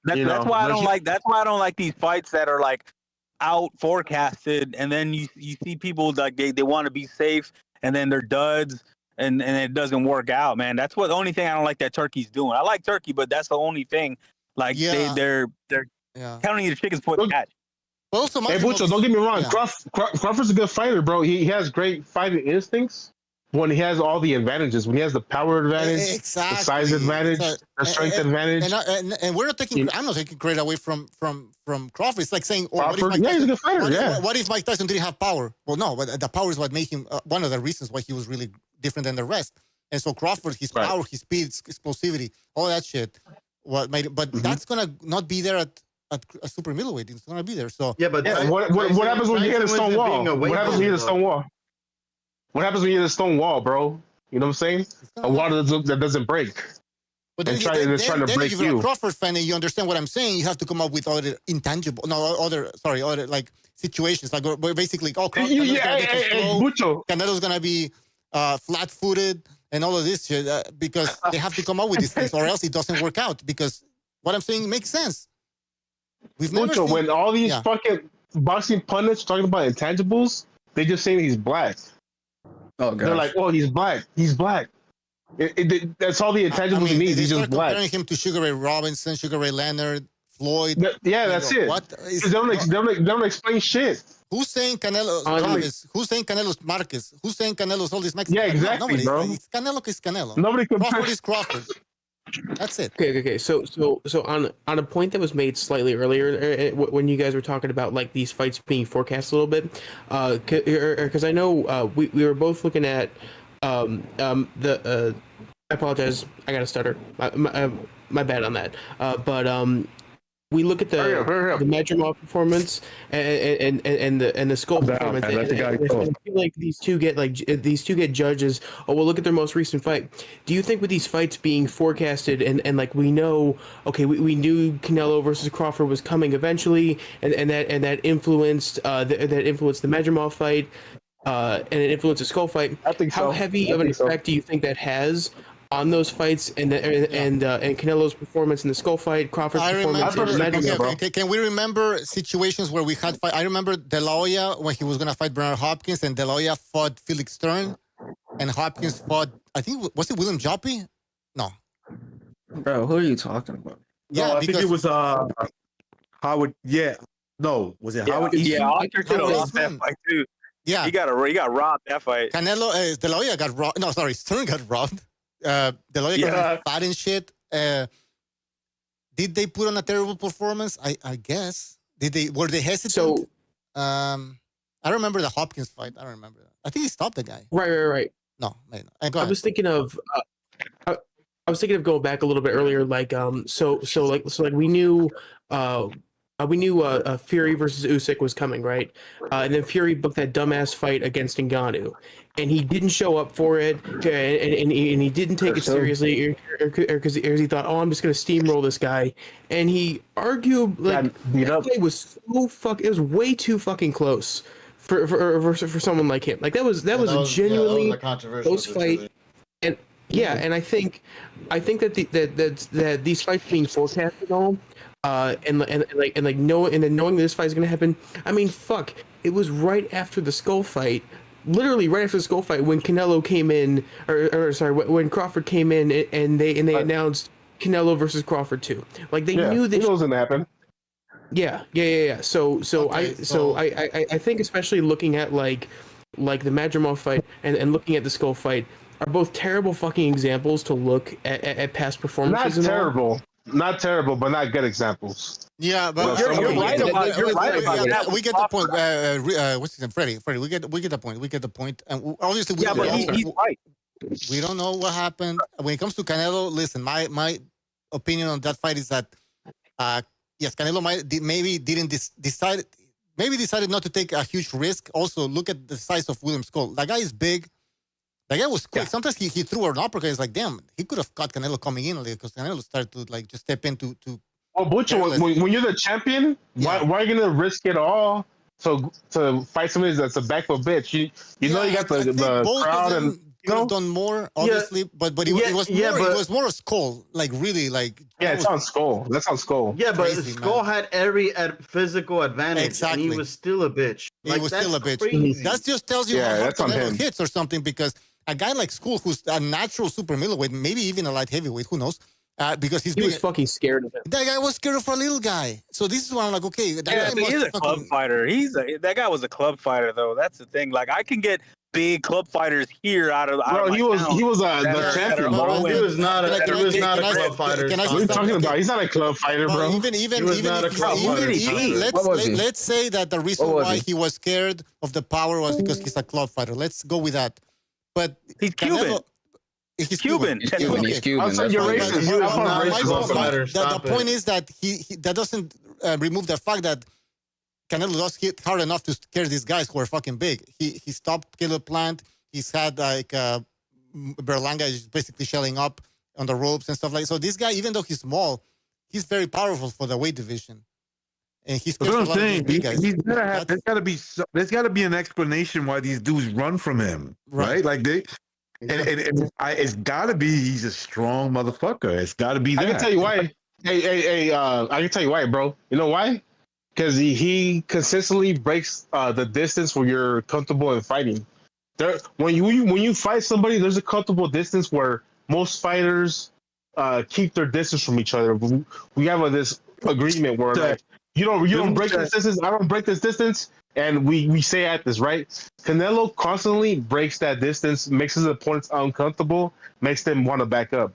That's why I don't like. That's why I don't like these fights that are like out forecasted, and then you see people like they want to be safe, and then they're duds, and it doesn't work out, man. That's the only thing I don't like that Turkey's doing. I like Turkey, but that's the only thing. Like they're counting the chickens for the catch. Also, hey, Bucho, don't get me wrong. Crawford's a good fighter, bro. He has great fighting instincts. When he has all the advantages, when he has the power advantage, the size advantage, the strength advantage, and we're not taking. I'm not taking credit away from Crawford. It's like saying, Crawford, he's a good fighter. What if Mike Tyson didn't have power? Well, no, but the power is what made him one of the reasons why he was really different than the rest. And so Crawford, his power, his speed, explosivity, all that shit, what made it. But that's gonna not be there at a super middleweight. It's gonna be there. So what happens when you hit a stone wall? What happens when you hit a stone wall? What happens when you hit a stone wall, bro? You know what I'm saying? A wall that doesn't break. But then, trying to break if you're a Crawford fan and you understand what I'm saying, you have to come up with other other like situations. Like basically, Canelo's gonna be flat-footed and all of this shit because they have to come up with these things, or else it doesn't work out. Because what I'm saying makes sense. When all these fucking boxing pundits talking about intangibles, they just saying he's black. Oh, God. They're like, oh, he's black. He's black. That's all the intangibles he needs. He's just black. Comparing him to Sugar Ray Robinson, Sugar Ray Leonard, Floyd. That's it. What? They don't explain shit. Who's saying Canelo Travis? Who's saying Canelo's Marquez? Who's saying Canelo's all these Mexicans? Yeah, exactly, bro. It's Canelo is Canelo. Nobody Crawford is Crawford. That's it. Okay. So on a point that was made slightly earlier when you guys were talking about like these fights being forecast a little bit, because I know we were both looking at I apologize, I got to stutter. My bad on that. But we look at the Madrimov performance and the Skull performance. And I feel like these two get judges. Oh well, look at their most recent fight. Do you think with these fights being forecasted and like we know, okay, we knew Canelo versus Crawford was coming eventually, and that influenced the Madrimov fight, and it influenced the Skull fight. I think How heavy of an effect do you think that has on those fights and Canelo's performance in the Skull fight, Crawford's performance? Can we remember situations where we had fight? I remember De La Hoya when he was going to fight Bernard Hopkins, and De La Hoya fought Felix Stern, and Hopkins fought, I think, was it William Joppy? No. Bro, who are you talking about? Yeah, no, I think it was Howard. Yeah, No, was it Yeah, Howard yeah, Eastman? Oscar could have lost that fight too. Yeah, he got robbed that fight. Canelo, De La Hoya got robbed. No, sorry, Stern got robbed. De La Hoya got fat and shit. Did they put on a terrible performance? I guess. Were they hesitant? So, I don't remember the Hopkins fight. I don't remember that. I think he stopped the guy. Right. No, maybe not. I was thinking of. I was thinking of going back a little bit earlier, like so we knew Fury versus Usyk was coming, right? And then Fury booked that dumbass fight against Ngannou, and he didn't show up for it, and he didn't take it seriously, because he thought, oh, I'm just gonna steamroll this guy, and he argued like that fight was it was way too fucking close for someone like him. Like that was a genuinely close fight, and. Yeah, and I think that these fights being forecasted on, and knowing this fight is gonna happen. I mean, fuck! It was right after the Skull fight, literally right after the Skull fight, when Canelo came in, when Crawford came in, and they announced Canelo versus Crawford 2. Like they knew this was gonna happen. Yeah. So I think, especially looking at like the Madrimov fight and looking at the Skull fight, are both terrible fucking examples to look at past performances. Not terrible, but not good examples. Yeah, but you're right about that. We get the point. What's his name? Freddie. We get the point. We get the point. And obviously, he's right. We don't know what happened when it comes to Canelo. Listen, my opinion on that fight is that yes, Canelo decided not to take a huge risk. Also, look at the size of William Skull. That guy is big. That guy was quick. Yeah. Sometimes he threw an uppercut. It's like, damn, he could have caught Canelo coming in, because Canelo started to just step into. Well, Butcher, when you're the champion, why are you gonna risk it all to fight somebody that's a backfoot bitch? You know you got the crowd and. Could have done more, obviously, but it was more a Skull, like really, like it's on Skull. That's on Skull. Yeah, but Skull had every physical advantage, exactly. And he was still a bitch. He was still a bitch. That just tells you how Canelo hits or something, because a guy like Skull, who's a natural super middleweight, maybe even a light heavyweight, who knows? Because he was fucking scared of him. That guy was scared of a little guy. So this is why I'm like, okay, that guy he's a club fighter. That guy was a club fighter, though. That's the thing. Like, I can get big club fighters here out of he was the champion, bro. He was not a club fighter. What are you talking about? He's not a club fighter, bro. Let's say that the reason why he was scared of the power was because he's a club fighter. Let's go with that. But he's Cuban. He's Cuban. He's Cuban. The point is that that doesn't remove the fact that Canelo does hit hard enough to scare these guys who are fucking big. He stopped Caleb Plant. He's had like Berlanga is basically shelling up on the ropes and stuff like that. So this guy, even though he's small, he's very powerful for the weight division. And he's what I'm saying. There's got to be an explanation why these dudes run from him, right? Like it's got to be he's a strong motherfucker. It's got to be that. I can tell you why. I can tell you why, bro. You know why? Because he consistently breaks the distance where you're comfortable in fighting. When you fight somebody, there's a comfortable distance where most fighters keep their distance from each other. We have this agreement where like, you don't break this distance, I don't break this distance, and we say at this, right? Canelo constantly breaks that distance, makes his opponents uncomfortable, makes them want to back up.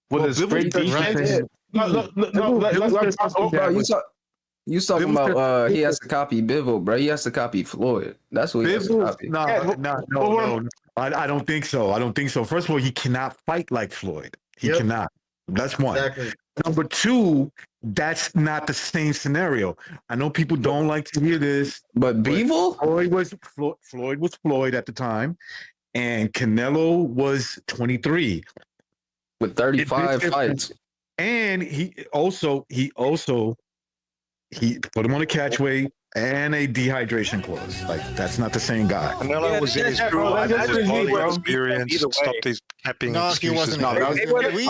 With his great defense. You talking about he has to copy Bivol, bro. He has to copy Floyd. That's what he has to copy. No. I don't think so. First of all, he cannot fight like Floyd. He cannot. That's one. Exactly. Number two, that's not the same scenario. I know people don't like to hear this, but Bivol? Floyd was Floyd at the time, and Canelo was 23 with 35 fights, and he also put him on a catch weight and a dehydration clause. Like, that's not the same guy. Canelo was in his prime. Experience. Stop these capping excuses. No, I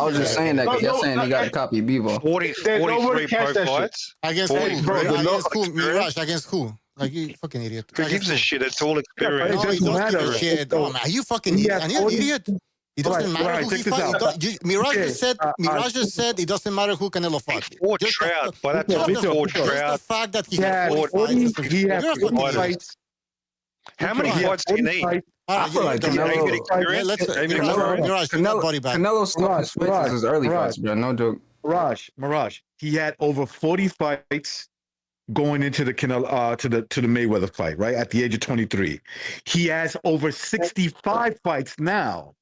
was just saying that because you're saying he got to copy Bivol. 43 pro fights. Against who, bro? Against who? Mirage, against who? Like, you fucking idiot. Who gives a shit? It's all experience. No, he doesn't give a shit. Oh, man, are you fucking idiot? Are you an idiot? It doesn't matter who he fought. Mirage just said. Mirage just said it doesn't matter who Canelo fought. Or Trout. By that time, just the fact that he had 40 fights. How many fights do you need? I feel like Canelo stuff his fights is his early fights, bro. No joke. Mirage. He had over 40 fights going into the Canelo to the Mayweather fight, right? At the age of 23. He has over 65 fights now.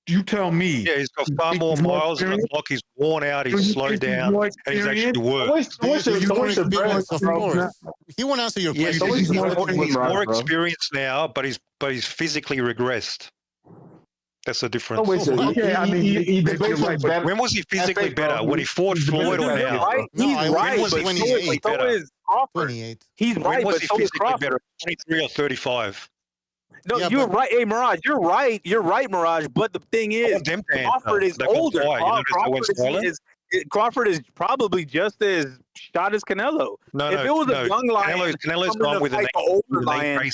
You tell me. Yeah, he's got far more miles on the clock. He's worn out. He's slowed down. And he's actually worked. He won't answer your question. He's more experienced now, but he's physically regressed. That's the difference. When was he physically better? When he fought Floyd or now? He's right. When was he physically better? 28. He's right, when was but he so is physically Crawford. better? 23 or 35? No, you're right. Hey, Mirage, you're right. You're right, Mirage. But the thing is, Crawford is older. Crawford is probably just as shot as Canelo. If it was a young lion, Canelo's gone with an older lion.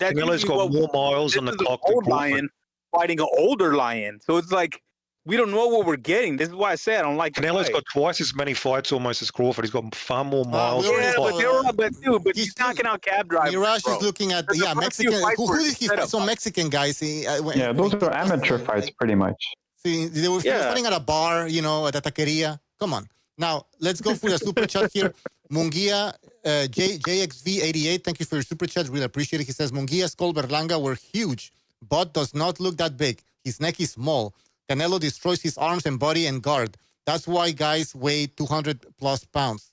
Canelo's got more miles on the clock. Old lion fighting an older lion. So it's like we don't know what we're getting. This is why I say I don't like. Canelo's got twice as many fights almost as Crawford. He's got far more miles. But he's knocking out cab drivers. Mirage is looking at Mexican. Who did he fight? Some Mexican guys. Those are amateur fights, pretty much. See, they were fighting at a bar, at a taqueria. Come on. Now let's go for the super chat here. Munguia, JXV88. Thank you for your super chat. Really appreciate it. He says Munguia, Skull, Berlanga were huge, but does not look that big. His neck is small. Canelo destroys his arms and body and guard. That's why guys weigh 200 plus pounds.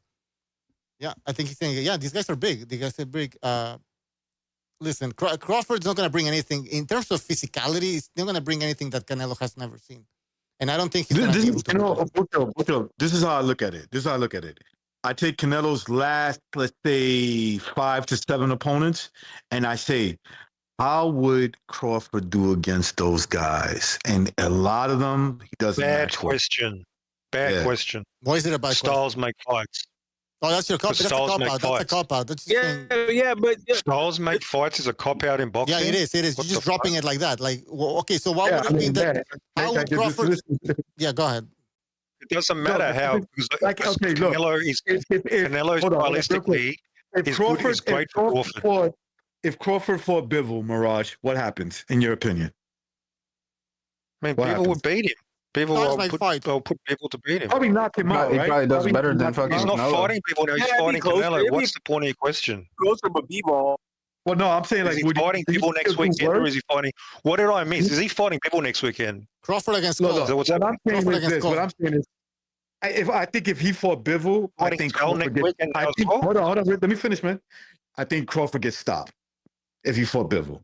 Yeah, I think he's saying, these guys are big. These guys are big. Listen, Crawford's not going to bring anything. In terms of physicality, he's not going to bring anything that Canelo has never seen. And I don't think he's going to be able to. This is how I look at it. I take Canelo's last, let's say, 5 to 7 opponents, and I say, how would Crawford do against those guys? And a lot of them, he doesn't. Bad question. Question. Why is it a bad Styles make fights. Oh, that's your cop. That's a cop out. But Styles make fights is a cop out in boxing. Yeah, it is. You're just dropping it like that. Like, okay, so why would it be that? How would Crawford? Yeah, go ahead. It doesn't matter how. Canelo is stylistically. If Crawford fought Bivol, Mirage, what happens in your opinion? I mean, Bivol would beat him. Bivol will put people to beat him. Probably knock him out, right? He probably does better than fucking He's not fighting people now. He's fighting Canelo. What's the point of your question? Closer, but Bivol. Well, no, I'm saying is he fighting people next weekend, or is he fighting? What did I miss? Is he fighting people next weekend? Crawford against Cole. No. What I'm saying is, I think if he fought Bivol, I think Crawford gets. Hold on. Let me finish, man. I think Crawford gets stopped if he fought Bivol.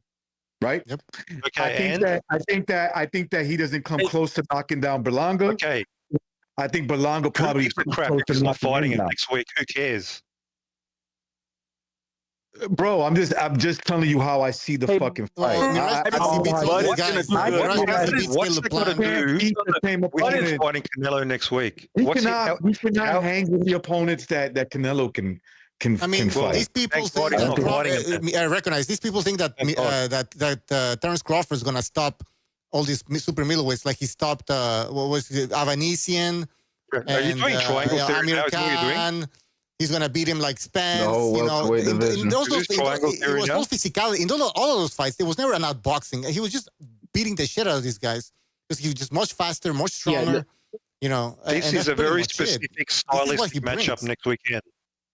Right. Yep. Okay. I think that he doesn't come close to knocking down Berlanga. Okay. I think Berlanga probably crap if he's not fighting him next week. Who cares? Bro, I'm just telling you how I see the fucking fight. What's it gonna do? What is fighting Canelo next week? We cannot hang with the opponents that Canelo can fight. These people think that I recognize these people think that Terence Crawford is gonna stop all these super middleweights, like he stopped what was it, Avanesian. Are you doing triangle theory now? Is what you're doing? He's gonna beat him like Spence. No, it was all physicality. In all of those fights, there was never an outboxing. He was just beating the shit out of these guys because he was just much faster, much stronger. This is a very specific stylistic matchup next weekend.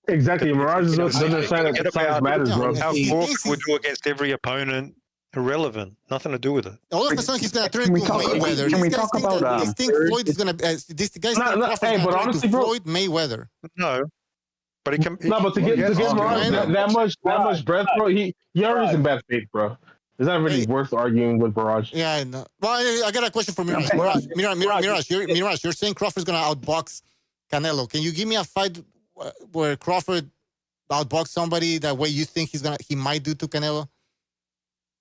Exactly. Mirage doesn't understand that size matters, bro. How Crawford would do against every opponent, irrelevant. Nothing to do with it. All of a sudden, he's going to turn into Mayweather. Can we talk about They think Floyd is going to... This guy's going to turn into Floyd Mayweather. No. But he can... No, but to get Mirage that much breath, bro, he already is in bad faith, bro. It's not really worth arguing with Mirage. Yeah, I know. Well, I got a question for Mirage. Mirage, you're saying Crawford's going to outbox Canelo. Can you give me a fight where Crawford outbox somebody that way you think he might do to Canelo?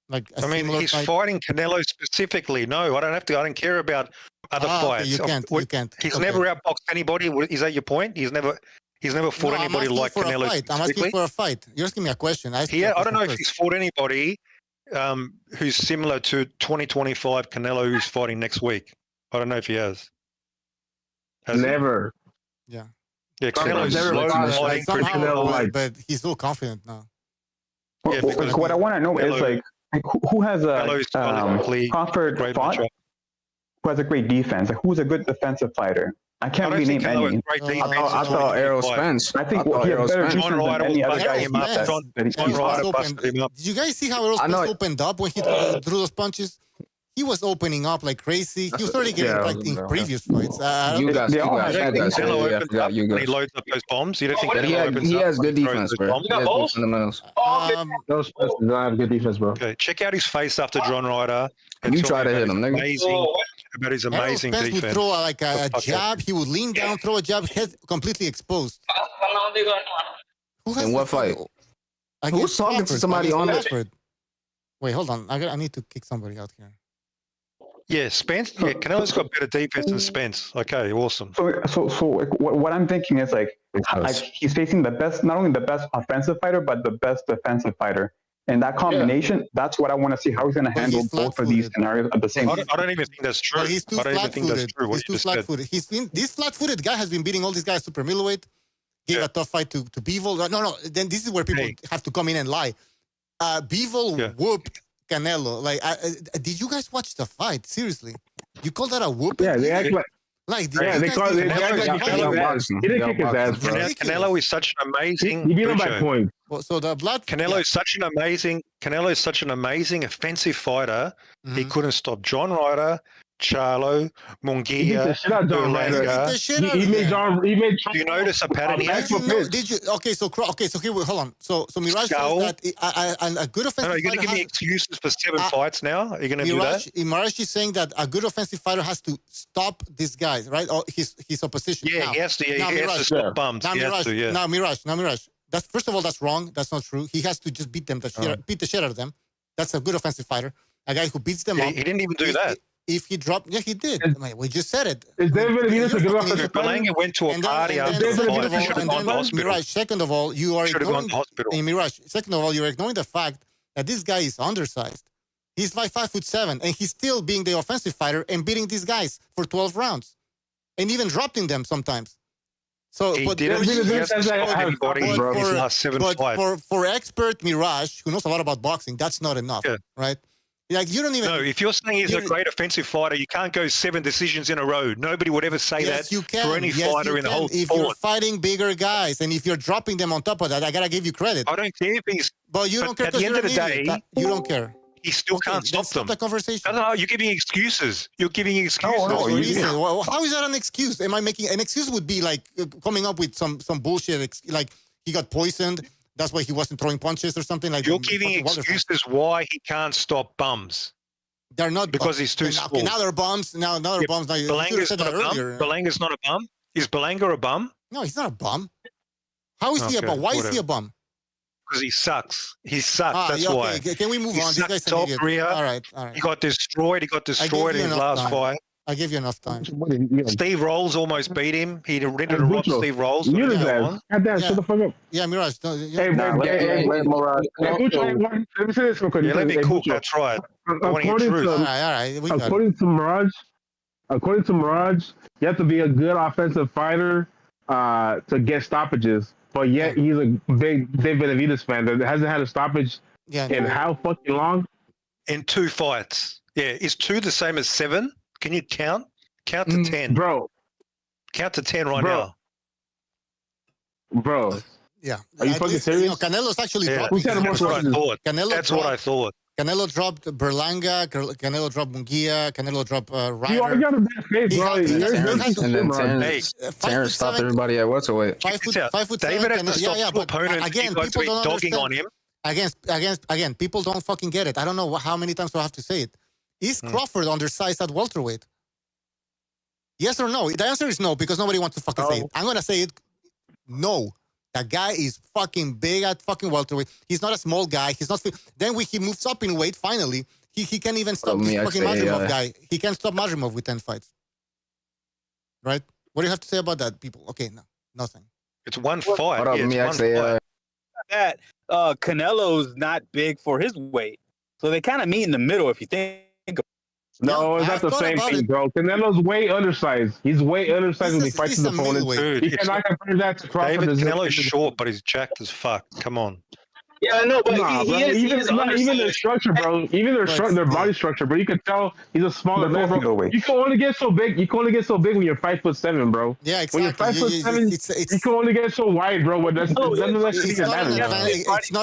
Like he's fighting Canelo specifically. No, I don't care about other fights. You can't. He's never outboxed anybody. Is that your point? He's never fought anybody like Canelo. I'm asking for a fight. You're asking me a question. I don't know if he's fought anybody who's similar to 2025 Canelo who's fighting next week? I don't know if he has. Never. Yeah. Yeah, Canelo's never slow fought fighting. Somehow, but he's so confident now. Yeah, because what I want to know is like who has a Crawford fought who has a great defense? Like, who's a good defensive fighter? I can't really name any. I thought Errol Spence. I think he has better defense than any other guy. Did you guys see how Errol Spence opened up when he threw those punches? He was opening up like crazy. He was already getting wrecked in previous fights. You guys. He loads up those bombs. You don't think he has good defense, bro. He has good fundamentals. Those Spence does not have good defense, bro. Okay, check out his face after John Ryder. You try to hit him, nigga. About his amazing Errol defense. Spence would throw like a jab. He would lean down, throw a jab, head completely exposed. In what fight? Who's talking to somebody on that? Wait, hold on. I need to kick somebody out here. Yeah, Spence. Yeah, Canelo's got better defense than Spence. Okay, awesome. So what I'm thinking is like he's facing the best, not only the best offensive fighter, but the best defensive fighter. And that combination, that's what I want to see how he's going to handle both of these scenarios at the same time. I don't even think that's true. Well, he's too flat-footed. He's too flat-footed. This flat-footed guy has been beating all these guys super middleweight. Gave a tough fight to Bivol. No. Then this is where people have to come in and lie. Bivol whooped Canelo. Like, did you guys watch the fight? Seriously, you call that a whoop? Yeah, they act like. They call it. He didn't kick his ass, bro. Canelo is such an amazing. He beat him by points. So the blood. Canelo is such an amazing offensive fighter. Mm-hmm. He couldn't stop John Ryder, Charlo, Munguia, Berlanga. He made. Do you notice a pattern here? Did you? Okay, so here, hold on. So Mirage says that a good offensive. No, you're going to give me excuses for 7 fights now. Are you going to do that? Mirage is saying that a good offensive fighter has to stop these guys, right? Or his opposition. Yeah, he has to. He has to stop bums. Now Mirage. That's first of all, that's wrong. That's not true. He has to just beat them, beat the shit out of them. That's a good offensive fighter. A guy who beats them up. He didn't even do that. If he dropped, he did. We just said it. Is David Benavidez a good offensive fighter? Berlanga went to a party after the fight. He should have gone to the hospital. Mirage, second of all, you are ignoring. Mirage, second of all, you're ignoring the fact that this guy is undersized. He's like 5'7", and he's still being the offensive fighter and beating these guys for 12 rounds, and even dropping them sometimes. So, for expert Mirage, who knows a lot about boxing, that's not enough, right? Like, you don't even. No, if you're saying he's a great offensive fighter, you can't go 7 decisions in a row. Nobody would ever say that for any fighter in the whole sport. If you're fighting bigger guys and if you're dropping them on top of that, I gotta give you credit. I don't care if he's. But you don't care. At the end of the day, you don't care. He still can't stop them. The conversation. No, you're giving excuses. You're giving excuses. No, how is that an excuse? Am I making an excuse? Would be like coming up with some bullshit, like he got poisoned. That's why he wasn't throwing punches or something like. You're giving excuses why he can't stop bums. They're not because he's too small. Okay, now they're bums. Now they're bums. Now Belanga's not a bum. Belanga's not a bum. Is Berlanga a bum? No, he's not a bum. How is he a bum? Why is he a bum? Because he sucks. He sucks. That's why. Can we move on? This guy's an idiot. All right. He got destroyed. He got destroyed in his last fight. I give you enough time. Steve Rolls almost beat him. He rented a rob Steve Rolls. You shut the fuck up. Yeah, Mirage. Hey, Mirage. Let me say this real quick. Yeah, let me cook. That's right. According to Mirage, you have to be a good offensive fighter to get stoppages. But yet he's a big David Benavidez fan that hasn't had a stoppage in how fucking long? In 2 fights. Yeah, is 2 the same as 7? Can you count? Count to 10. Bro. Count to 10 right now. Bro. Yeah. Are you fucking serious? Canelo's actually dropping. That's what I thought. What I thought. Canelo dropped Berlanga, Canelo dropped Munguia, Canelo dropped Ryder. You got a bad face, bro. And then Terrence stopped everybody at welterweight. 5'7". David has to stop two opponents. Again, people don't dogging on him. Again, people don't fucking get it. I don't know how many times do I have to say it. Is Crawford undersized at welterweight? Yes or no? The answer is no, because nobody wants to fucking say it. I'm going to say it. No. That guy is fucking big at fucking welterweight. He's not a small guy. He's not. Then when he moves up in weight, finally, he can't even stop this fucking Madrimov guy. He can't stop Madrimov with 10 fights. Right? What do you have to say about that, people? Okay, no, nothing. It's one fight. That Canelo's not big for his weight. So they kind of meet in the middle if you think. No, it's not the same thing, bro. Canelo's way undersized. He's way undersized when he fights his opponents. Dude, He cannot compare that to Crawford. David Canelo's short, but he's jacked as fuck. Come on. Yeah, I know, but Nah, bro. Even their structure, bro. Even their body structure, bro. You can tell he's a smaller man, bro. You can only get so big. You can only get so big when you're 5'7", bro. Yeah, exactly. When you're 5'7", you can only get so wide, bro. But it's not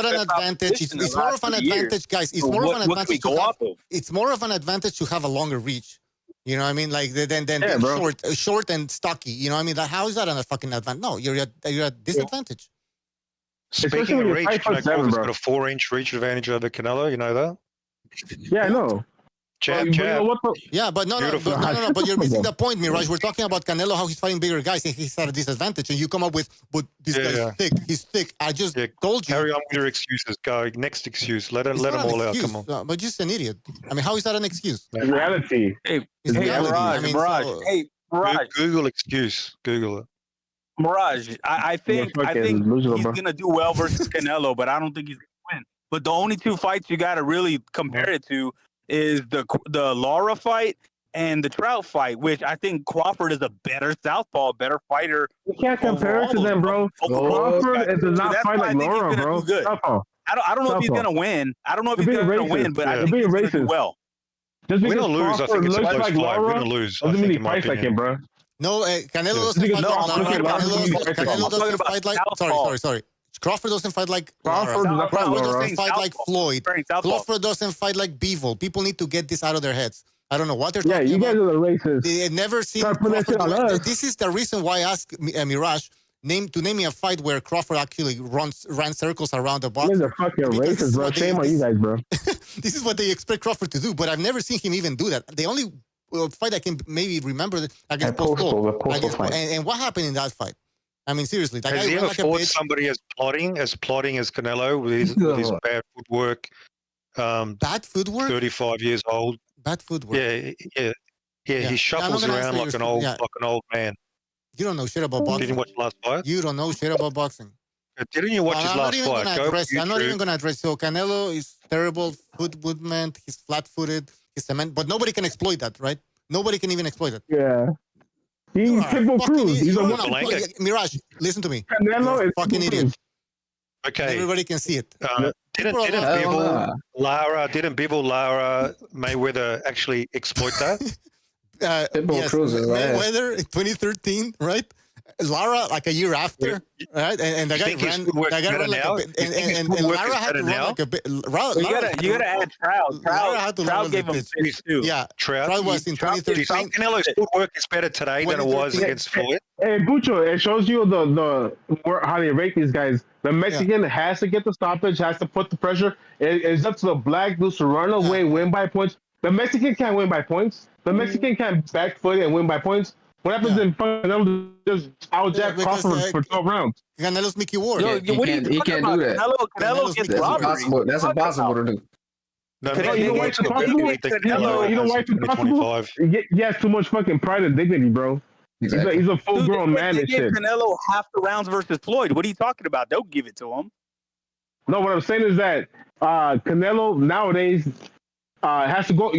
an advantage. It's more of an advantage, guys. It's more of an advantage to have. It's more of an advantage to have a longer reach. You know what I mean? Like than short and stocky. You know what I mean? Like, how is that a fucking advantage? No, you're at disadvantage. Speaking of reach, Crawford's got a 4-inch reach advantage over Canelo. You know that? Yeah, I know. Jab. Yeah, but no. But you're missing the point, Mirage. We're talking about Canelo, how he's fighting bigger guys, and he's at a disadvantage, and you come up with, but this guy's thick. He's thick. I just told you. Carry on with your excuses. Go next excuse. Let them all out. Come on. But just an idiot. I mean, how is that an excuse? Reality. Hey, Mirage. Mirage. Google excuse. Google it. Mirage, I think he's gonna do well versus Canelo, but I don't think he's gonna win. But the only two fights you gotta really compare it to is the Lara fight and the Trout fight, which I think Crawford is a better southpaw, better fighter. You can't compare it to them, bro. Crawford does not fight like Lara, bro. I don't know if he's gonna win. I don't know if he's gonna win, but I think he's gonna do well. Just because win or lose, I think it's a close fight. Win or lose, doesn't mean he fights like him, bro. No, Canelo doesn't fight like. Sorry. Crawford doesn't fight like Crawford doesn't fight like Floyd. Crawford doesn't fight like Bivol. People need to get this out of their heads. I don't know what they're talking about. Yeah, you guys are the racists. They had never seen Crawford. This is the reason why I asked Mirage name me a fight where Crawford actually ran circles around the box. You guys are fucking racist, bro. Shame on you guys, bro. This is what they expect Crawford to do, but I've never seen him even do that. The only fight I can maybe remember against Postal. And what happened in that fight? I mean, seriously. Has he ever fought somebody as plotting as Canelo with his bad footwork? Bad footwork? 35 years old. Bad footwork. Yeah. He shuffles around like an old man. You don't know shit about boxing. Didn't you watch last fight? You don't know shit about boxing. Didn't you watch his last fight? I'm not even going to address. So Canelo is terrible foot movement. He's flat-footed. He's cement. But nobody can exploit that, right? Nobody can even exploit it. Yeah. He's Pitbull Cruz. He's a Mirage, listen to me. Canelo is fucking idiot. Okay. Everybody can see it. Didn't Bivol, Lara, Mayweather actually exploit that? Yes, Mayweather in 2013. Right? Lara like a year after, right? And the guy ran like a bit. And Lara had to run like a bit. You gotta add Trout. Trout gave him 6-2. Yeah, Trout was in 2013. Canelo's footwork is better today than it was against Floyd. Hey, Bucho, it shows you how they rate these guys. The Mexican has to get the stoppage, has to put the pressure. It's up to the black dudes to run away, win by points. The Mexican can't win by points. The Mexican can't back foot and win by points. What happens if Canelo just outjack Crawford for 12 rounds? Canelo's Mickey Ward. He can't do that. Canelo gets robbery. That's impossible to do. No, you know why it's impossible? You know why it's impossible? He has too much fucking pride and dignity, bro. Exactly. He's a full-grown man and shit. Canelo half the rounds versus Floyd. What are you talking about? They'll give it to him. No, what I'm saying is that Canelo nowadays has to go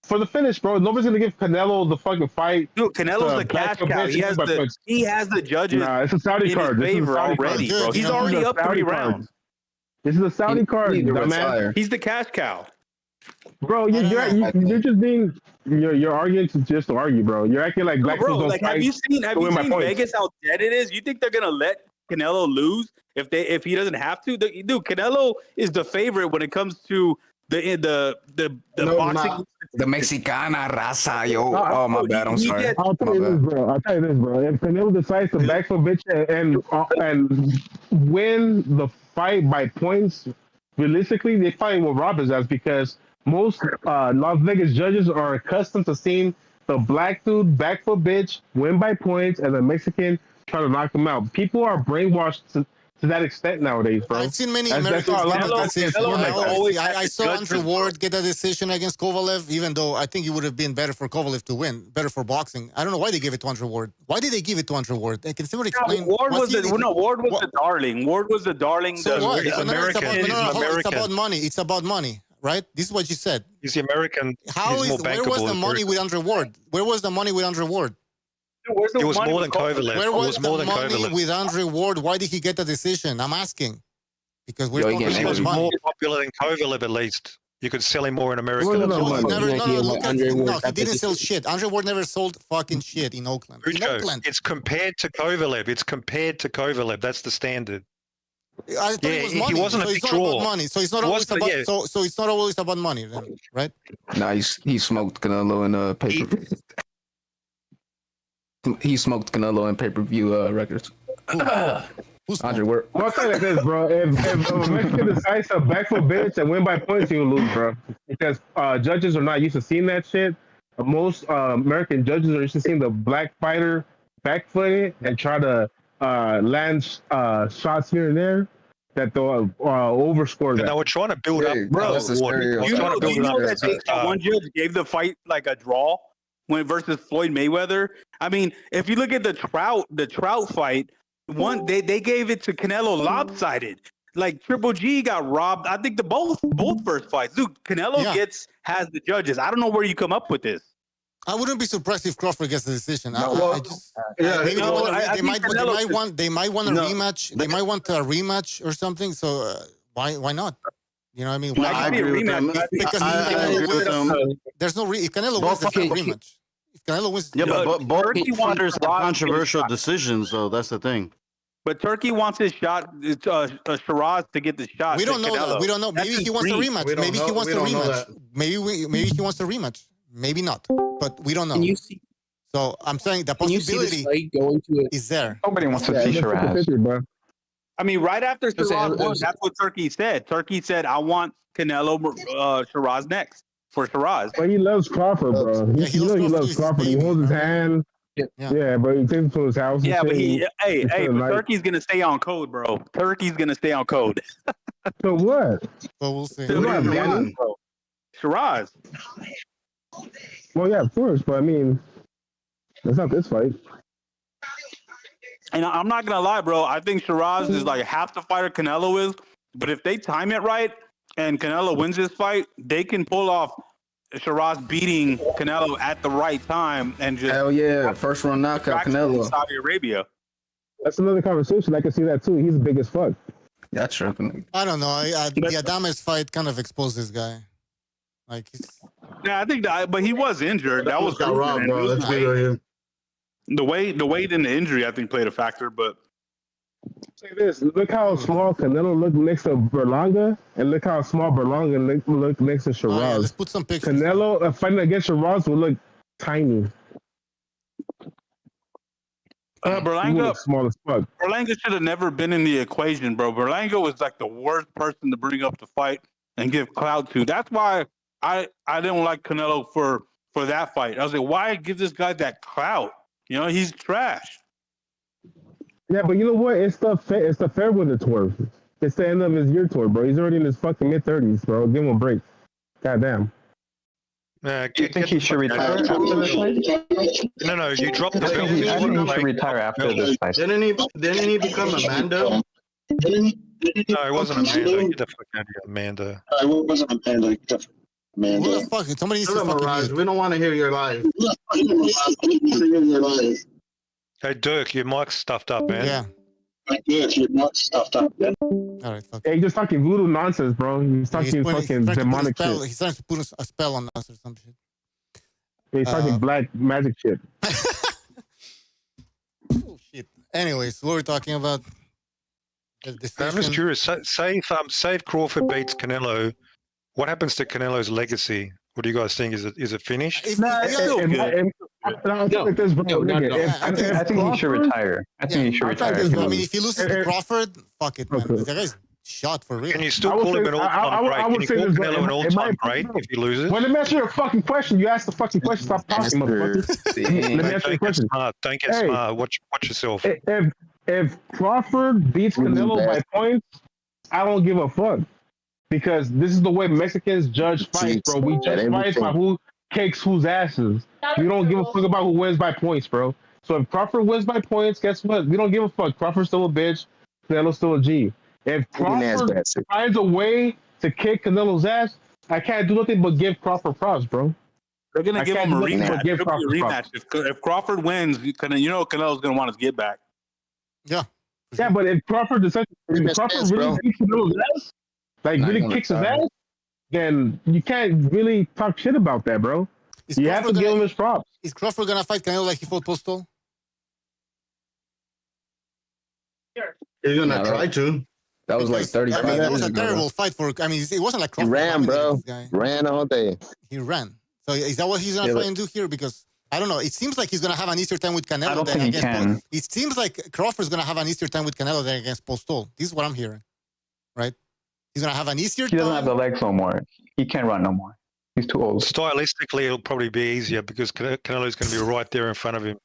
for the finish, bro. Nobody's gonna give Canelo the fucking fight. Dude, Canelo's the cash cow. He has the judges. Nah, it's a Saudi card. This is already, bro. He's already up 3 rounds. This is a Saudi card, man. He's the cash cow. Bro, you're just being you're arguing to just argue, bro. You're acting like black people don't fight. Have you seen Vegas how dead it is? You think they're gonna let Canelo lose if he doesn't have to? Dude, Canelo is the favorite when it comes to the boxing. The Mexicana raza, yo. Oh, my bad. I'm sorry. I'll tell you this, bro. If Canelo decides to back foot bitch and win the fight by points, realistically, they probably will rob his ass because most Las Vegas judges are accustomed to seeing the black dude back foot bitch win by points and the Mexican try to knock him out. People are brainwashed to that extent nowadays, bro. I've seen many Americans. I saw Andre Ward get a decision against Kovalev, even though I think it would have been better for Kovalev to win, better for boxing. I don't know why they gave it to Andre Ward. Why did they give it to Andre Ward? Can somebody explain? Ward was the darling. Ward was the darling. So what? It's about money. It's about money. right? This is what you said. He's the American. How he's is more where was bankable the in money America. with Andre Ward? Where was the money with Andre Ward? It was more than Kovalev. Where It was was the more than money Kovalev. with Andre Ward? Why did he get the decision? I'm asking. Because we're talking He about was money. more popular than Kovalev, at least. You could sell him more in America. No, he didn't sell shit. Andre Ward never sold fucking shit in Oakland. In Oakland. It's compared to Kovalev. It's compared to Kovalev. That's the standard. I thought it was money. He wasn't so a it's big not draw. about money. So it's not always about. So it's not always about money, then, right? Nah, he smoked Canelo in pay-per-view. He smoked Canelo in pay-per-view records. Andre Ward. I'll say like this, bro. If a Mexican decides to back for bitch and win by points, he'll lose, bro. Because judges are not used to seeing that shit. Most American judges are used to seeing the black fighter back-foot it and try to land shots here and there that they'll overscore that. And they were trying to build up. Bro, you know that one judge gave the fight like a draw when versus Floyd Mayweather. I mean, if you look at the Trout fight, they gave it to Canelo lopsided. Like Triple G got robbed. I think both first fights. Dude, Canelo has the judges. I don't know where you come up with this. I wouldn't be surprised if Crawford gets the decision. They might want a rematch. They might want a rematch or something. So why not? You know what I mean? I agree with them. Because there's no if Canelo wins, there's no rematch. If Canelo wins, but both fighters have controversial decisions, though. That's the thing. But Turkey wants his shot, Shiraz, to get the shot. We don't know that. We don't know. Maybe he wants a rematch. Maybe he wants a rematch. Maybe he wants a rematch. Maybe not. But we don't know. Can you see? So I'm saying the possibility is there. Nobody wants to see Shiraz. I mean, right after Shiraz won, that's what Turkey said. Turkey said, "I want Canelo Shiraz next for Shiraz." But he loves Crawford, bro. He loves Crawford. He holds his hand. Yeah, but he takes him to his house. Yeah, but but Turkey's gonna stay on code, bro. Turkey's gonna stay on code. So what? Well, we'll see. Shiraz. Well, yeah, of course, but I mean, that's not this fight. And I'm not gonna lie, bro. I think Shiraz is like half the fighter Canelo is. But if they time it right and Canelo wins this fight, they can pull off Shiraz beating Canelo at the right time and just hell yeah, first round knockout Canelo. Saudi Arabia. That's another conversation. I can see that too. He's big as fuck. That's true. I don't know. The Adames fight kind of exposed this guy. Like, yeah, I think that, but he was injured. That was got robbed, bro. Let's be real. The weight and the injury, I think, played a factor. But say this: look how small Canelo looked next to Berlanga, and look how small Berlanga looked next to Shiraz. Yeah, let's put some pictures. Canelo fighting against Shiraz would look tiny. Berlanga, small as fuck. Berlanga should have never been in the equation, bro. Berlanga was like the worst person to bring up the fight and give clout to. That's why I didn't like Canelo for that fight. I was like, why give this guy that clout? You know, he's trash. Yeah, but you know what? It's the Fairweather tour. It's the end of his year tour, bro. He's already in his fucking mid-30s, bro. Give him a break. Goddamn. Do you think he should retire after this fight? No, you dropped the belt. I think he should retire after this fight. Didn't he become Amanda? No, it wasn't Amanda. Get the fuck out of here, Amanda. It wasn't Amanda. Man, what the fuck? Somebody needs to fucking we don't want to hear your lies. Hey, Dirk, your mic's stuffed up, man. Yeah. Dirk, your mic's stuffed up, man. All right, fuck. Hey, he's just talking voodoo nonsense, bro. He's talking fucking demonic shit. He's trying to put a spell on us or some shit. He's talking black magic shit. Oh, shit. Anyways, what we're talking about. I'm just curious. Say if Crawford beats Canelo, what happens to Canelo's legacy? What do you guys think? Is it finished? I think he should retire. I think he should retire. I mean, if he loses to Crawford, fuck it, man. The guy's shot for real. Can you still call him an all-time great? Can you call Canelo an all-time great if he loses? Well, let me ask you a fucking question. You asked the fucking question. Stop talking, motherfucker. Let me ask you a question. Don't get smart. Watch yourself. If Crawford beats Canelo by points, I don't give a fuck. Because this is the way Mexicans judge fights, bro. We judge fights by who kicks whose asses. We don't give a fuck about who wins by points, bro. So if Crawford wins by points, guess what? We don't give a fuck. Crawford's still a bitch. Canelo's still a G. If Crawford finds a way to kick Canelo's ass, I can't do nothing but give Crawford props, bro. They're gonna give him a rematch. Give It'll be a rematch. If Crawford wins, Canelo's gonna want his get back. Yeah. Yeah, but if Crawford decides, if Crawford really kicks his ass, like really kicks his ass, then you can't really talk shit about that, bro. You have to give him his props. Is Crawford gonna fight Canelo like he fought Postol? He's gonna try to. That was like 35 That years was a ago. terrible fight for. I mean, it wasn't like He Crawford ran, bro. this guy. Ran all day. He ran. So is that what he's gonna try and do here? Because I don't know. It seems like he's gonna have an easier time with Canelo. I don't think he can. It seems like Crawford's gonna have an easier time with Canelo than against Postol. This is what I'm hearing, right? He's gonna have an easier He doesn't time. have the legs no more. He can't run no more. He's too old. Stylistically, it'll probably be easier because Canelo's going to be right there in front of him.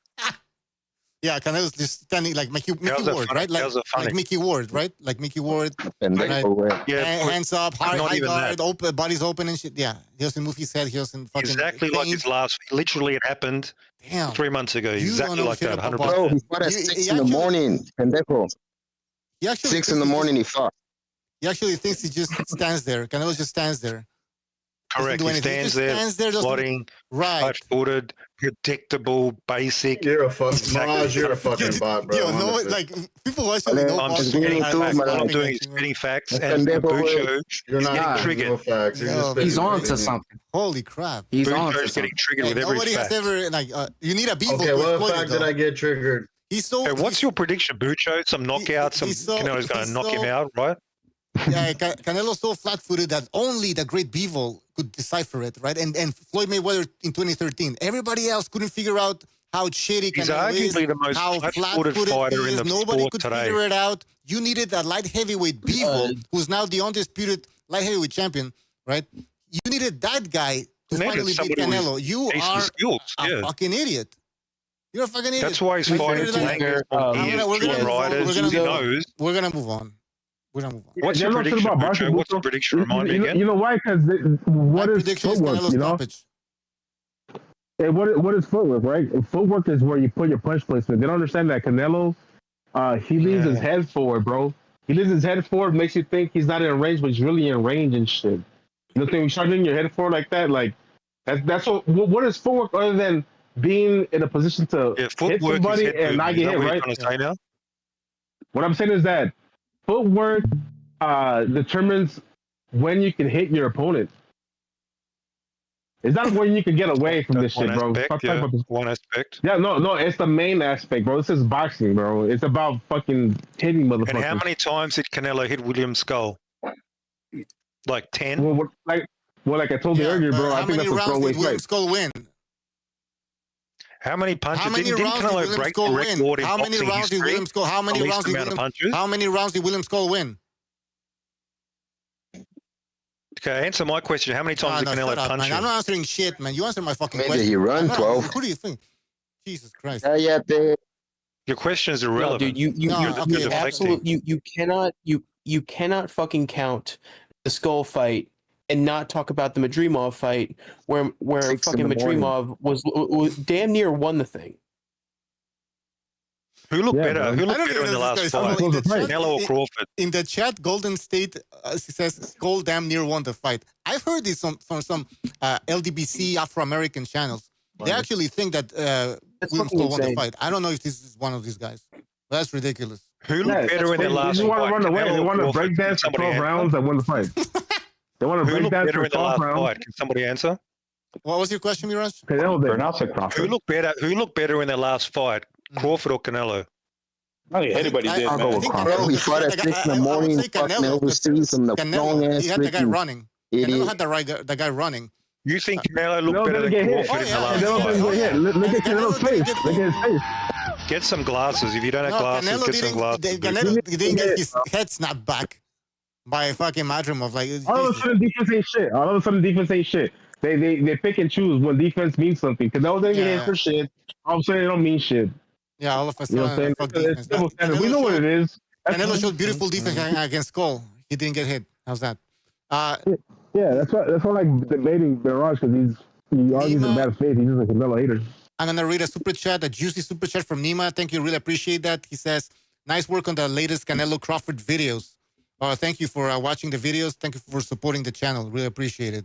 Yeah, Canelo's just standing like Mickey Ward, right? Like Mickey Ward, right? Like Mickey Ward. Right? Yeah, hands up, high guard, open, body's open and shit. Yeah, he doesn't move his head. He doesn't fucking exactly faint. like his last. Literally, it happened 3 months ago. Exactly like that. 100%. Bro, he fought at 6 in the morning. Pendejo. 6 in the morning he fought. He actually thinks he just stands there. Canelo just stands there. Correct. He stands there, plotting, flat-footed, predictable, basic. You're a fucking Maj, you're a fucking bot, bro. Yo, no, like people actually know. I'm just reading facts. All I'm doing is spitting facts, and Bucho is getting triggered. He's on to something. Holy crap! He's on to Bucho's something. getting triggered with every Nobody fact. has ever like. You need a Bivol. Okay, what fact did I get triggered? He's so. Hey, what's your prediction, Bucho? Some knockouts. Canelo's going to knock him out, right? Yeah, Canelo's so flat-footed that only the great Bivol could decipher it, right? And Floyd Mayweather in 2013. Everybody else couldn't figure out how shitty Canelo is, arguably the most how flat-footed flat-footed fighter he in is. the Nobody sport could today. figure it out. You needed a light heavyweight Bivol, who's now the undisputed light heavyweight champion, right? You needed that guy to finally beat Canelo. You are a fucking idiot. You're a fucking idiot. That's why he's fighting Langer. We're gonna move on. What's your prediction, Bucho? What's the prediction? Remind me again. You know why? Because what is footwork? You know, what is footwork, right? Footwork is where you put your punch placement. They don't understand that Canelo, he leans his head forward, bro. He leans his head forward, makes you think he's not in range, but he's really in range and shit. You know, when you start leaning your head forward like that, like that's what is footwork other than being in a position to hit somebody and not get hit, right? What I'm saying is that footwork determines when you can hit your opponent. It's not when you can get away from this shit, bro. One aspect. Yeah, no, it's the main aspect, bro. This is boxing, bro. It's about fucking hitting motherfuckers. And how many times did Canelo hit Williams' skull? Like 10? Well, like I told you earlier, bro, I think that's a throwaway fight. Skull win? How many punches? How many rounds did Williams Skull win? How many rounds did Williams Skull? How many rounds did Williams Skull win? Okay, answer my question. How many times did Canelo punch him? I'm not answering shit, man. You answer my fucking question. Did he run 12? Who do you think? Jesus Christ. Your question is irrelevant. No, dude, you absolutely you cannot fucking count the Skull fight and not talk about the Madrimov fight where fucking Madrimov was damn near won the thing. Who looked better? Who looked better in the last fight? Canelo or Crawford? In the chat, Golden State says Skull damn near won the fight. I've heard this from some LDBC Afro-American channels. They actually think that Williams Skull won the fight. I don't know if this is one of these guys. That's ridiculous. Who looked better in the last fight? They want to run away. They want to break dance for 12 rounds and win the fight. They want to break dance for 12 rounds. Can somebody answer? What was your question, Mirage? Who looked better in their last fight? Crawford or Canelo? I think anybody did, man. Canelo, he fought at 6 in the morning, fucking overseas from the long ass. He had the guy running. Canelo had the guy running. You think Canelo looked better than Crawford in the last fight? Look at Canelo's face. Look at his face. Get some glasses. If you don't have glasses, get some glasses. Canelo didn't get his head snapped back by fucking Madrimov. Like, all of a sudden, defense ain't shit. All of a sudden, defense ain't shit. They pick and choose when defense means something. Canelo didn't get hit for shit. All of a sudden, they don't mean shit. Yeah, all of us. You know what I'm saying? We know what it is. Canelo showed beautiful defense against Skull. He didn't get hit. How's that? Yeah, that's why I like debating Barrage, because he argues in bad faith. He's just a Canelo hater. I'm gonna read a super chat, a juicy super chat from Nima. Thank you, really appreciate that. He says, "Nice work on the latest Canelo Crawford videos. Thank you for watching the videos. Thank you for supporting the channel. Really appreciate it.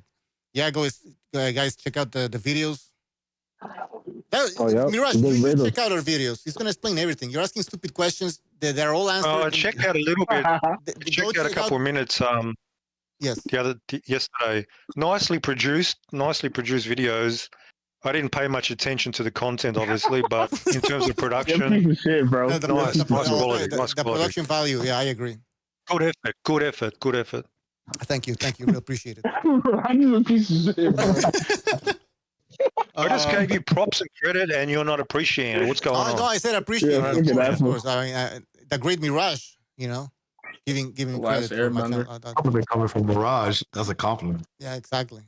Yeah, guys, check out the videos. Yeah. Mirage, you should check out our videos. He's gonna explain everything. You're asking stupid questions. They're all answered. I checked out a little bit. Checked out a couple of minutes. Yes. Yesterday, nicely produced videos. I didn't pay much attention to the content, obviously, but in terms of production, shit, bro. nice quality. The production value. Yeah, I agree. Good effort. Thank you. Really appreciate it. I'm a piece of shit, bro. I just gave you props and credit, and you're not appreciating it. What's going on? No, I said appreciate it. Of course. I mean, the great Mirage, giving credit. For my Compliment coming from Mirage. That's a compliment. Yeah, exactly.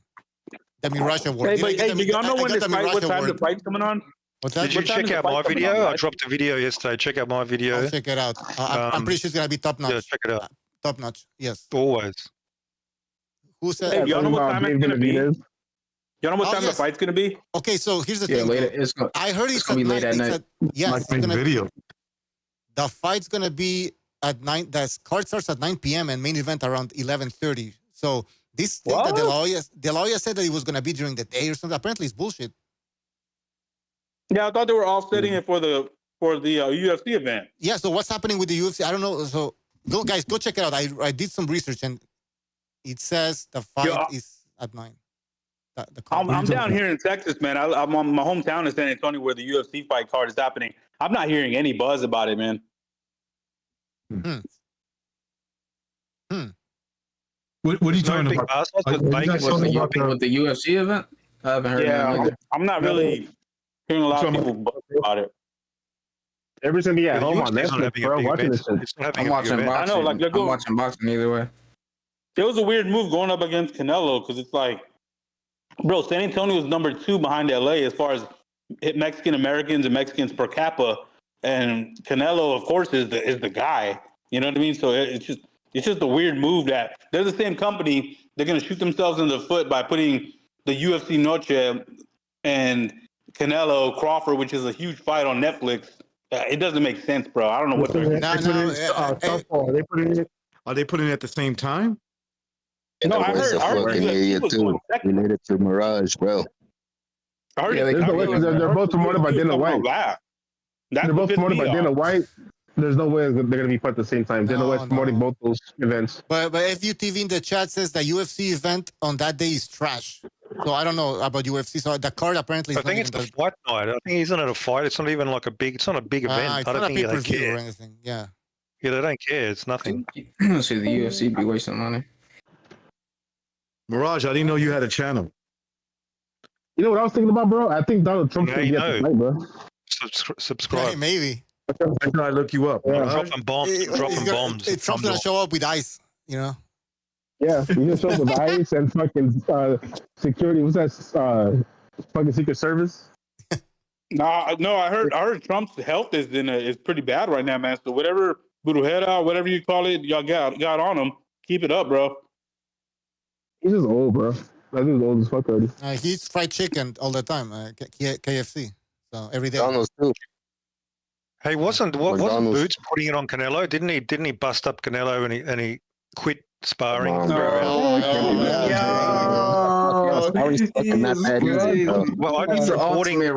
The Mirage Award. Hey, do y'all know when what time the fight's coming on? What's that? Did you check out my video? I dropped a video yesterday. Check out my video. I'll check it out. I'm pretty sure it's gonna be top notch. Yeah, check it out. Top notch. Yes. Always. Who said? Hey, y'all know what time it's gonna be? Y'all know what time the fight's gonna be? Okay, so here's the thing. I heard it's gonna be late at night. Yes, it's gonna video. The fight's gonna be at 9. The card starts at 9 p.m. and main event around 11:30. So this thing that De La Hoya said that it was gonna be during the day or something. Apparently, it's bullshit. Yeah, I thought they were offsetting it for the UFC event. Yeah. So what's happening with the UFC? I don't know. So go check it out. I did some research and it says the fight is at 9. I'm down here in Texas, man. I'm on my hometown in San Antonio where the UFC fight card is happening. I'm not hearing any buzz about it, man. What are you talking about? With the UFC event? I haven't heard. Yeah, I'm not really hearing a lot of people buzz about it. Every time at home on Netflix, bro, watching this shit. I'm watching boxing. I know, like I'm watching boxing either way. It was a weird move going up against Canelo because it's like, bro, San Antonio is number 2 behind LA as far as Mexican Americans and Mexicans per capita, and Canelo, of course, is the guy. You know what I mean? So it's just a weird move that they're the same company. They're gonna shoot themselves in the foot by putting the UFC Noche and Canelo Crawford, which is a huge fight on Netflix. It doesn't make sense, bro. I don't know what they're Are they putting it at the same time? No, I heard idiot too. Related to Mirage, bro. I heard they're both promoted by Dana White. They're both promoted by Dana White. There's no way they're going to be put at the same time. Dana White's promoting both those events. But FUTV in the chat says the UFC event on that day is trash. So I don't know about UFC. So the card apparently. I think it's the fight night. I think he's not at a fight. It's not even like a big. It's not a big event. It's I don't not think a they pay-per-view care or anything. Yeah. Yeah, they don't care. It's nothing. See, the UFC be wasting money. Mirage, I didn't know you had a channel. You know what I was thinking about, bro? I think Donald Trump's going to be at the fight, bro. Subscribe. Hey, maybe. I try to look you up. Yeah. Dropping bombs. Trump's going to show up with ice, Yeah, he's going to show up with ice and fucking security. What's that? Fucking Secret Service? No, I heard Trump's health is pretty bad right now, man. So whatever Burujera, whatever you call it, y'all got on him. Keep it up, bro. He's just old, bro. That dude's old as fuck already. He eats fried chicken all the time, KFC. So every day. Donald's too. Hey, wasn't Boots putting it on Canelo? Didn't he bust up Canelo and he quit sparring? Well, I just reporting. You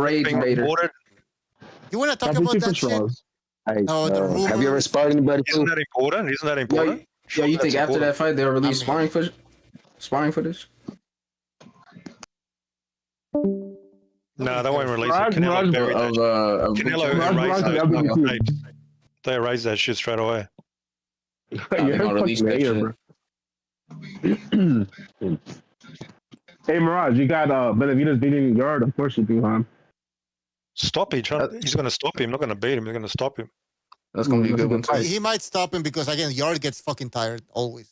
want to talk about that shit? Have you ever sparred anybody? Isn't that important? Yeah, you think after that fight they'll release sparring footage? No, they won't release it. They erased that shit straight away. Hey, Mirage, you got Benavidez beating Yard. Of course you do, huh? Stop it. He's going to stop him. Not going to beat him. He's going to stop him. That's going to be a good one, too. He might stop him because, again, Yard gets fucking tired always.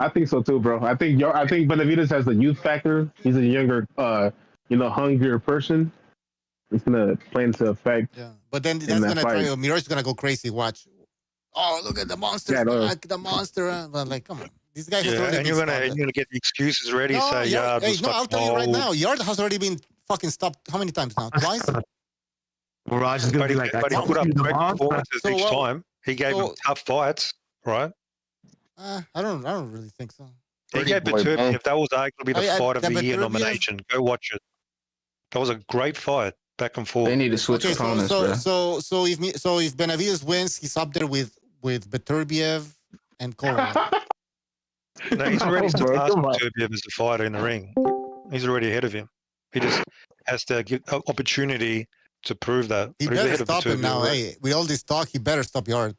I think so, too, bro. I think Benavidez has the youth factor. He's a younger, hungrier person. It's going to play into effect. Yeah, but then that's going to try. Mirage is going to go crazy. Watch. Oh, look at the monster. The monster. But, like, come on. This guy has already and been you're gonna get the excuses ready. Yard. I'll tell you right now. Yard has already been fucking stopped. How many times now? Twice. Mirage is gonna be like, but he put up great performances each time. He gave him tough fights, right? I don't really think so. He gave Beterbiev, that was arguably the fight of the year Beterbiev- nomination. Go watch it. That was a great fight, back and forth. They need to switch opponents, bro. So if Benavidez wins, he's up there with Beterbiev and Kovalev. No, he's already surpassed Beterbiev as a fighter in the ring. He's already ahead of him. He just has to give an opportunity to prove that. He But he's better ahead of stop it Beterbiev, now. right? Hey, with all this talk, he better stop yard.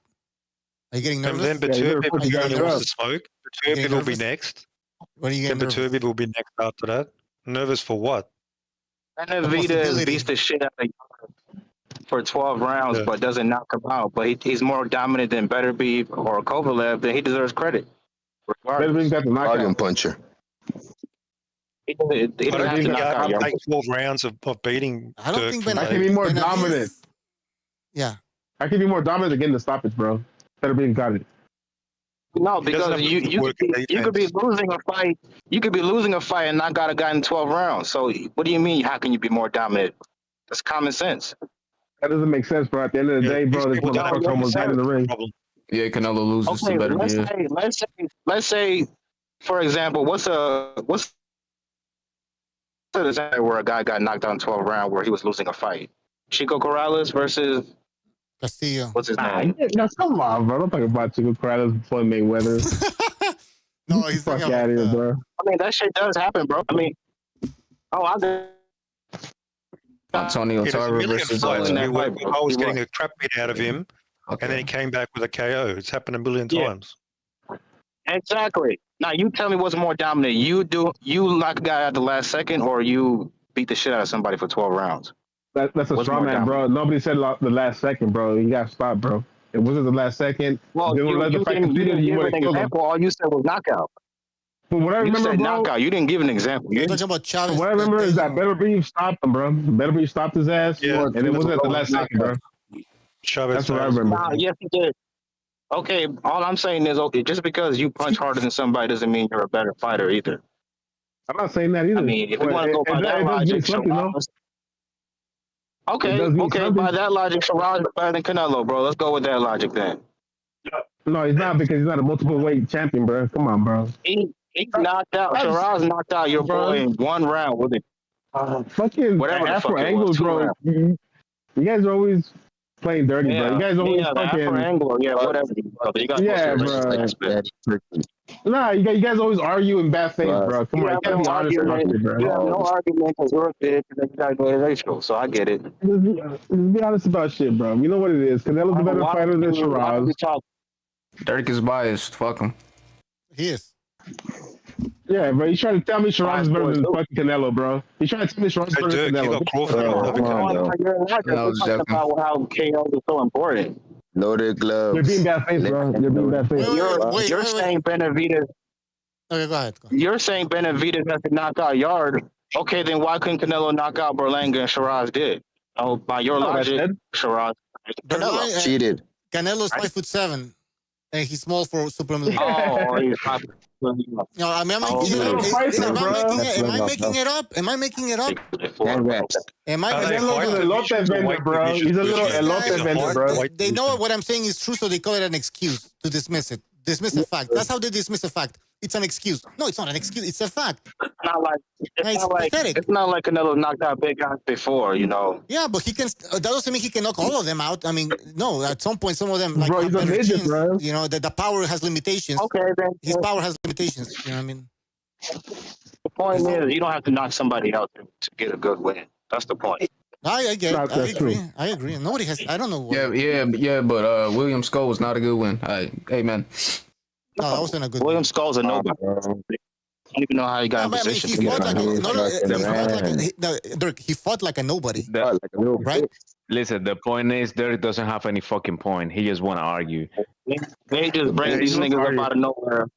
Are you getting And nervous? then Beterbiev Are you getting really wants nervous? to smoke. getting Beterbiev will be nervous? next. What are you Then getting nervous? Beterbiev will be next after that. Nervous for what? Benavidez beats the shit out of him for 12 rounds, but doesn't knock him out. But he's more dominant than Beterbiev or Kovalev. Then he deserves credit. Beterbiev got the knockout puncher. He doesn't have to knock out Take 12 rounds of beating. I don't think I can be more Benavidez- dominant. Yeah. I can be more dominant again the stoppage, bro. Beterbiev got it. No, He doesn't because have you to you work could be, you could be defense. losing a fight. You could be losing a fight and not got a guy in 12 rounds. So what do you mean? How can you be more dominant? That's common sense. That doesn't make sense, bro. At the end of the day, bro, this motherfucker almost died in the ring. Yeah, Canelo loses Okay, to Beterbiev. let's say, for example, what's an example where a guy got knocked out in 12 rounds where he was losing a fight? Chico Corrales versus Castillo. What's his name? No, come on, bro. Don't talk about Chico Corrales before Mayweather. No, he's fuck out of here, bro. I mean, that shit does happen, bro. I mean, I Antonio It was a Tarver million versus fights. I was He getting won. a crap beat out of him, and then he came back with a KO. It's happened a million Yeah. times. Exactly. Now you tell me what's more dominant. You knock a guy out the last second, or you beat the shit out of somebody for 12 rounds. That's a What's straw more man, bro. Nobody said the last second, bro. You got stopped, bro. It wasn't the last second. Well, They you, would've let the you fight didn't, you continue, didn't you give would've an killed him. example. All you said was knockout. But what I You remember, said bro, knockout. You didn't give an example. You're talking about Chavez. what I remember is that Beterbiev stopped him, bro. Beterbiev stopped his ass, and it wasn't at the last second, bro. Chavez That's what I remember. Nah, yes, he did. Okay, all I'm saying is, okay, just because you punch harder than somebody doesn't mean you're a better fighter either. I'm not saying that either. I mean, if we But want to go by that logic, something, no? okay, It does mean okay, something. by that logic, Sharaj is better than Canelo, bro. Let's go with that logic then. No, he's not because he's not a multiple weight champion, bro. Come on, bro. He knocked out, Sharaj knocked out your boy in one round with it. Fucking Whatever the Afro fuck it angles, was, 2 bro. rounds. You guys are always playing dirty, bro. You guys always the fucking. Afro angle, yeah, whatever. You got Yeah, Nah, you guys always argue in bad faith, bro. Come on, you gotta be honest about it, bro. You have no argument because you're a bitch and then you gotta go to racial, so I get it. Just be honest about shit, bro. You know what it is. Canelo's a better fighter than Shiraz. Dirk is biased. Fuck him. He is. Yeah, bro. He's trying to tell me Shiraz is better than fucking Canelo, bro. He's trying to tell me Shiraz is better than Dirk, you Canelo. got Crawford. You're not just talking about how KO is so important. Loaded gloves. You're being bad faith, bro. You're being bad faith. You're saying Benavidez. Okay, go ahead. You're saying Benavidez has to knock out Yard. Okay, then why couldn't Canelo knock out Berlanga and Shiraz did? Oh, by your logic, Shiraz. Canelo cheated. Canelo's 5'7", and he's small for super middleweight. Oh, he's not. No, I mean, am I making it up? Am I making it up? Am I making it up? Canelo's a elote vendor, bro. He's a little elote vendor, bro. They know what I'm saying is true, so they call it an excuse to dismiss it. Dismiss a fact. That's how they dismiss a fact. It's an excuse. No, it's not an excuse. It's a fact. It's not like Canelo knocked out big guys before, you know. Yeah, but he can. That doesn't mean he can knock all of them out. I mean, no. At some point, some of them like Bro, have he's a better midget, genes. bro. You know, the power has limitations. Okay, then His power has limitations. You know what I mean? the point is you don't have to knock somebody out to get a good win. That's the point. I get. Not I that agree. true. I agree. Nobody has. I don't know. What, Yeah, but William Skull was not a good win. Hey, man. No, that wasn't a good. William Skull's a nobody. I don't even know how he got in position. Dirk, he fought like a nobody. Right? Listen, the point is Dirk doesn't have any fucking point. He just want to argue. They just bring these niggas up out of nowhere.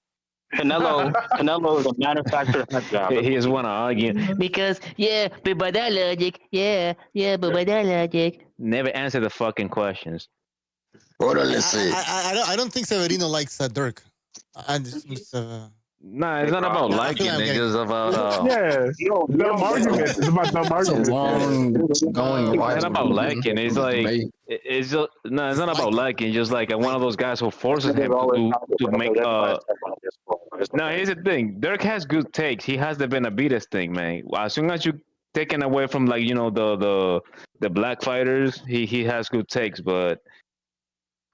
Canelo is a manufacturer nut job. He just want to argue because but by that logic, but by that logic, never answer the fucking questions. I don't think Severino likes Dirk. Nah, it's not about liking. It's just about dumb argument. It's about dumb argument. It's not about liking. It's like it's just no. It's not about liking. Just like one of those guys who forces him to make Now here's the thing. Dirk has good takes. He has the Benavidez thing, man. As soon as you taken away from like the black fighters, he has good takes. But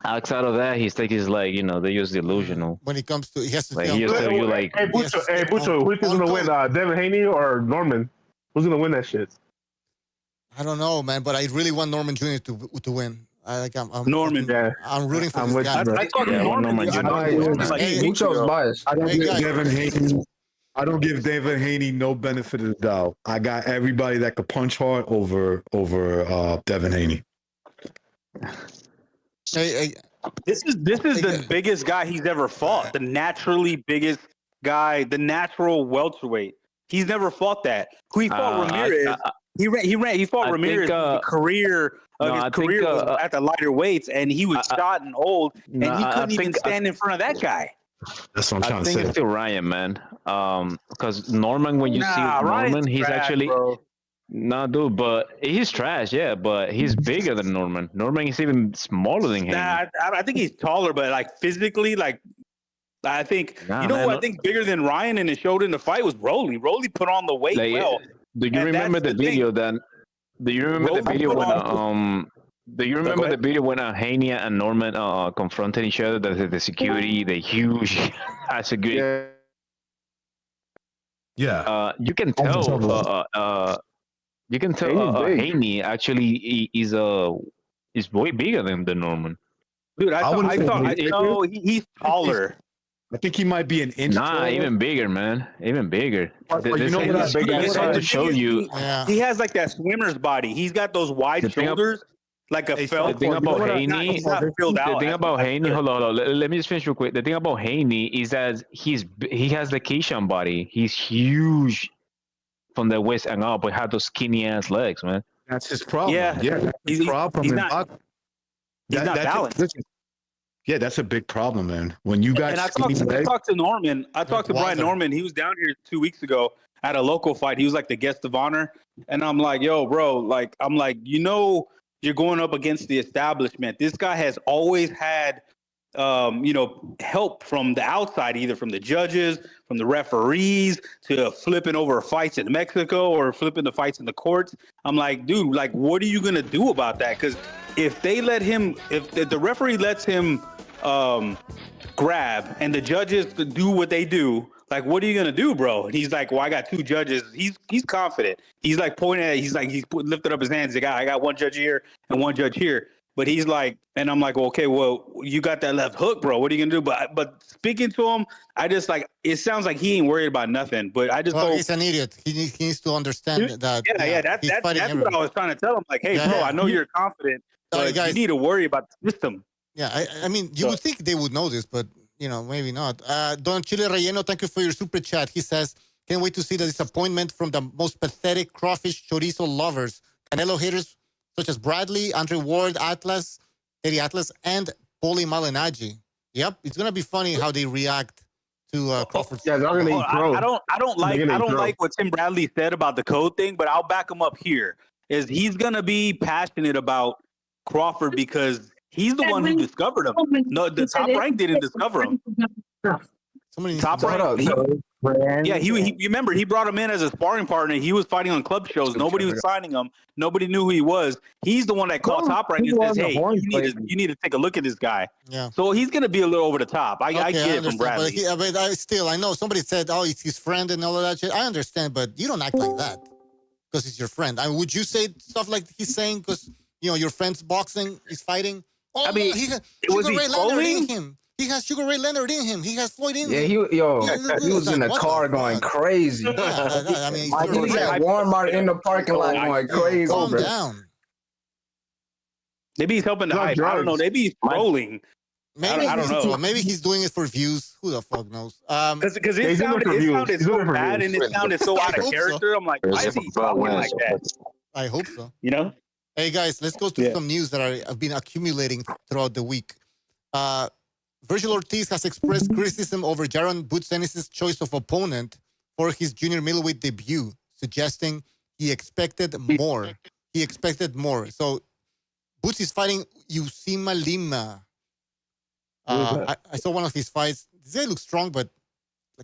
outside of that, his take is like they use delusional. When it comes to, he has to like he just tell you like, hey Bucho, who's gonna win? Devin Haney or Norman? Who's gonna win that shit? I don't know, man, but I really want Norman Jr. to win. I'm Norman. I'm rooting for this guy. I thought Norman. Bucho's biased. I don't give Devin Haney. I don't give Devin Haney no benefit of the doubt. I got everybody that could punch hard over Devin Haney. This is the biggest guy he's ever fought. The naturally biggest guy, the natural welterweight. He's never fought that. Who he fought Ramirez. He fought Ramirez. His career was at the lighter weights, and he was shot and old, and he couldn't even stand in front of that guy. That's what I'm trying to say. I think it's still Ryan, man. Because Norman, when you see Norman, he's trash, actually. Bro. No, dude, but he's trash, yeah, but he's bigger than Norman. Norman is even smaller than him. I think he's taller, but like physically, like I think who I think bigger than Ryan and it showed in the fight was Rolly. Rolly put on the weight well. Do you remember the video then? Do you remember the video when Do you remember the video when Haney and Norman confronted each other? The security, the huge, that's a good. Yeah. You can tell. You can tell Haney actually is way bigger than Norman. Dude, I thought he's taller. I think he might be an inch. Nah, even bigger, man. Even bigger. You know what? To show you, he has like that swimmer's body. He's got those wide shoulders, like a felt. The thing about Haney, the thing about Haney, hold on. Let me just finish real quick. The thing about Haney is that he has the Keyshawn body. He's huge from the waist and up, but had those skinny ass legs, man. That's his problem. Yeah, his problem. He's not balanced. Yeah, that's a big problem, man. When you got I talked to Norman. I talked to Brian Norman. He was down here 2 weeks ago at a local fight. He was like the guest of honor. And I'm like, yo, bro, you're going up against the establishment. This guy has always had, help from the outside, either from the judges, from the referees, to flipping over fights in Mexico or flipping the fights in the courts. I'm like, dude, like, what are you going to do about that? Because if they let him, if the referee lets him grab and the judges do what they do, like, what are you gonna do, bro? And he's like, well, I got two judges. He's confident. He's like pointing at, he's lifted up his hands. He's like, I got one judge here and one judge here. But he's like, and I'm like, well, okay, well, you got that left hook, bro. What are you gonna do? But speaking to him, I just like, it sounds like he ain't worried about nothing. But I just he's an idiot. He needs to understand that. That's what I was trying to tell him. Like, hey, bro, I know you're confident, but you need to worry about the system. Yeah, I mean, you would think they would know this, but maybe not. Don Chile Relleno, thank you for your super chat. He says, can't wait to see the disappointment from the most pathetic crawfish chorizo lovers. Canelo haters such as Bradley, Andre Ward, Eddie Atlas, and Paulie Malignaggi. Yep, it's gonna be funny how they react to Crawford. Yeah, they're gonna eat growth. I don't like what Tim Bradley said about the code thing, but I'll back him up here. Is he's gonna be passionate about Crawford because he's the one who discovered him. No, the Top Rank didn't discover him. Top Rank. You remember he brought him in as a sparring partner. He was fighting on club shows. Nobody was signing him. Nobody knew who he was. He's the one that called Top Rank and says, "Hey, you need to take a look at this guy." Yeah. So he's gonna be a little over the top. I get it from Bradley. But I know somebody said, "Oh, it's his friend and all of that shit." I understand, but you don't act like that because it's your friend. I mean, would you say stuff like he's saying because your friend's boxing, he's fighting? Oh, I mean, he has Sugar Ray Leonard in him. He has Sugar Ray Leonard in him. He has Floyd in him. Yeah, he was in the car going crazy. I mean, he was at Walmart in the parking lot going crazy. Calm down. Maybe he's helping the hype. I don't know. Maybe he's trolling. Maybe I don't know. Maybe he's doing it for views. Who the fuck knows? Because it sounded so bad and it sounded so out of character. I'm like, why is he talking like that? I hope so. Hey guys, let's go to some news that have been accumulating throughout the week. Virgil Ortiz has expressed criticism over Jaron Boots Ennis' choice of opponent for his junior middleweight debut, suggesting he expected more. So Boots is fighting Usima Lima. I saw one of his fights. This guy looks strong, but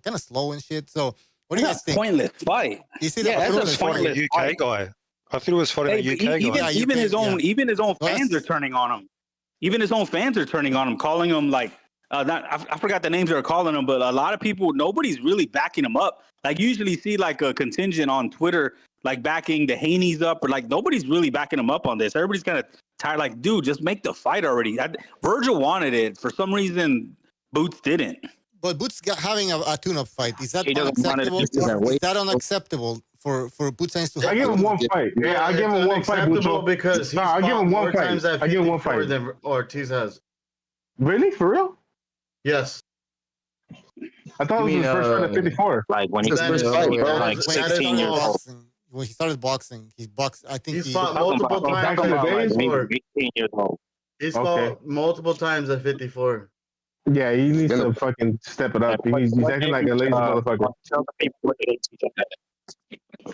kind of slow and shit. So what do you guys think? Pointless fight. You see Yeah, that? that's fighting a UK guy. I thought it was fighting a UK guy. Even his own fans are turning on him. Even his own fans are turning on him, calling him like I forgot the names they're calling him, but a lot of people, nobody's really backing him up. Like you usually see like a contingent on Twitter, like backing the Haney's up, or like nobody's really backing him up on this. Everybody's kind of tired. Like, dude, just make the fight already. Virgil wanted it for some reason. Boots didn't. But Boots having a tune-up fight, is that He doesn't want it unacceptable? to Is that unacceptable for Boots Sainz to have? I give him one fight. Yeah, I give him one fight. Acceptable because he's I give him one fight. I give him one fight than Ortiz has. Really? For real? Yes. I thought it was his first fight at 54. Like when he His first fight, bro. like 16 years old. When he started boxing, he boxed. I think He's fought multiple times at 54. 18 years old. He's fought multiple times at 54. Yeah, he needs to fucking step it up. He's acting like a lazy motherfucker.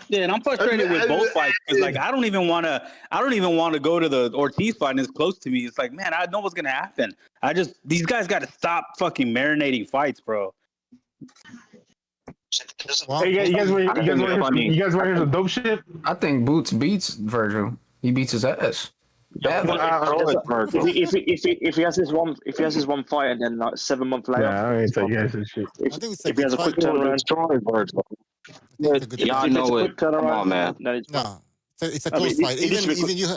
Yeah, and I'm frustrated with both fights because like I don't even want to go to the Ortiz fight and it's close to me. It's like, man, I know what's gonna happen. These guys got to stop fucking marinating fights, bro. Hey, you guys want to hear some dope shit? I think Boots beats Virgil. He beats his ass. If he has this one fight and then like 7 months later, I ain't tell you guys this shit. If he has a quick turnaround, Y'all know it. Come on, man. No, it's a close fight. Even you.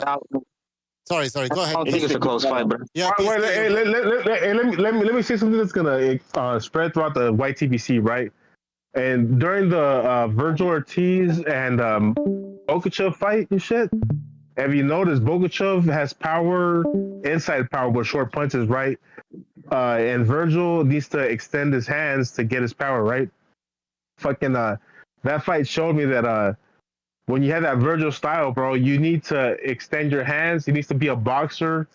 Sorry. Go ahead. I think it's a close fight, bro. Yeah. Let me say something that's gonna spread throughout the YTBC, right? And during the Virgil Ortiz and Bogachev fight and shit, have you noticed Bogachev has power, inside power with short punches, right? And Virgil needs to extend his hands to get his power, right? Fucking that fight showed me that when you have that Virgil style, bro, you need to extend your hands. You need to be a boxer.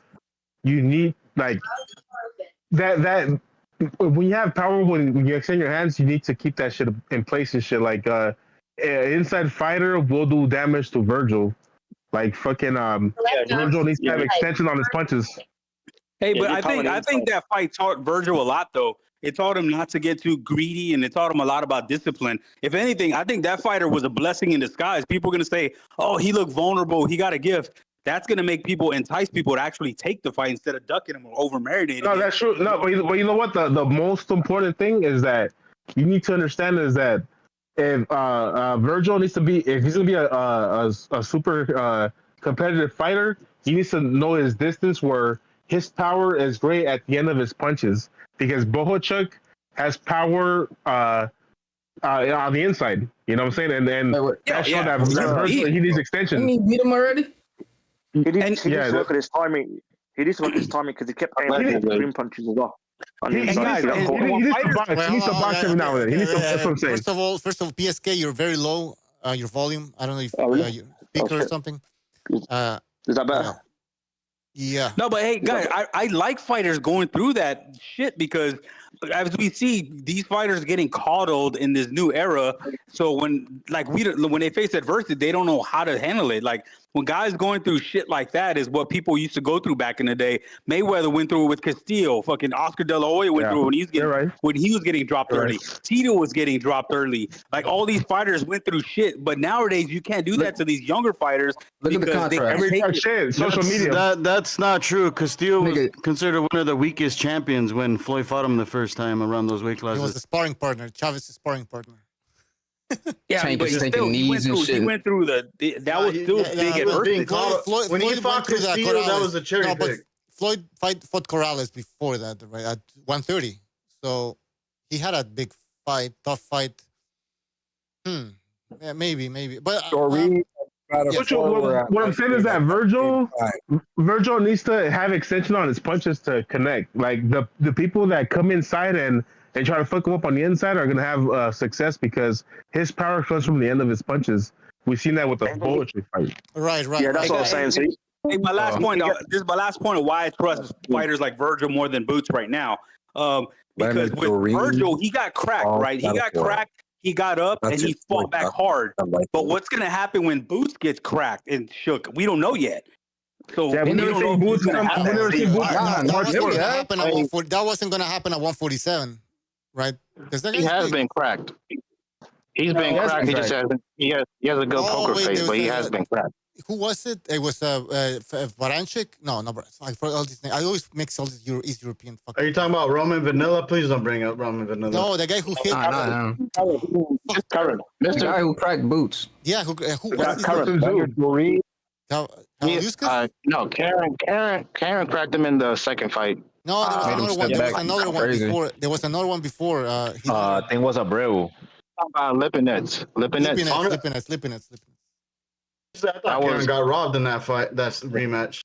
You need like that. When you have power, when you extend your hands, you need to keep that shit in place and shit. Like an inside fighter will do damage to Virgil. Like fucking Virgil needs to have extension on his punches. Hey, but I think that fight taught Virgil a lot though. It taught him not to get too greedy, and it taught him a lot about discipline. If anything, I think that fighter was a blessing in disguise. People are gonna say, "Oh, he looked vulnerable. He got a gift." That's gonna make people entice people to actually take the fight instead of ducking him or over marinating. No, that's true. No, but you know what? The most important thing is that you need to understand is that if Virgil needs to be, if he's gonna be a super competitive fighter, he needs to know his distance where his power is great at the end of his punches. Because Bohachuk has power on the inside. You know what I'm saying? And then that Virgil, he needs extension. Didn't he beat him already? He needs to work at his timing. He needs to work at his timing because he kept paying green punches as well. He needs to box every now and then. He needs to, that's what I'm saying. First of all, PSK, you're very low. Your volume. I don't know if you're speaker or something. Is that better? Yeah. No, but hey, guys, I like fighters going through that shit because as we see these fighters getting coddled in this new era. So when they face adversity, they don't know how to handle it. Like when guys going through shit like that is what people used to go through back in the day. Mayweather went through it with Castillo. Fucking Oscar De La Hoya went through it when he was getting dropped early. Tito was getting dropped early. Like all these fighters went through shit. But nowadays you can't do that to these younger fighters. Look at the contrast. Social media. That's not true. Castillo was considered one of the weakest champions when Floyd fought him the first time around those weight classes. He was the sparring partner. Chavez's sparring partner. Yeah, but still, he went through that was still big adversity. When he fought Castillo, that was a cherry pick. Floyd fought Corrales before that, right, at 130. So he had a big fight, tough fight. Yeah, maybe. But what I'm saying is that Virgil needs to have extension on his punches to connect. Like the people that come inside and try to fuck him up on the inside are gonna have success because his power comes from the end of his punches. We've seen that with the poetry fight. Right. Yeah, that's what I'm saying. Hey, my last point. This is my last point of why I trust fighters like Virgil more than Boots right now. Because with Virgil, he got cracked, right? He got cracked. He got up and he fought back hard. But what's gonna happen when Boots gets cracked and shook? We don't know yet. So we don't know if Boots gonna happen. That wasn't gonna happen at 147. right? Because he has been cracked. He's been cracked. He just hasn't. He has a good poker face, but he has been cracked. Who was it? It was Baranchik? No, I forgot all these names. I always mix all these East European. Are you talking about Roman Vanilla? Please don't bring up Roman Vanilla. No, the guy who hit. Current. The guy who cracked boots. Yeah, who was his No, Karen cracked him in the second fight. No, there was another one before. There was another one before. I think it was Abreu. Lipinets. I thought Karen got robbed in that fight. That's the rematch.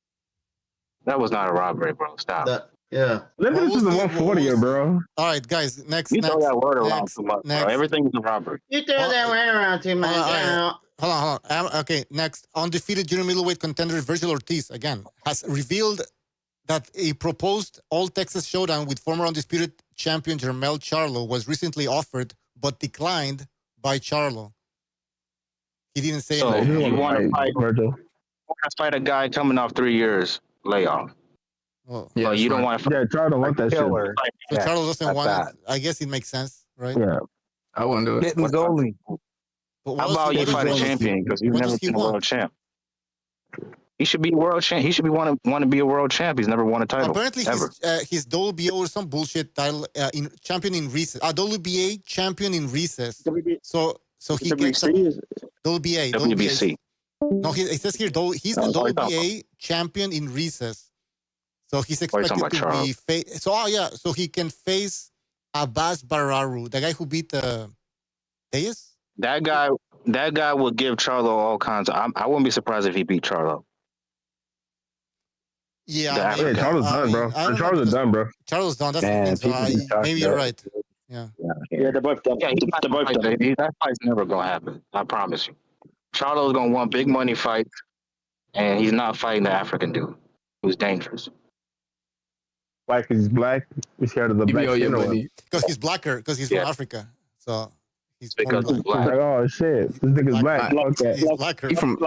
That was not a robbery, bro. Stop. Yeah. Lipinets is a 140, bro. All right, guys. Next. You throw that word around too much, bro. Everything's a robbery. You throw that word around too much. Hold on. Okay, next. Undefeated junior middleweight contender Virgil Ortiz, again, has revealed that a proposed all-Texas showdown with former undisputed champion Jermell Charlo was recently offered, but declined by Charlo. He didn't say anything. You want to fight a guy coming off 3 years layoff. Well, yeah, you don't want to fight. Yeah, Charlo want that shit. So Charlo doesn't want it. I guess it makes sense, right? Yeah. I wouldn't do it. Getting goalie. How about you fight a champion? Because you've never been a world champ. He should be a world champ. He should want to be a world champ. He's never won a title. Apparently, his WBO or some bullshit title champion in recess. WBA champion in recess. So he gets WBC. No, it says here he's the WBA champion in recess. So he's expected to be so he can face Abbas Bararu, the guy who beat Diaz. That guy would give Charlo all kinds of. I wouldn't be surprised if he beat Charlo. Yeah, Charlo's done, bro. Charlo's done, bro. Charlo's done. That's the thing. So maybe you're right. Yeah. They're both done. Yeah, that fight's never gonna happen. I promise you. Charlo's gonna want big money fights, and he's not fighting the African dude who's dangerous. Why? Because he's black. He's scared of the black. Because he's blacker. Because he's from Africa. So he's because he's black. Like, oh shit, this nigga's black. Okay. He's blacker. He from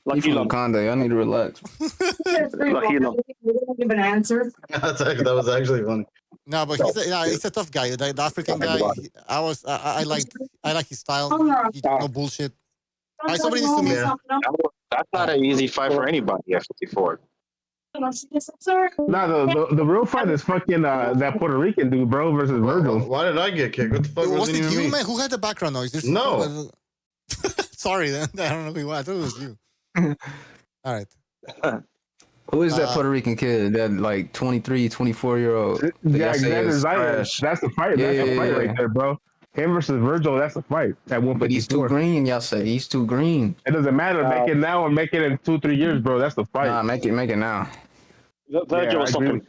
Wakanda. Y'all need to relax. Give an answer. That was actually funny. No, but he's a tough guy. The African guy. I like his style. He no bullshit. Somebody needs to meet. That's not an easy fight for anybody at 54. Nah, the real fight is fucking that Puerto Rican dude, bro, versus Virgil. Why did I get kicked? What the fuck was it? You, man? Who had the background noise? No. Sorry, then I don't know who it was. I thought it was you. All right. Who is that Puerto Rican kid? That like 23, 24-year-old? Yeah, that's the fight. Yeah, that's the fight right there, bro. Him versus Virgil, that's the fight. But he's too green, y'all say. He's too green. It doesn't matter. Make it now or make it in 2-3 years, bro. That's the fight. Nah, make it now. Virgil was something.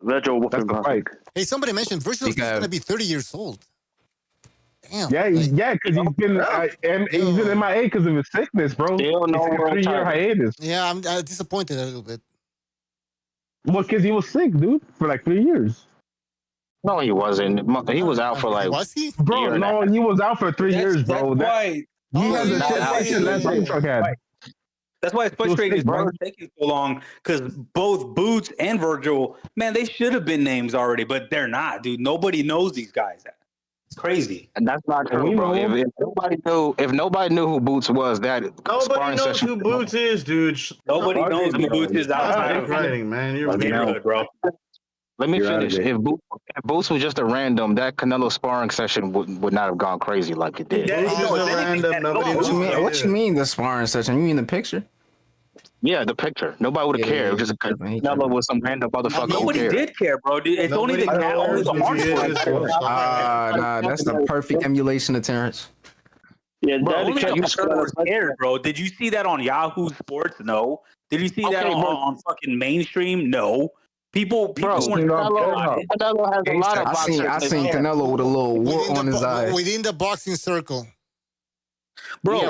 Virgil, that's the fight. Hey, somebody mentioned Virgil's going to be 30 years old. Damn. Yeah, because he's been MIA because of his sickness, bro. Still no 3-year hiatus. Yeah, I'm disappointed a little bit. Well, because he was sick, dude, for like 3 years. No, he wasn't. He was out for like. Was he? Bro, no, he was out for 3 years, bro. That's why it's frustrating his brother taking so long, because both Boots and Virgil, man, they should have been names already, but they're not, dude. Nobody knows these guys. It's crazy. And that's not true, bro. If nobody knew who Boots was, nobody knows who Boots is, dude. Nobody knows who Boots is outside of writing, man. You're weird, bro. Let me finish. If Boots was just a random, that Canelo sparring session would not have gone crazy like it did. What you mean the sparring session? You mean the picture? Yeah, the picture. Nobody would have cared. It was just Canelo was some random motherfucker. Nobody did care, bro. It's only the Nah, that's the perfect emulation of Terrence. Yeah, bro, scared, bro. Did you see that on Yahoo Sports? No. Did you see that on fucking mainstream? No. People weren't Canelo has a lot of boxers. I seen Canelo with a little wart on his eye. Within the boxing circle. Bro, who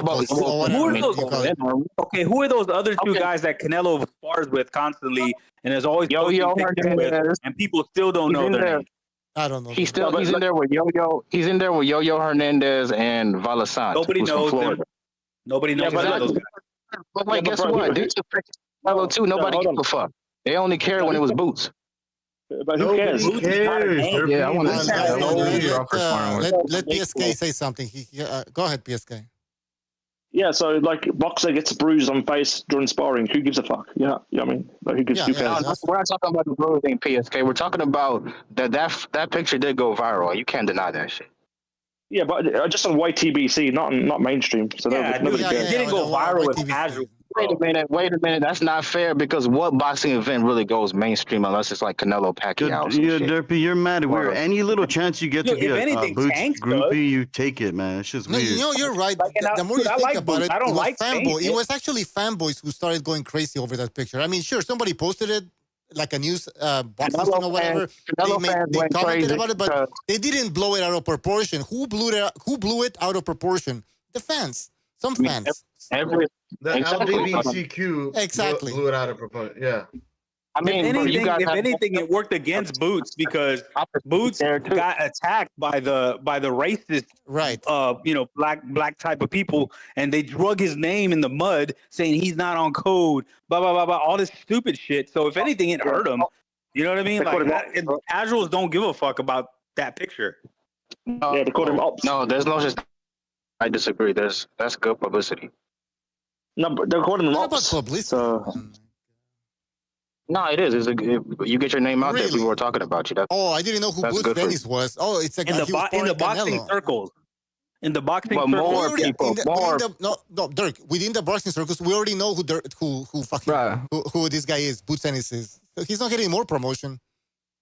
are those other two guys that Canelo spars with constantly and is always Yo-Yo Hernandez, and people still don't know their name? I don't know. He's in there with Yo-Yo. He's in there with Yo-Yo Hernandez and Valasant. Nobody knows them. Nobody knows those guys. But like, guess what? Canelo too. Nobody gives a fuck. They only cared when it was Boots. But who cares? Yeah, I want to let PSK say something. Go ahead, PSK. Yeah, so like boxer gets bruised on face during sparring. Who gives a fuck? Yeah, I mean, like, who gives? Who cares? We're not talking about the bruising, PSK. We're talking about that picture did go viral. You can't deny that shit. Yeah, but just on YTBC, not mainstream. So nobody cares. It didn't go viral with casual. Wait a minute. That's not fair because what boxing event really goes mainstream unless it's like Canelo Pacquiao? Yeah, Derpy, you're mad. Where any little chance you get to be a Boots groupie, you take it, man. It's just weird. You're right. The more you think about it, it was fanboy. It was actually fanboys who started going crazy over that picture. I mean, sure, somebody posted it like a news boxing thing or whatever. They commented about it, but they didn't blow it out of proportion. Who blew it out of proportion? The fans. Some fans. The LGBTQ exactly blew it out of proportion. Yeah. I mean, if anything, it worked against Boots because Boots got attacked by the racist, black type of people, and they drug his name in the mud, saying he's not on code, blah blah blah blah, all this stupid shit. So if anything, it hurt him. You know what I mean? Like casuals don't give a fuck about that picture. Yeah, they called him ops. No, there's no just. I disagree. That's good publicity. No, but they're calling him ops. So. No, it is. You get your name out there, people are talking about you. I didn't know who Boots Dennis was. Oh, it's a guy in the boxing circles. In the boxing circles, more people. No, Dirk. Within the boxing circles, we already know who this guy is. Boots Dennis is. He's not getting more promotion.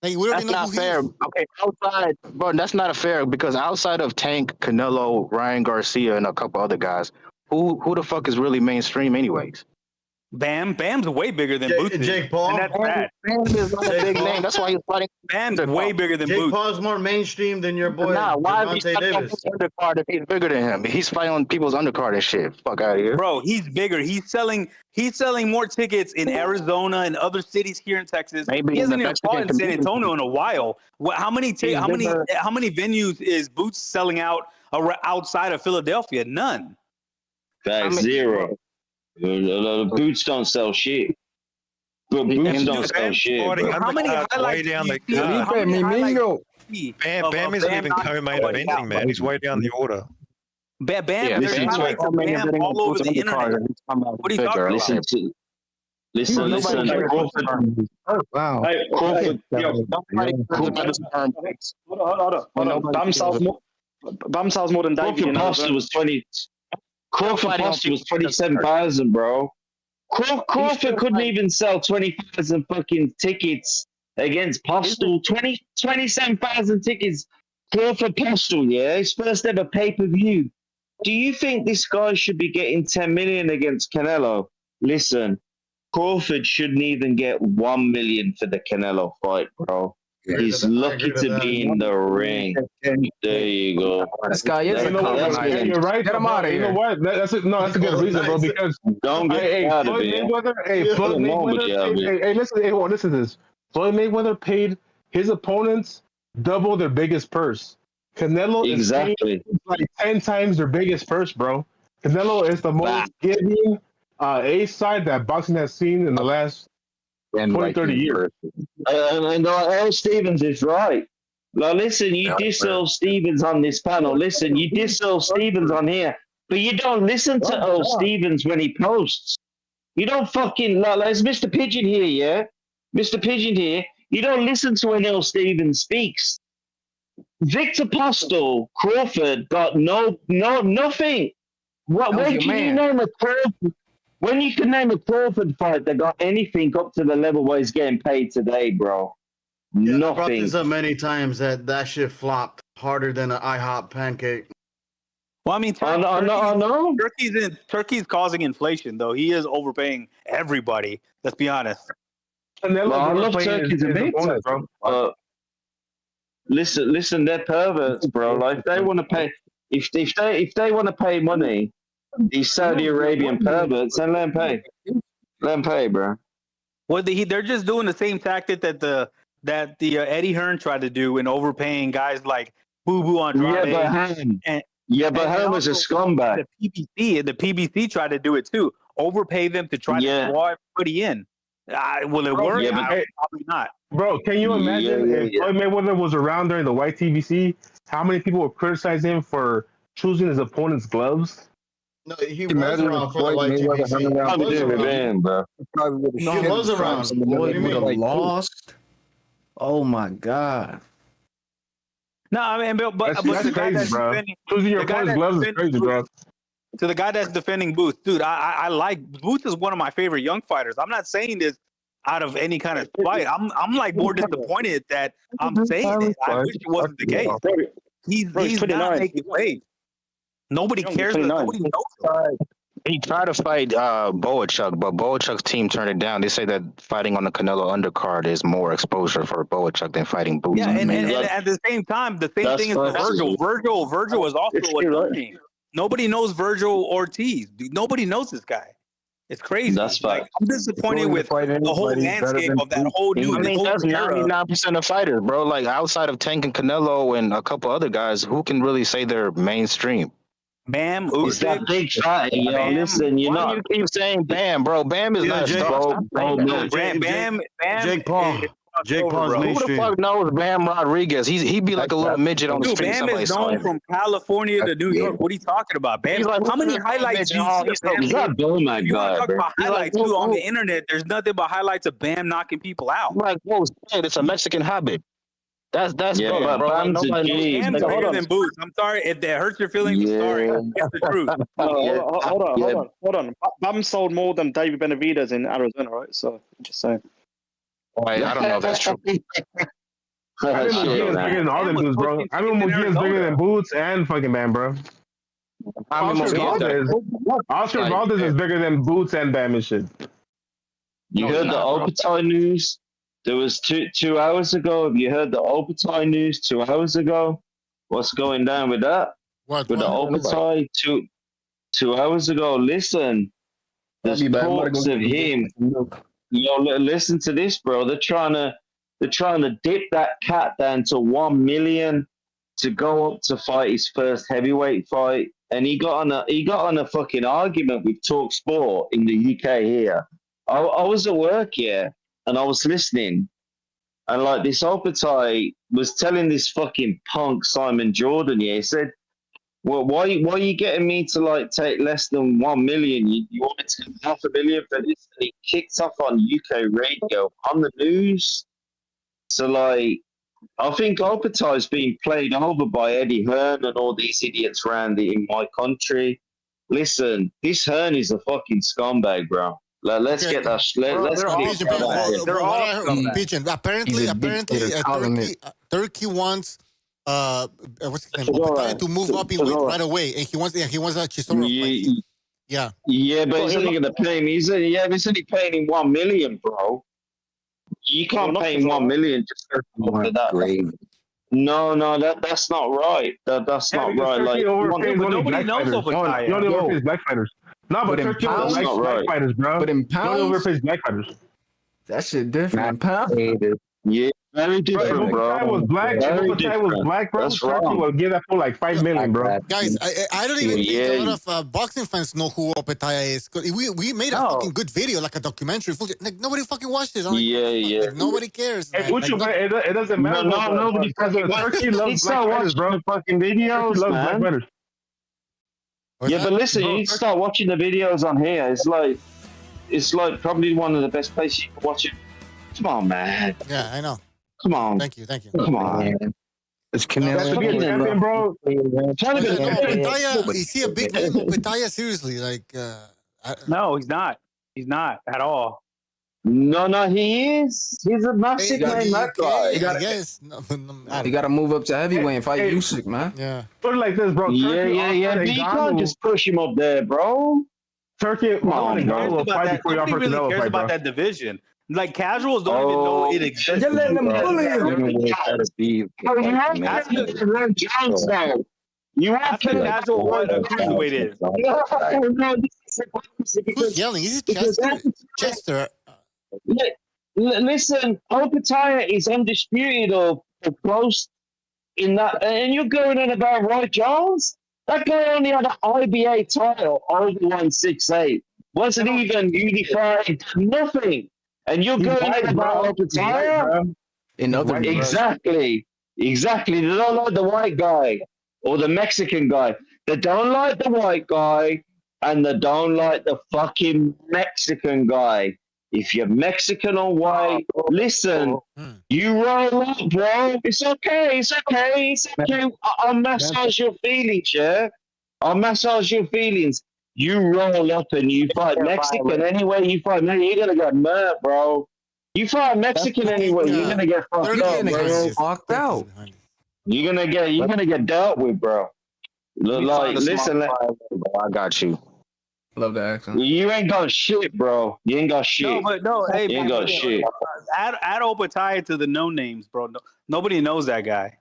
Like, we already that's not fair. Okay, outside, bro, that's not fair because outside of Tank, Canelo, Ryan Garcia, and a couple other guys, who the fuck is really mainstream, anyways? Bam's way bigger than Boots. Jake Paul. And that's bad. Bam is not a big name. That's why he's fighting. Bam's way bigger than Jake Boots. Paul's more mainstream than your boy. Nah, why is he fighting Davis? undercard if he's bigger than him? He's fighting on people's undercard and shit. Fuck out of here, bro. He's bigger. He's selling more tickets in Arizona and other cities here in Texas. Maybe he hasn't even fought in San Antonio in a while. How many venues is Boots selling out outside of Philadelphia? None. Zero. The Boots don't sell shit. But Boots don't sell shit. How many highlights Bam isn't even co-main eventing, man. He's way down the order. Bam, there's highlights of Bam all over the internet. What are you talking about? Listen. Oh, wow. Hey, Crawford, Bam sells more than David. Crawford posture was 27,000, bro. Crawford couldn't even sell 20,000 fucking tickets against Postal. 27,000 tickets. Crawford Postal, yeah, his first ever pay-per-view. Do you think this guy should be getting 10 million against Canelo? Listen, Crawford shouldn't even get 1 million for the Canelo fight, bro. He's lucky to be in the ring. There you go. This guy is you're right. Get him out of here. You know what? That's a good reason, bro. Because don't get out of here. Floyd Mayweather. Listen to this. Floyd Mayweather paid his opponents double their biggest purse. Canelo is like 10 times their biggest purse, bro. Canelo is the most giving A side that boxing has seen in the last 20, 30 years. And Earl Stevens is right. Now, listen, you diss Earl Stevens on this panel. Listen, you diss Earl Stevens on here, but you don't listen to Earl Stevens when he posts. You don't fucking, there's Mr. Pigeon here, yeah? Mr. Pigeon here. You don't listen to when Earl Stevens speaks. Victor Postal, Crawford got nothing. When can you name a Crawford? When you can name a Crawford fight that got anything up to the level where he's getting paid today, bro? Nothing. I brought this up many times that shit flopped harder than an IHOP pancake. Well, I mean, Turkey's causing inflation, though. He is overpaying everybody. Let's be honest. I love Turkey to meet, bro. Listen, they're perverts, bro. Like they want to pay. If they want to pay money, these Saudi Arabian perverts, then let them pay. Let them pay, bro. Well, they're just doing the same tactic that the Eddie Hearn tried to do in overpaying guys like Boo Boo Andrade. But Hearn was a scumbag. The PBC tried to do it too. Overpay them to try to draw everybody in. Will it work? Yeah, but probably not. Bro, can you imagine if Floyd Mayweather was around during the YTBC? How many people would criticize him for choosing his opponent's gloves? No, he was around for the YTBC. He was around. Floyd would have lost. Oh my god. No, I mean, but That's the guy crazy, that's bro. defending, Choosing your the guy opponent's that's gloves is defending crazy, bro. To the guy that's defending Booth, dude, I like Booth is one of my favorite young fighters. I'm not saying this out of any kind of spite. I'm like more disappointed that I'm saying it. I wish it wasn't the case. He's not making waves. Nobody cares. Nobody knows him. He tried to fight Boachuk, but Boachuk's team turned it down. They say that fighting on the Canelo undercard is more exposure for Boachuk than fighting Boots. Yeah, and at the same time, the same thing is Virgil. Virgil is also a dummy. Nobody knows Virgil Ortiz. Nobody knows this guy. It's crazy. That's like I'm disappointed with the whole landscape of that whole new. I mean, that's 99% of fighters, bro. Like outside of Tank and Canelo and a couple other guys, who can really say they're mainstream? Bam, it's that big fight. Yo, listen, you know. You keep saying Bam, bro. Bam is not Jake, Bam. Jake Paul. Jake Paul's Who the mainstream. fuck knows Bam Rodriguez? He'd be like a little midget on the street. Bam is known from California to New York. What are you talking about, Bam? How many highlights do you see? He's not doing that You want guy, to talk bro. about highlights too on the internet? There's nothing but highlights of Bam knocking people out. Like, whoa, it's a Mexican habit. That's Yeah, bro. Bam's a Nobody G. Bam's bigger than Boots. I'm sorry if that hurts your feelings. I'm sorry. It's the truth. Hold on. Bam sold more than David Benavidez in Arizona, right? So just saying. I don't know if that's true. I mean, Mugia's bigger than all them dudes, bro. I mean, Mugia's bigger than Boots and fucking Bam, bro. Oscar Valdez is bigger than Boots and Bam and shit. You heard the Opatai news? There was two hours ago. Have you heard the Opatai news 2 hours ago? What's going down with that? With the Opatai 2 hours ago? Listen, there's talks of him. Listen to this, bro. They're trying to dip that cat down to 1 million to go up to fight his first heavyweight fight, and he got on a fucking argument with Talk Sport in the UK here. I was at work here, and I was listening, and like this Opatai was telling this fucking punk Simon Jordan, he said, "Well, why are you getting me to like take less than 1 million? You want me to get $500,000 for this?" And he kicked off on UK radio on the news. So like, I think Opatai's being played over by Eddie Hearn and all these idiots around in my country. Listen, this Hearn is a fucking scumbag, bro. Let's get that. Let's get Pigeon. Apparently, Turkey wants what's his name? Opatai to move up in weight right away, and he wants a Chisora. Yeah, but he's only going to pay him. He's only paying him 1 million, bro. You can't pay him 1 million just for that. No, that's not right. That's not right. Like nobody knows Opatai. You only overpays black fighters. No, but Turkey likes black fighters, bro. But in pounds, you only overpays black fighters. That shit different. In pounds, yeah, very different, bro. If Opatai was black, bro, Turkey will give that for like 5 million, bro. Guys, I don't even think a lot of boxing fans know who Opatai is. We made a fucking good video, like a documentary. Like nobody fucking watched this. Like, nobody cares. It doesn't matter. No, nobody fucking Turkey loves black fighters, bro. Fucking videos, loves man. black fighters. Yeah, but listen, you need to start watching the videos on here. It's like probably one of the best places you can watch it. Come on, man. Yeah, I know. Come on. Thank you. Come on. It's Canelo, champion, bro. Is he a big name? Opatai, seriously, like. No, he's not. He's not at all. No, he is. He's a massive name, that guy. You got to move up to heavyweight and fight Usyk, man. Yeah. Put it like this, bro. Yeah. But you can't just push him up there, bro. Turkey, Nobody really cares about that division. Like casuals don't even know it exists. You're letting them bully him. You ask the casual what a cruiserweight is. Who's yelling? Is it Chester? Listen, Opatai is undisputed or close in that, and you're going on about Roy Jones. That guy only had an IBA title over 168. Wasn't even unified. Nothing. And you're going on about Opetaya? In other Exactly. They don't like the white guy or the Mexican guy. They don't like the white guy and they don't like the fucking Mexican guy. If you're Mexican or white, listen, you roll up, bro. It's okay. I'll massage your feelings, yeah? I'll massage your feelings. You roll up and you fight Mexican anyway. You fight Mexican, you're gonna get murked, bro. You fight Mexican anyway, you're gonna get fucked up, bro. Fucked out. You're gonna get dealt with, bro. Like, listen, I got you. Love the accent. you ain't got shit, bro. You ain't got shit. Hey, You ain't got shit. add Opetaya to the no names, bro. Nobody knows that guy.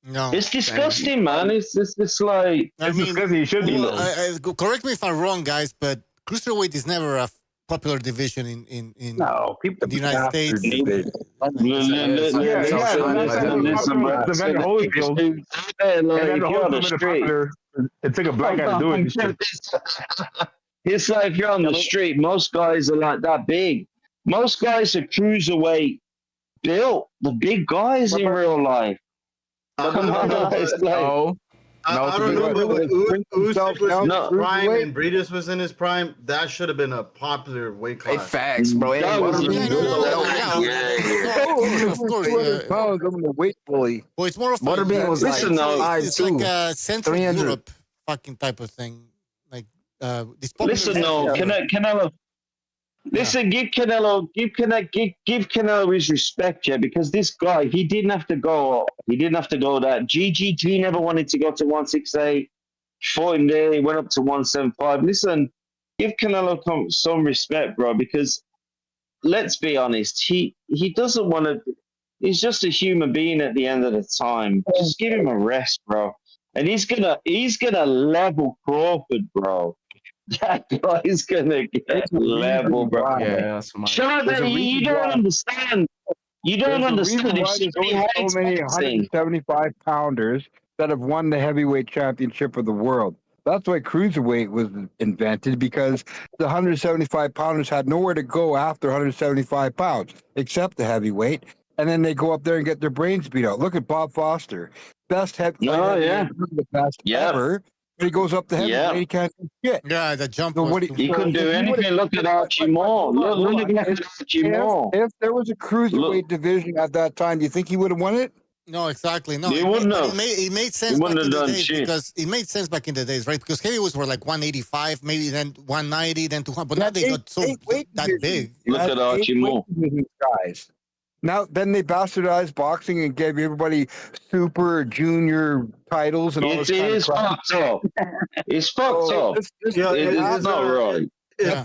No, It's disgusting, man. It's like I mean, because he should be low. correct me if I'm wrong, guys, but cruiserweight is never a popular division in No, people the United States. It took a black guy to do it. It's like if you're on the street, most guys are like that big. Most guys are cruiserweight built. The big guys in real life. Come on, it's like, I don't know, but when Usyk was in his prime and Breedis was in his prime, that should have been a popular weight class. Hey, facts, bro. Of course. I'm the weight bully. Well, it's more of Butterbean was it's like like a Central 300. Europe fucking type of thing. Like this. listen, no, Canelo. Listen, give Canelo his respect, yeah, because this guy, he didn't have to go that. GGG never wanted to go to 168. Fought him there, he went up to 175. Listen, give Canelo some respect, bro, because let's be honest, he doesn't want to. He's just a human being at the end of the time. Just give him a rest, bro. And he's gonna level Crawford, bro. That guy's gonna get level, bro. Yeah, that's my. Shut you don't understand. You don't understand. There's so many 175 pounders that have won the heavyweight championship of the world. That's why cruiserweight was invented, because the 175 pounders had nowhere to go after 175 pounds except the heavyweight, and then they go up there and get their brains beat out. Look at Bob Foster, best heavyweight, the best ever. He goes up the heavyweight, he can't do shit. Yeah, the jump. He couldn't do anything. Look at Archie Moore. Look at Archie Moore. If there was a cruiserweight division at that time, do you think he would have won it? No, exactly. No, he wouldn't have. It made sense back in the days because it made sense back in the days, right? Because heavyweights were like 185, maybe then 190, then 200, but now they got so that big. Look at Archie Moore, guys. Now, then they bastardized boxing and gave everybody super junior titles and all this kind of crap. It's fucked up. It's not right. That's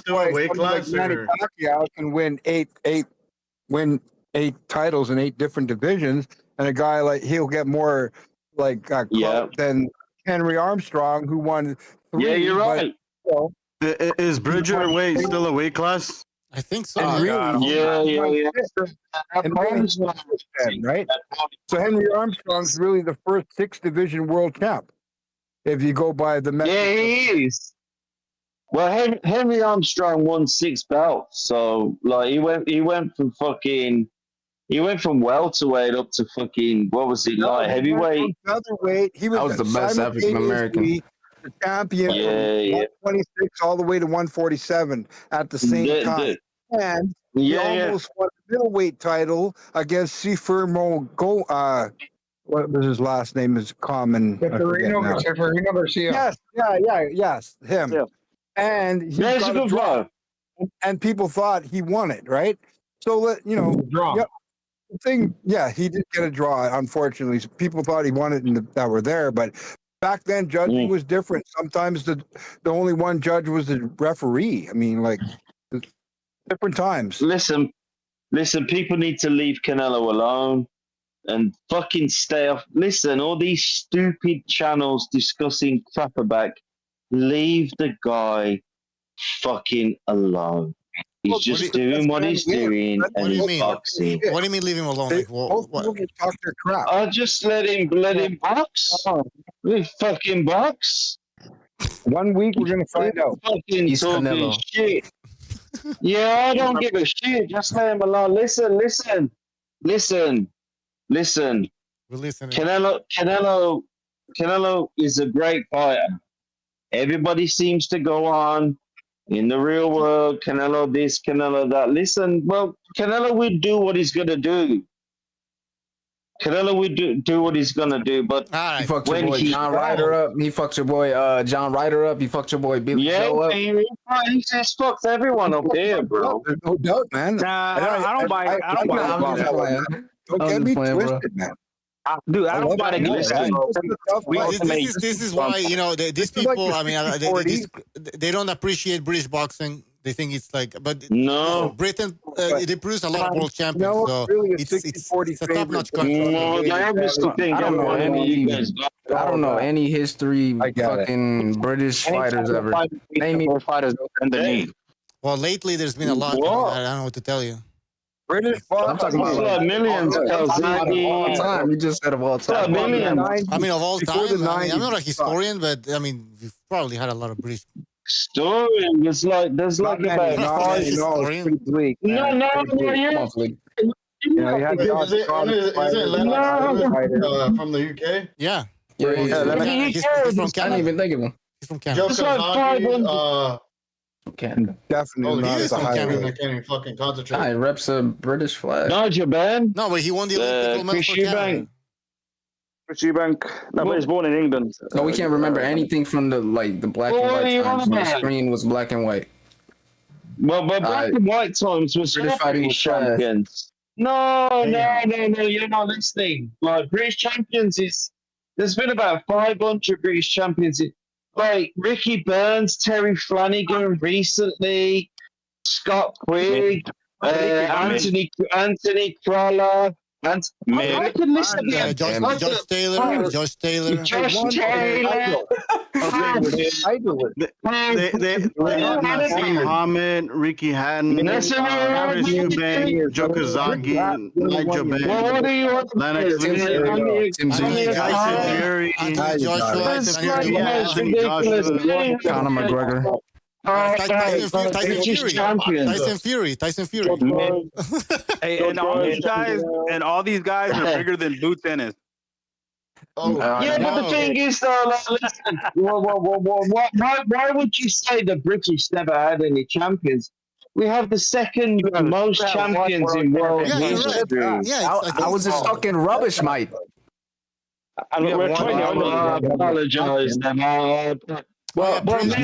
why weight class like Manny Pacquiao can win eight titles in 8 different divisions, and a guy like he'll get more like than Henry Armstrong, who won 3. Yeah, you're right. Is Bridger weight still a weight class? I think so. Yeah. Right? So Henry Armstrong's really the first 6-division world champ, if you go by the metric. Yeah, he is. Well, Henry Armstrong won 6 belts, so like he went from welterweight up to fucking what was it like heavyweight? Featherweight. He was the best African American. The champion from 126 all the way to 147 at the same time. And he almost won the middleweight title against Cifer what was his last name? Is common. Ciferino Garcia. Yes, him. Yeah. And he got a draw. And people thought he won it, right? So draw. Yep. He did get a draw. Unfortunately, people thought he won it that were there, but back then judging was different. Sometimes the only one judge was the referee. I mean, like different times. Listen, people need to leave Canelo alone and fucking stay off. Listen, all these stupid channels discussing crap about, leave the guy fucking alone. He's just doing what he's doing and he's boxing. What do you mean leave him alone? Like, what? Talk their crap. I'll just let him box. Fucking box. 1 week we're gonna find out. Fucking talking shit. Yeah, I don't give a shit. Just let him alone. Listen. We're listening. Canelo is a great fighter. Everybody seems to go on in the real world. Canelo this, Canelo that. Listen, well, Canelo will do what he's gonna do. Canelo would do what he's gonna do, but he fucked your boy John Ryder up. He fucked your boy John Ryder up. He fucked your boy Billy Joe up. He just fucks everyone up there, bro. There's no doubt, man. I don't buy. I don't buy. I'm just playing. Don't get me twisted, man. Dude, I don't buy this is why, you know, these people, I mean, they don't appreciate British boxing. They think it's like, but no, Britain, they produce a lot of world champions, so it's a top-notch country. I don't know any history fucking British fighters ever. Name me fighters underneath. Well, lately there's been a lot. I don't know what to tell you. British I'm talking about millions. All time. You just said of all time. Millions. I mean, of all time. I'm not a historian, but I mean, we've probably had a lot of British. Historian. There's like about five. No. From the UK? Yeah. He's from Canada. I didn't even think of him. He's from Canada. Just like 500. Canada. Definitely not. I can't even fucking concentrate. He reps a British flag. No, Japan. No, but he won the Olympic gold medal for Canada. Chris Eubank. No, but he was born in England. No, we can't remember anything from the black and white times when the screen was black and white. Well, but black and white times was British fighting was champions. No, you're not listening. Like British champions there's been about 500 British champions. Like Ricky Burns, Terry Flanagan recently, Scott Quigg, Anthony Crawler. I could listen to Josh Taylor. Muhammad, Ricky Hatton, Chris Eubank, Joe Kazagi, Nigel Benn, Lennox Conor McGregor. Tyson Fury. Hey, and all these guys are bigger than Boots Ennis. But the thing is, though, listen, why would you say the British never had any champions? We have the second most champions in world history. I was just talking rubbish, Mike. I apologize, man. Prince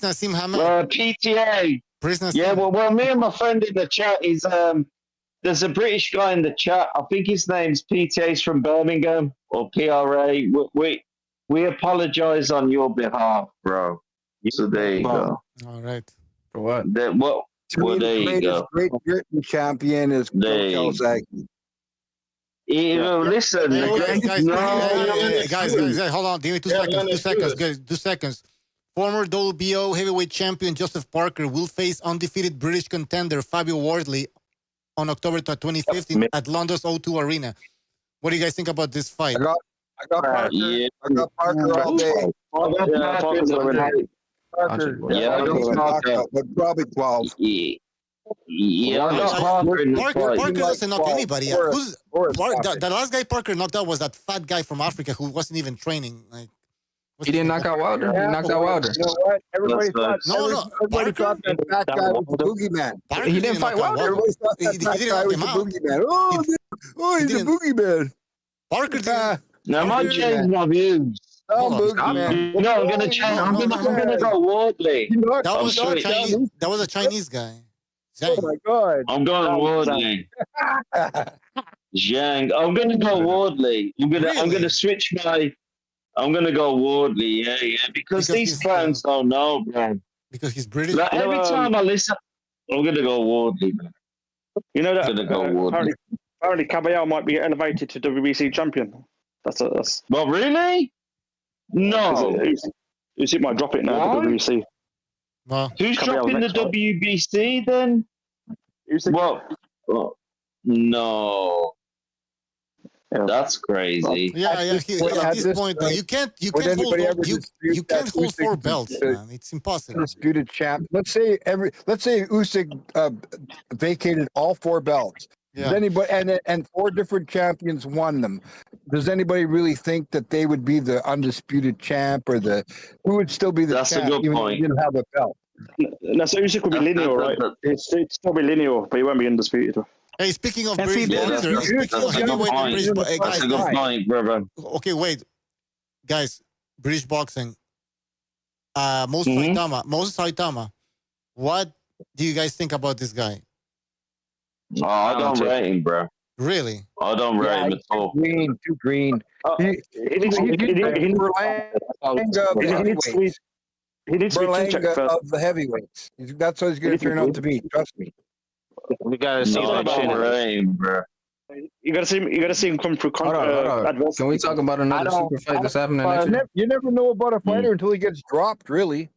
Nassim Hamad. PTA. Well, me and my friend in the chat is there's a British guy in the chat. I think his name's PTA. He's from Birmingham or PRA. We apologize on your behalf, bro. So there you go. All right. For what? There you go. Great Britain champion is Kelsey. Listen, guys, hold on. Give me 2 seconds. 2 seconds. Former WBO heavyweight champion Joseph Parker will face undefeated British contender Fabio Wardley on October 25th at London's O2 Arena. What do you guys think about this fight? I got Parker. I got Parker all day. Parker. But probably 12. Parker doesn't knock anybody out. The last guy Parker knocked out was that fat guy from Africa who wasn't even training. Like, he didn't knock out Wilder. He knocked out Wilder. You know what? Everybody thought that fat guy was the boogeyman. He didn't fight Wilder. Everybody thought that fat guy was the boogeyman. Oh, he's the boogeyman. Parker didn't. Now, I change my views. I'm gonna change. I'm gonna go Wardley. That was a Chinese guy. Oh my God! I'm going Wardley. Zhang. I'm gonna go Wardley. I'm gonna switch my. I'm gonna go Wardley. Yeah. Because these fans don't know, man. Because he's British. Like, every time I listen, I'm gonna go Wardley, man. You know that. I'm gonna go Wardley. Apparently, Caballero might be elevated to WBC champion. That's. Well, really? No. He might drop it now. The WBC. Who's dropping the WBC then? No. That's crazy. At this point, you can't hold 4 belts, man. It's impossible. Undisputed champ. Let's say Usyk vacated all 4 belts. Yeah. Does anybody and 4 different champions won them? Does anybody really think that they would be the undisputed champ, or who would still be the That's champ a good even point. if he didn't have a belt? No, so Usyk could be lineal, right? It's still be lineal, but he won't be undisputed. Hey, speaking of British boxers, That's a good point, brother. Okay, wait, guys, British boxing. Moses Saitama. What do you guys think about this guy? Oh, I don't rate him, bro. Really? I don't rate him at all. Too green. He needs to be checked first. Of the heavyweights. That's what he's going to turn out to be. Trust me. We gotta see that shit, bro. You gotta see him come through. Hold on. Can we talk about another super fight that's happening next year? You never know about a fighter until he gets dropped. Really.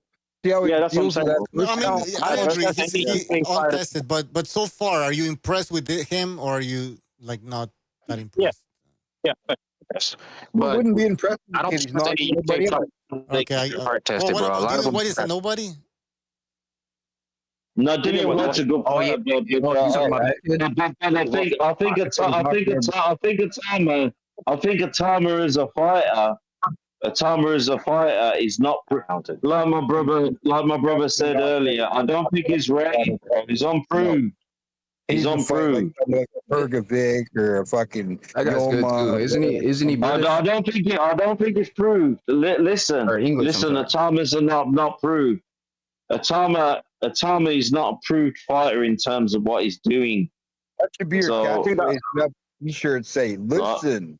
See how he deals with that. I agree. He's untested, but so far, are you impressed with him, or are you not that impressed? Yeah. Yes. But I wouldn't be impressed. I don't he's not nobody else. Okay. Tested, bro. What is it? Nobody? No, Dillian White's a good player, I think Atama is a fighter. Atama is a fighter. He's not like my brother said earlier. I don't think he's ready. He's unproved. He's unproved. Like a Bergovic or a fucking. That guy's good too. Isn't he? I don't think it's proved. Listen. Atama's not proved. Atama is not a proved fighter in terms of what he's doing. That should be your catchphrase. You should say, listen.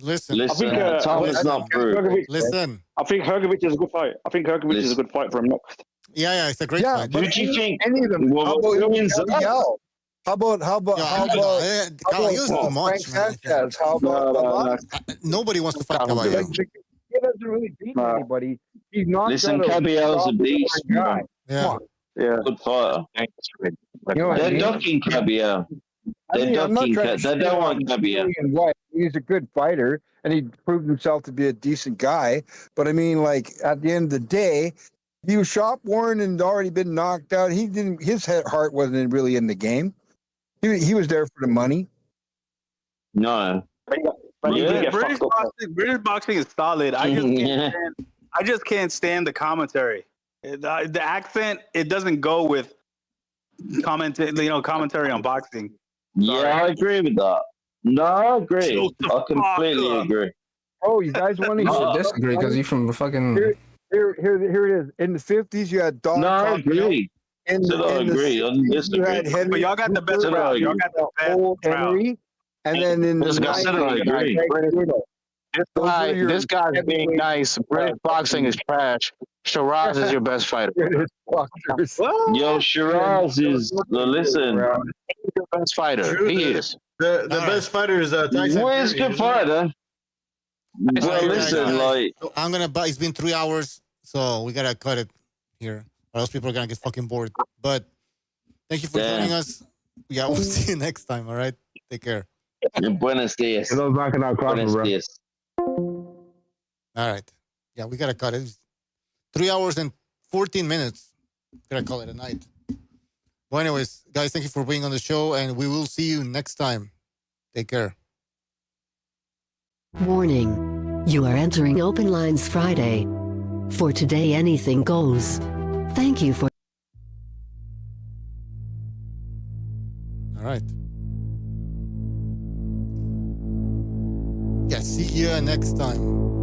Atama's not proved. Listen. I think Hergovich is a good fight. Is a good fight for him next. Yeah, it's a great fight. Who do you think? Any of them. How about Frank Sanchez? How about nobody wants to fight Caballo. He doesn't really beat anybody. He's not. Listen, Caball's a beast. Guy. Yeah. Good fighter. They're ducking Caball. They don't want Caball. He's a good fighter, and he proved himself to be a decent guy. But I mean, at the end of the day, he was shop worn and already been knocked out. His heart wasn't really in the game. He was there for the money. No. British boxing is solid. I just can't stand the commentary. The accent, it doesn't go with commentary on boxing. Sorry. Yeah, I agree with that. No, I agree. I completely agree. Oh, you guys want to disagree because you're from the fucking. Here it is. In the 50s, you had Don. No, I agree. I agree. But y'all got the best round. Y'all got the best round. And then in the 90s, this guy's being nice. British boxing is trash. Shiraz is your best fighter. Yo, Shiraz is listen. He's your best fighter. He is. The best fighter is Tyson. Where's good fighter? Well, listen, I'm gonna. It's been 3 hours, so we gotta cut it here, or else people are gonna get fucking bored. But thank you for joining us. Yeah, we'll see you next time. All right, take care. Buenos dias. Buenos dias. All right. Yeah, we gotta cut it. It's 3 hours and 14 minutes. Gotta call it a night. Well, anyways, guys, thank you for being on the show, and we will see you next time. Take care. Warning. You are entering Open Lines Friday. For today, anything goes. Thank you for... All right. Yeah, see you next time.